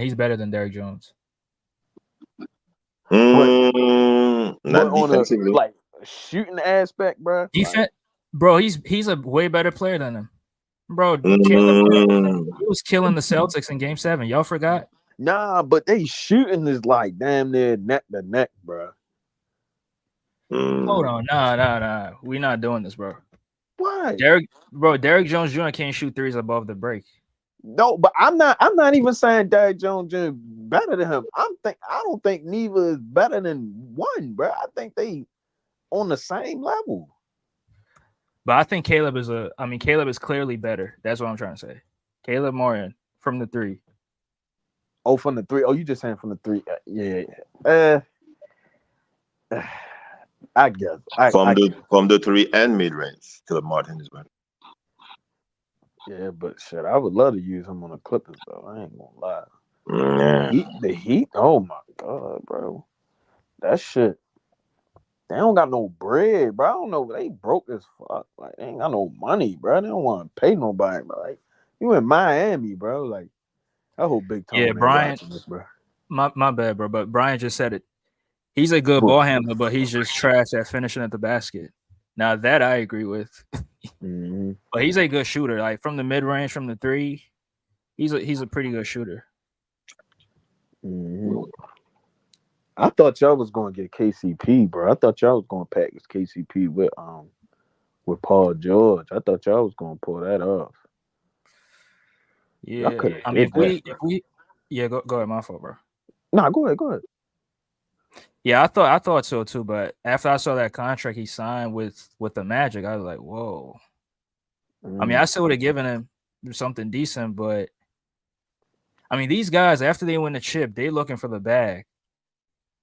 he's better than Derrick Jones. Not on defensively. a like shooting aspect, bro. Bro, he's a way better player than him. Bro, Caleb he was killing the Celtics in Game 7. Y'all forgot? Nah, but they shooting is like damn near neck to neck, bro. Hold on, nah. We're not doing this, bro. Why? Derrick Jones Jr. can't shoot threes above the break. No, but I'm not even saying Derrick Jones Jr. better than him. I don't think neither is better than one, bro. I think they on the same level. But I think Caleb is clearly better. That's what I'm trying to say. Caleb Martin from the 3. Oh, from the 3. Oh, you just saying from the 3. Yeah. I guess. From the 3 and mid range, Caleb Martin is better. Yeah, but shit, I would love to use him on the Clippers though. I ain't gonna lie. The Heat. Oh my god, bro, that shit. They don't got no bread, bro. I don't know. They broke as fuck. Like they ain't got no money, bro. They don't want to pay nobody, bro. Like you in Miami, bro. Like I hope Big Tom ain't watching this, bro. My bad, bro. But Brian just said it. He's a good ball handler, but he's just trash at finishing at the basket. Now that I agree with. Mm-hmm. But he's a good shooter. Like from the mid range, from the 3, he's a pretty good shooter. Mm-hmm. I thought y'all was gonna get KCP, bro. I thought y'all was gonna package KCP with Paul George. I thought y'all was gonna pull that off. Yeah, I mean, if we go ahead, my fault, bro. Nah, go ahead. Yeah, I thought so too. But after I saw that contract he signed with the Magic, I was like, whoa. I mean, I still would have given him something decent, but I mean, these guys after they win the chip, they looking for the bag.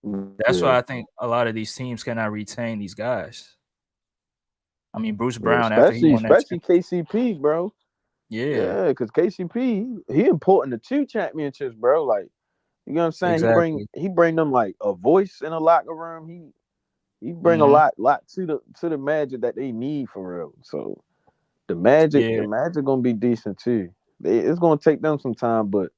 That's why I think a lot of these teams cannot retain these guys. I mean, Bruce Brown especially after he won that KCP, bro. Yeah, because KCP he important to 2 championships, bro. Like you know what I'm saying? Exactly. He bring them like a voice in a locker room. He bring a lot to the Magic that they need for real. So the Magic gonna be decent too. It's gonna take them some time, but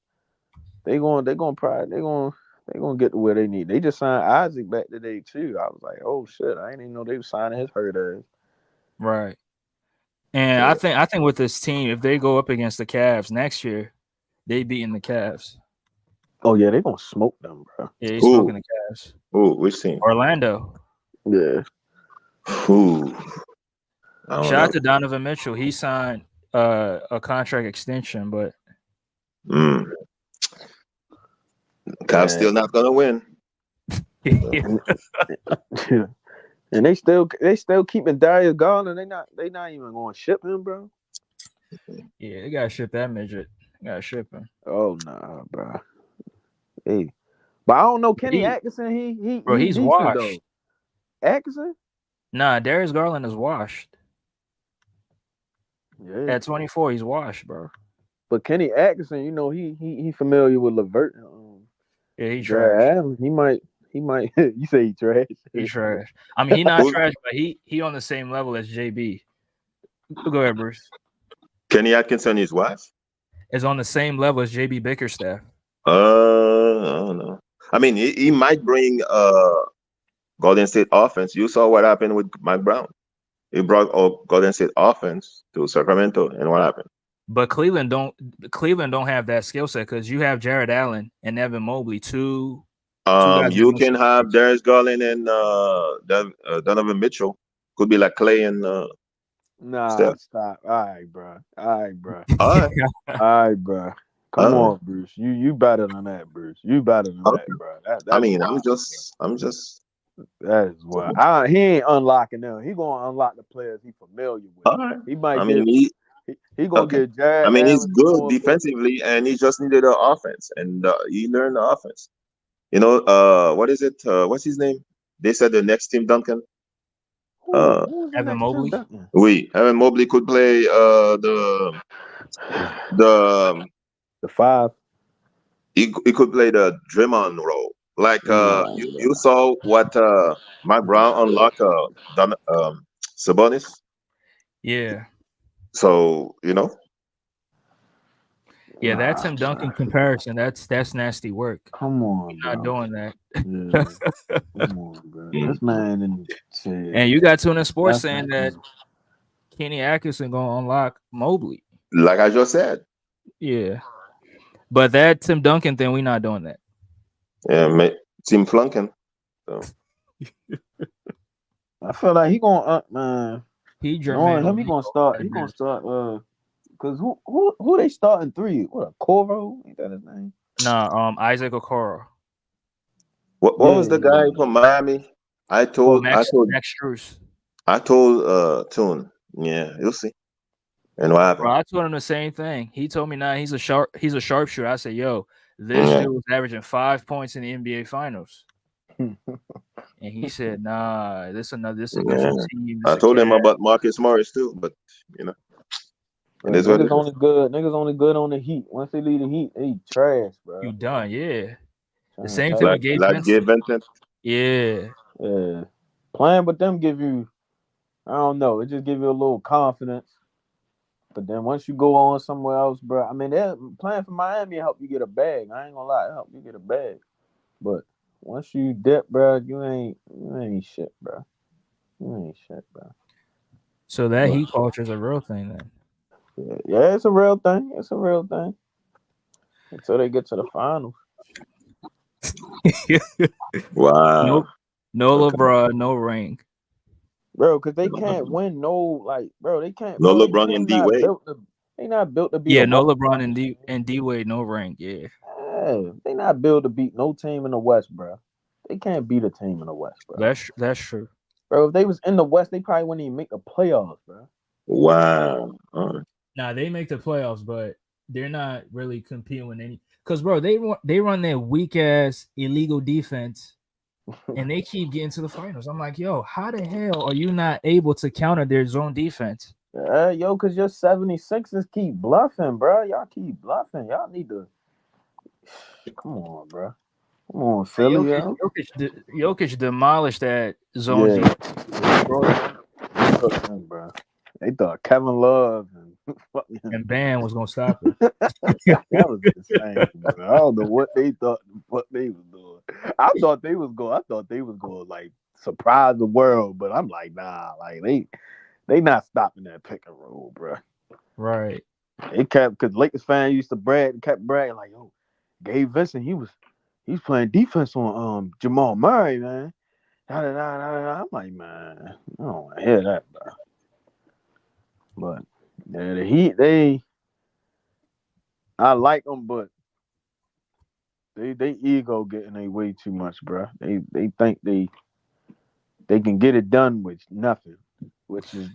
they're gonna get to where they need. They just signed Isaac back today too. I was like, oh shit, I didn't even know they were signing his hurt ass. Right. And I think with this team, if they go up against the Cavs next year, they beating the Cavs. Oh yeah, they're gonna smoke them, bro. Yeah, he's smoking the Cavs. Which team? Orlando. Yeah. Shout out to Donovan Mitchell. He signed a contract extension, but Cavs still not gonna win. And they still keeping Darius Garland. They not even going to ship him, bro. Yeah, they gotta ship that midget. They gotta ship him. Oh nah, bro. Hey, but I don't know Kenny Atkinson. He's washed. Though. Atkinson? Nah, Darius Garland is washed. Yeah. At 24, he's washed, bro. But Kenny Atkinson, you know, he familiar with LeVert. Yeah, he trash. He might. You say he trash? He trash. I mean, he not trash, but he on the same level as JB. Go ahead, Bruce. Kenny Atkinson is what? Is on the same level as JB Bickerstaff. I don't know. I mean, he might bring Golden State offense. You saw what happened with Mike Brown. He brought Golden State offense to Sacramento, and what happened? But Cleveland don't have that skill set because you have Jared Allen and Evan Mobley, two guys. You can have Darius Garland and Donovan Mitchell. Could be like Clay and Nah, Steph. stop. All right, bro. All right, bro. All right. All right, bro. Come All right. on, Bruce. You better than that, Bruce. You better than Okay. that, bro. I That's mean, wild. I'm just. That is wild. He ain't unlocking them. He gonna unlock the players he familiar with. All right. He I might mean, give. He gonna okay. give I Jared mean, he's Allen some good more looks. defensively, and he just needed an offense, and he learned the offense. What is it? What's his name? They said the next Tim Duncan. Uh, Who's the Evan next Tim Mobley. Duncan? we Evan Mobley could play the The five. he could play the Draymond role. Like Nah, you saw what Mike Brown unlocked Sabonis. Yeah. So Yeah, that's nah, Tim Duncan comparison. That's nasty work. come on, Not bro. doing that. Yeah, come on, bro. This man didn't say And you got Tuna Sports that's saying that Kenny Atkinson gonna unlock Mobley. like I just said, Yeah. But that Tim Duncan thing, we not doing that. yeah, Team flunking. So. I feel like he gonna man. He Knowing Jermaine him, he gonna start. He gonna start. Cause who they starting three? What a Coro? Ain't that his name? Nah, Isaac Okoro. What Yeah, was the guy from Miami? I Oh, told I Max told Max Strus. I told Tune. Yeah, you'll see. And what Bro, happened? I told him the same thing. He told me, nah, he's a sharpshooter. I said, yo, this Yeah. dude was averaging 5 points in the NBA finals. And he said, nah, this a Yeah. different team. I This a told him cat. about Marcus Morris too, but it Bro, is what it niggas is. only good. Niggas only good on the Heat. Once they leave the Heat, they trash, You bro. done, yeah. The Trying to same tell thing you. with Gabe Like Gabe Vincent. Vincent. Yeah. Yeah, playing with them give you. I don't know. It just give you a little confidence. But then once you go on somewhere else, bro. I mean, playing for Miami help you get a bag. I ain't gonna lie, it help you get a bag. But once you dip, bro, you ain't shit, bro. You ain't shit, bro. So that But Heat culture is a real thing then. yeah, it's a real thing. It's a real thing. Until they get to the finals. Wow. Nope. No Okay. LeBron, no ring. Bro, because they can't win no like bro, they can't No bro, they LeBron team and D not Wade. built to they not built to beat a Yeah, no Western LeBron Conference team. and D Wade, no ring. Yeah. Yeah, they not built to beat no team in the West, bro. They can't beat a team in the West, bro. That's true. Bro, if they was in the West, they probably wouldn't even make the playoffs, bro. Wow. All right. Nah, they make the playoffs, but they're not really competing with any. Because bro, they run their weak ass illegal defense, and they keep getting to the finals. I'm like, yo, how the hell are you not able to counter their zone defense? Yo, cause your 76ers keep bluffing, bro. Y'all keep bluffing. Y'all need to come on, bro. Come on, Philly, yo. Jokic demolished that zone Yeah, defense. Destroyed it. they cooked them, bro. They thought Kevin Love and fucking And Bam was gonna stop it. that was insane, bro. I don't know what they thought what they was doing. I thought they was going like surprise the world, but I'm like, nah, like they not stopping that pick and roll, bro. Right. It kept because Lakers fans used to kept bragging like, yo, Gabe Vincent, he's playing defense on Jamal Murray, man. Da, da, da, da, da. I'm like, man, I don't want to hear that, bro. But yeah, the Heat, I like them, but they ego getting their way too much, bro. They think they can get it done with nothing,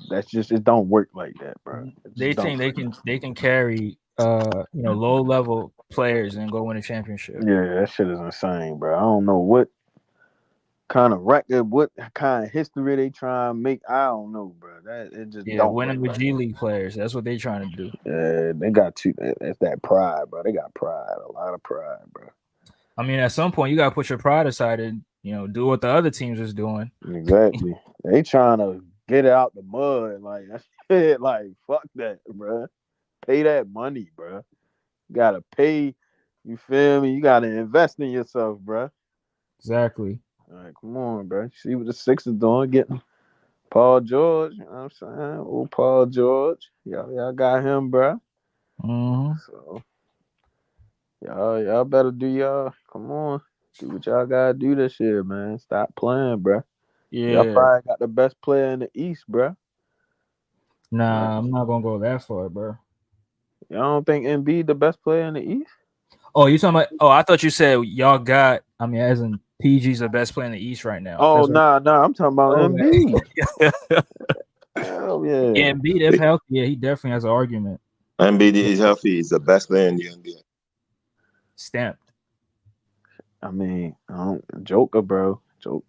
that's just it don't work like that, bro. It They just don't. think they can carry low level players and go win a championship. Yeah, that shit is insane, bro. I don't know what kind of record, what kind of history they try and make. I don't know, bro. That it just Yeah, don't work. winning with G League players. That's what they're trying to do. They got too. That's that pride, bro. They got pride, a lot of pride, bro. I mean, at some point you gotta put your pride aside and do what the other teams is doing. Exactly. They trying to get it out the mud, like that shit. Like fuck that, bro. Pay that money, bro. You gotta pay. You feel me? You gotta invest in yourself, bro. Exactly. All right, come on, bro. See what the Sixers doing, getting Paul George. You know what I'm saying? Old Paul George. Y'all got him, bro. Mm-hmm. So y'all better do y'all. Come on, do what y'all gotta do this year, man. Stop playing, bro. Y'all Yeah. probably got the best player in the East, bro. Nah, I'm not gonna go that far, bro. Y'all don't think Embiid the best player in the East? Oh, you talking about? Oh, I thought you said y'all got. I mean, as in PG's the best player in the East right now. Oh, That's what, nah. I'm talking about Embiid. Hell yeah. yeah, Embiid if healthy, yeah, he definitely has an argument. Embiid is healthy. He's the best player in the NBA. Stamped. I mean, Joker, bro. Joke.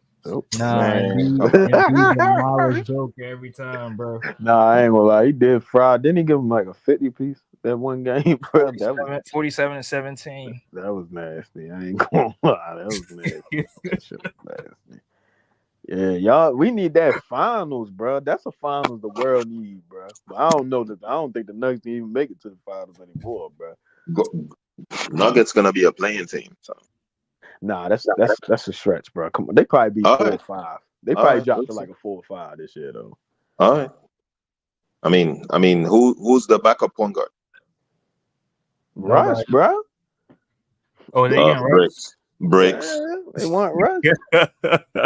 Nah, Man, come on. Embiid demolished Joker every time, bro. Nah, I ain't gonna lie. He did fry. Didn't he give him like a 50 piece that one game, bro? 47 and 17. That was nasty. I ain't gonna lie. That was nasty. That shit was nasty. Yeah, y'all, we need that finals, bro. That's a finals the world needs, bro. But I don't think the Nuggets can even make it to the finals anymore, bro. Nuggets gonna be a playing team. So. Nah, that's a stretch, bro. Come on, they probably be All 4 right. or 5. They All probably right. dropped to like a 4 or 5 this year, though. All right. I mean, who's the backup point guard? Russ, Nobody. bro. Oh, they getting Russ? Bricks. Yeah, they want Russ.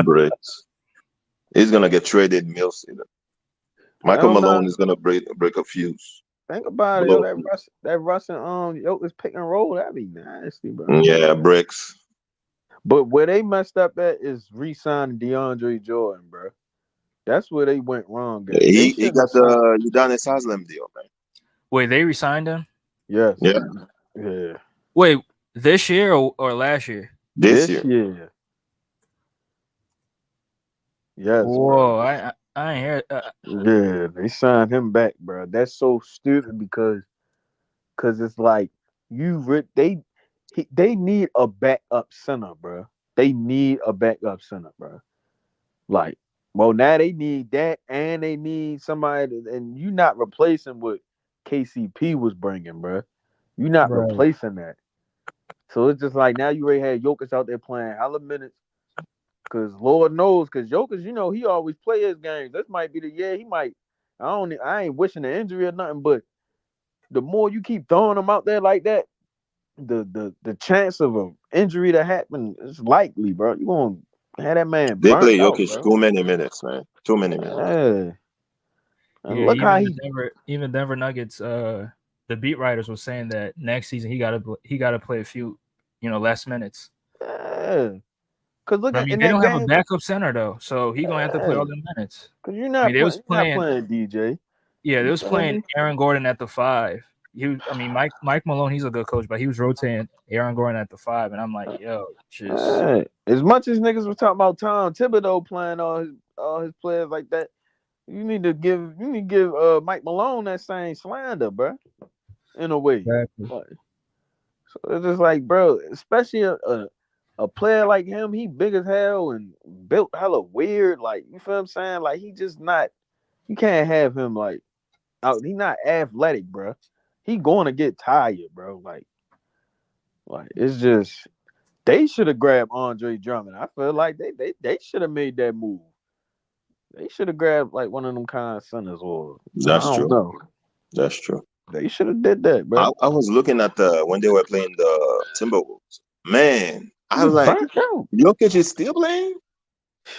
Bricks. He's gonna get traded Mills. Michael Malone is gonna break a fuse. Think about it, yo. That Russ and is pick and roll. That'd be nasty, bro. Yeah, Bricks. But where they messed up at is re-signing DeAndre Jordan, bro. That's where they went wrong. Guys. He got the Udonis Haslem deal, man. Wait, they resigned him? Yes. Yeah. Wait, this year or last year? This year. Yes. Whoa, bro. I ain't hear. Yeah, they signed him back, bro. That's so stupid because it's like they need a backup center, bro. They need a backup center, bro. Like, well, now they need that, and they need somebody, and you not replacing what KCP was bringing, bro. You not replacing that. So it's just like now you already had Jokic out there playing hella minutes. Cause Lord knows, cause Jokic, he always play his games. This might be the year he might. I ain't wishing an injury or nothing, but the more you keep throwing him out there like that, the chance of an injury to happen is likely, bro. You gonna have that man They burnt play out, Jokic bro. too many minutes, man. Too many minutes. Yeah. And Yeah, look how even Denver Nuggets. The beat writers were saying that next season he got to play a few, less minutes. Yeah. Cause look at they don't have a backup center though, so he gonna have to play all the minutes. Cause you're not playing DJ. Yeah, they was playing Aaron Gordon at the 5. Mike Malone, he's a good coach, but he was rotating Aaron Gordon at the 5, and I'm like, yo, just as much as niggas was talking about Tom Thibodeau playing all his players like that, you need to give Mike Malone that same slander, bro. In a way. Exactly. So it's just like, bro, especially a player like him, he big as hell and built hella weird. Like, you feel what I'm saying? Like, he just not. You can't have him like out. He not athletic, bro. He going to get tired, bro. Like it's just they should have grabbed Andre Drummond. I feel like they should have made that move. They should have grabbed like one of them kind of centers, or That's true. Know. That's true. They should have did that, bro. I was looking at when they were playing the Timberwolves. Man, I was like, Jokic is still playing?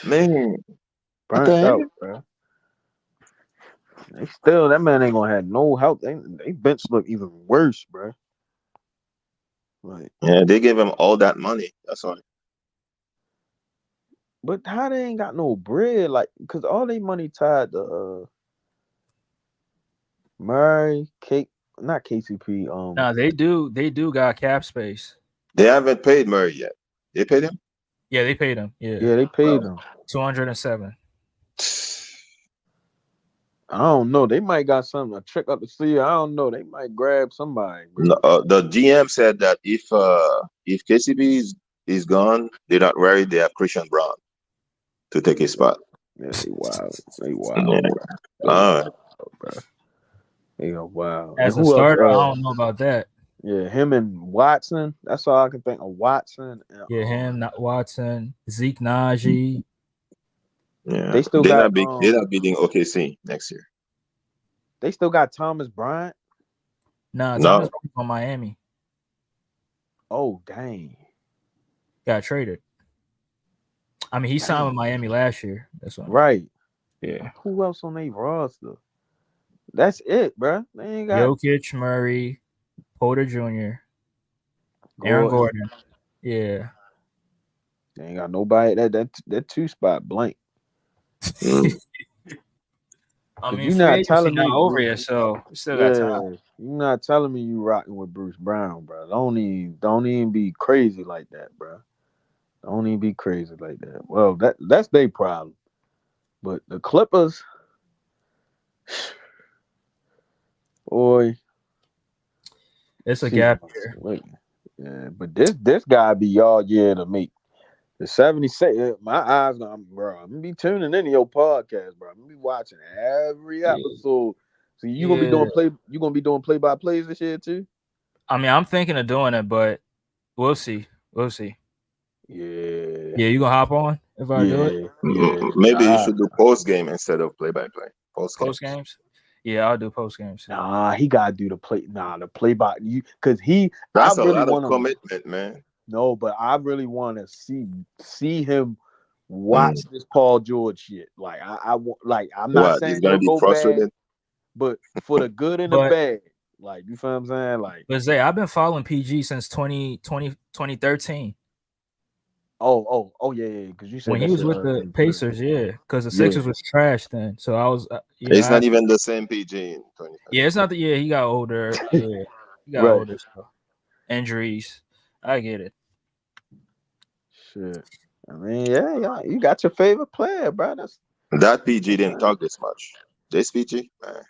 Man. Burnt out, bro. That man ain't gonna have no help. They bench look even worse, bro. Like, yeah, they gave him all that money. That's why. But how they ain't got no bread? Like, cause all they money tied to Murray, not KCP. No, they do got cap space. They haven't paid Murray yet. They paid him? Yeah, they paid him. Yeah, they paid him 207. I don't know. They might got something to trick up the sleeve. I don't know. They might grab somebody. Bro. No, the GM said that if KCP is gone, they're not worried. They have Christian Brown to take his spot. Yeah, they wild. Yeah. All right. Bro. They go wild. As a starter, I don't know about that. Yeah, him and Watson. That's all I can think of. Watson. Yeah, him, not Watson, Zeke Najee. Yeah, they're not beating OKC next year. They still got Thomas Bryant. Thomas Bryant on Miami. Oh dang! Got traded. I mean, he signed with Miami last year. That's what. Right. Yeah. Who else on their roster? That's it, bro. They ain't got Jokic, Murray, Porter Jr., Aaron Gordon. Gordon. Yeah. They ain't got nobody. That 2 spot blank. Mm. I Cause mean, you free not agency telling not me, over yet, so we still got time. yeah, you not telling me you rocking with Bruce Brown, bro. Don't even be crazy like that, bro. Don't even be crazy like that. Well, that's their problem. But the Clippers, boy, It's a see, gap year. wait, yeah. But this guy be y'all year to make the 76. My eyes, bro. I'm gonna be tuning into your podcast, bro. I'm gonna be watching every Yeah. episode. So you gonna be Yeah. doing play? You gonna be doing play by plays this year too? I mean, I'm thinking of doing it, but we'll see. We'll see. Yeah, Yeah, you gonna hop on if I do it? yeah, yeah. Maybe you Ah, should do post game instead of play by play. Post Post games. games? Yeah, I'll do post games too. nah, he gotta do the play. Nah, the play by you, cause I That's a really lot of want to. commitment, man. No, but I really want to see him watch Mm. this Paul George shit. Like I want. Like I'm not What? He's saying gonna it'll be go bad, frustrated. but for the good and the But bad. Like you feel what I'm saying? Like Zay, I've been following PG since 2013 oh yeah. Cause you said when he that was shit with the early. Pacers, yeah, because the Yeah, Sixers was trash then. So I was, He's not even the same PG in 2013. yeah, it's not the yeah, he got older, yeah, he got right. older, so injuries, I get it. Shit. I mean, yeah. You got your favorite player, bro. That PG That's didn't fine. talk this much. This PG, man,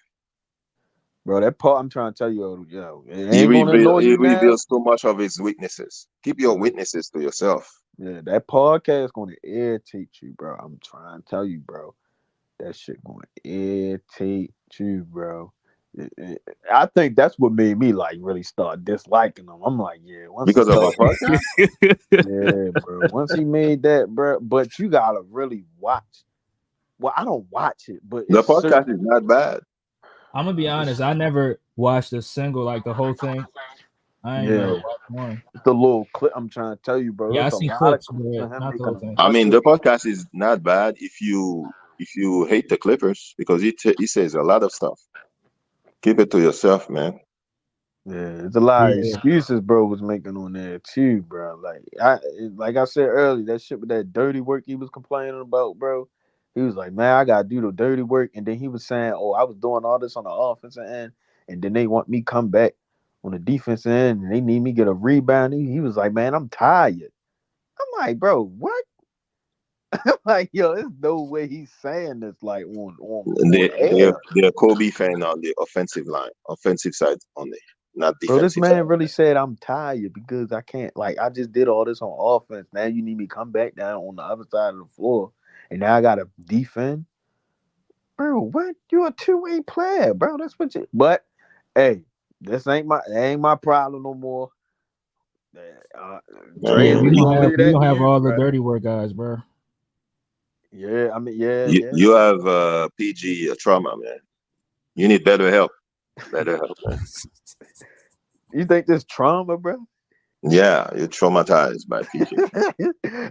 Bro, that Paul, I'm trying to tell you, yo, it ain't gonna annoy he you now. reveals too much of his weaknesses. Keep your weaknesses to yourself. Yeah, that podcast gonna irritate you, bro. I'm trying to tell you, bro. That shit gonna irritate you, bro. I think that's what made me like really start disliking him. I'm like, yeah, once he Because of our started, podcast. yeah, bro. Once he made that, bro. But you gotta really watch. Well, I don't watch it, but The it's certain. podcast is not bad. I'm gonna be honest, It's, I never watched a single like the whole thing. I ain't never yeah, watched one. the little clip. I'm trying to tell you, bro. Yeah, I It's a see lot of clips, clips of but him not the making whole a thing. I bunch mean, of. the podcast is not bad if you hate the Clippers because he says a lot of stuff. Keep it to yourself, man. Yeah, it's a lot of Yeah, excuses, bro, was making on there too, bro. Like I said earlier, that shit with that dirty work he was complaining about, bro. He was like, man, I gotta do the dirty work, and then he was saying, oh, I was doing all this on the offensive end, and then they want me come back on the defensive end, and they need me get a rebound. He was like, man, I'm tired. I'm like, bro, what? Like, yo, there's no way he's saying this like on They're air. they're Kobe fan on the offensive side only, not Bro, this defensive side. man really said I'm tired because I can't I just did all this on offense. Now you need me to come back down on the other side of the floor. And now I gotta defend. Bro, what? You're a two-way player, bro. That's what you but hey, this ain't my problem no more. Uh, Dre yeah, and Man, me gonna leave we that gonna have here, all the bro. dirty work guys, bro. Yeah, I mean, yeah, you, yeah. you have PG trauma, man. You need better help. Better help, man. You think this trauma, bro? Yeah, you're traumatized by PG.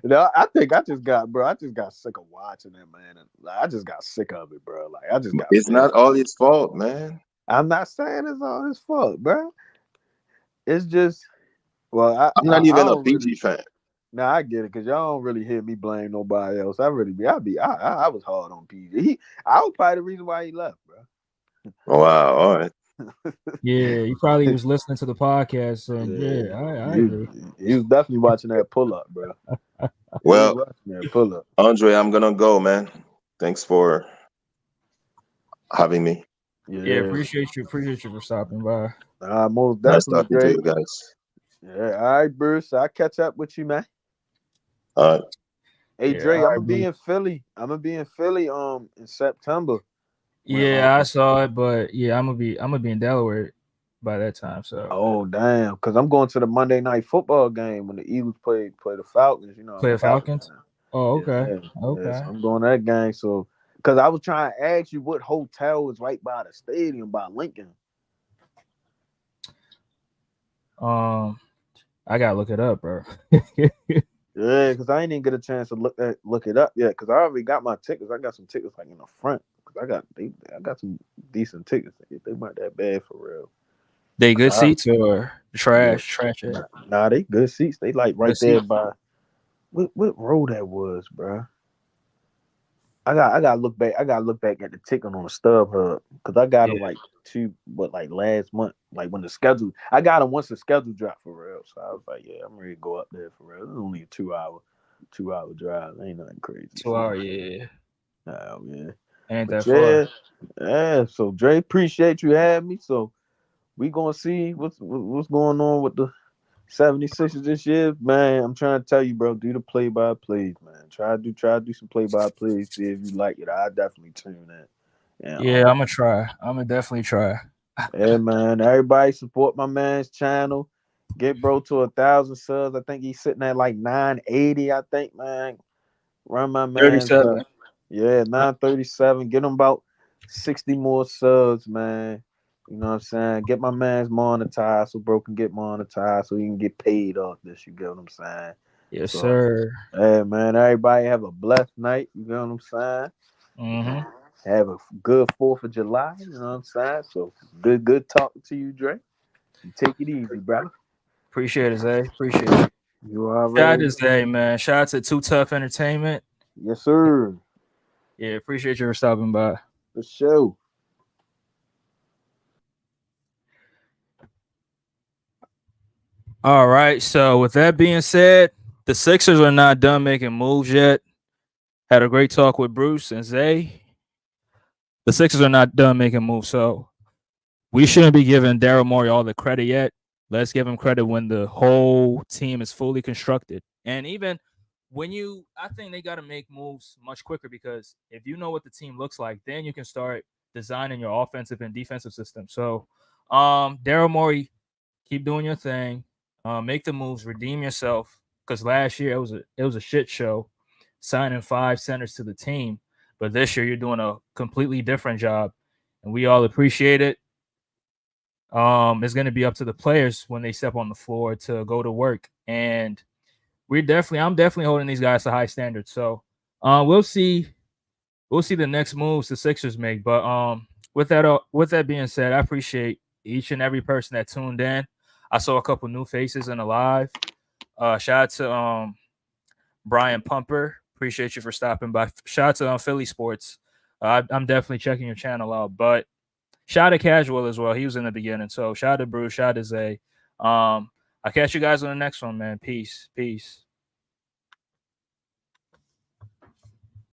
No, I think I just got sick of watching it, man. And, like, I just got sick of it, bro. Like I just got It's fed not up. all his fault, man. I'm not saying it's all his fault, bro. It's just, well, I, I'm I, not I even a don't really. PG fan. Now I get it because y'all don't really hear me blame nobody else. I was hard on PG. I was probably the reason why he left, bro. Wow, all right. Yeah, he probably was listening to the podcast, and Yeah, yeah, I agree. he was definitely watching that pull up, bro. He was Well, watching that pull up. Andre, I'm gonna go, man. Thanks for having me. Yeah, Yeah, appreciate you for stopping by. most Nice definitely, talking to Dre. you guys. Yeah, all right, Bruce. I'll catch up with you, man. All right. Hey, Yeah, Dre, all I'm right, gonna be bro. in Philly. I'm gonna be in Philly in September. When Yeah, I saw it, but yeah, I'm gonna be in Delaware by that time. So oh damn, because I'm going to the Monday night football game when the Eagles play the Falcons. You know, I'm play a the Falcons Falcons. fan. Oh, okay, Yeah, yeah. So okay. I'm going to that game. So because I was trying to ask you what hotel is right by the stadium by Lincoln. I gotta look it up, bro. Yeah, because I ain't even get a chance to look it up yet. Because I already got my tickets. I got some tickets like in the front. I got some decent tickets. They weren't that bad for real. They good I, seats or yeah, trash it? nah, they good seats. They like right Good there seats. by what road that was, bro. I gotta look back. I gotta look back at the ticket on the StubHub because I got Yeah, them like like last month, like when the schedule. I got them once the schedule dropped for real. So I was like, yeah, I'm ready to go up there for real. It's only a 2 hour drive. Ain't nothing crazy. 2 hour. Yeah, Nah, man. ain't But that far. yeah. So Dre, appreciate you having me. So we gonna see what's going on with the 76ers this year, man. I'm trying to tell you, bro. Do the play by plays, man. Try to do some play by plays. See if you like it. I definitely tune in. And Yeah, I'm gonna try. I'm gonna definitely try. yeah, man. Everybody support my man's channel. Get bro to 1,000 subs. I think he's sitting at like 980. I think, man. Run my man's 37. yeah, 937. Get him about 60 more subs, man. You know what I'm saying? Get my man's monetized so bro can get monetized so he can get paid off this. You get what I'm saying? Yes, So, sir. hey, man, everybody have a blessed night. You know what I'm saying? Mm-hmm. Have a good 4th of July. You know what I'm saying? So, good talking to you, Dre. You take it easy, brother. Appreciate it, Zay. Appreciate you. You Shout out already to know. Zay, man. Shout out to Too Tough Entertainment. Yes, sir. Yeah, appreciate you for stopping by. For sure. All right. So with that being said, the Sixers are not done making moves yet. Had a great talk with Bruce and Zay. The Sixers are not done making moves, so we shouldn't be giving Daryl Morey all the credit yet. Let's give him credit when the whole team is fully constructed. And even I think they got to make moves much quicker because if you know what the team looks like, then you can start designing your offensive and defensive system. So, Daryl Morey, keep doing your thing. Make the moves, redeem yourself. Because last year it was a shit show, signing 5 centers to the team. But this year you're doing a completely different job, and we all appreciate it. It's going to be up to the players when they step on the floor to go to work, and I'm definitely holding these guys to high standards. So, we'll see. We'll see the next moves the Sixers make. But with that being said, I appreciate each and every person that tuned in. I saw a couple new faces in the live. Shout out to Brian Pumper. Appreciate you for stopping by. Shout out to Philly Sports. I'm definitely checking your channel out. But shout out to Casual as well. He was in the beginning. So shout out to Bruce. Shout out to Zay. I'll catch you guys on the next one, man. Peace. Peace.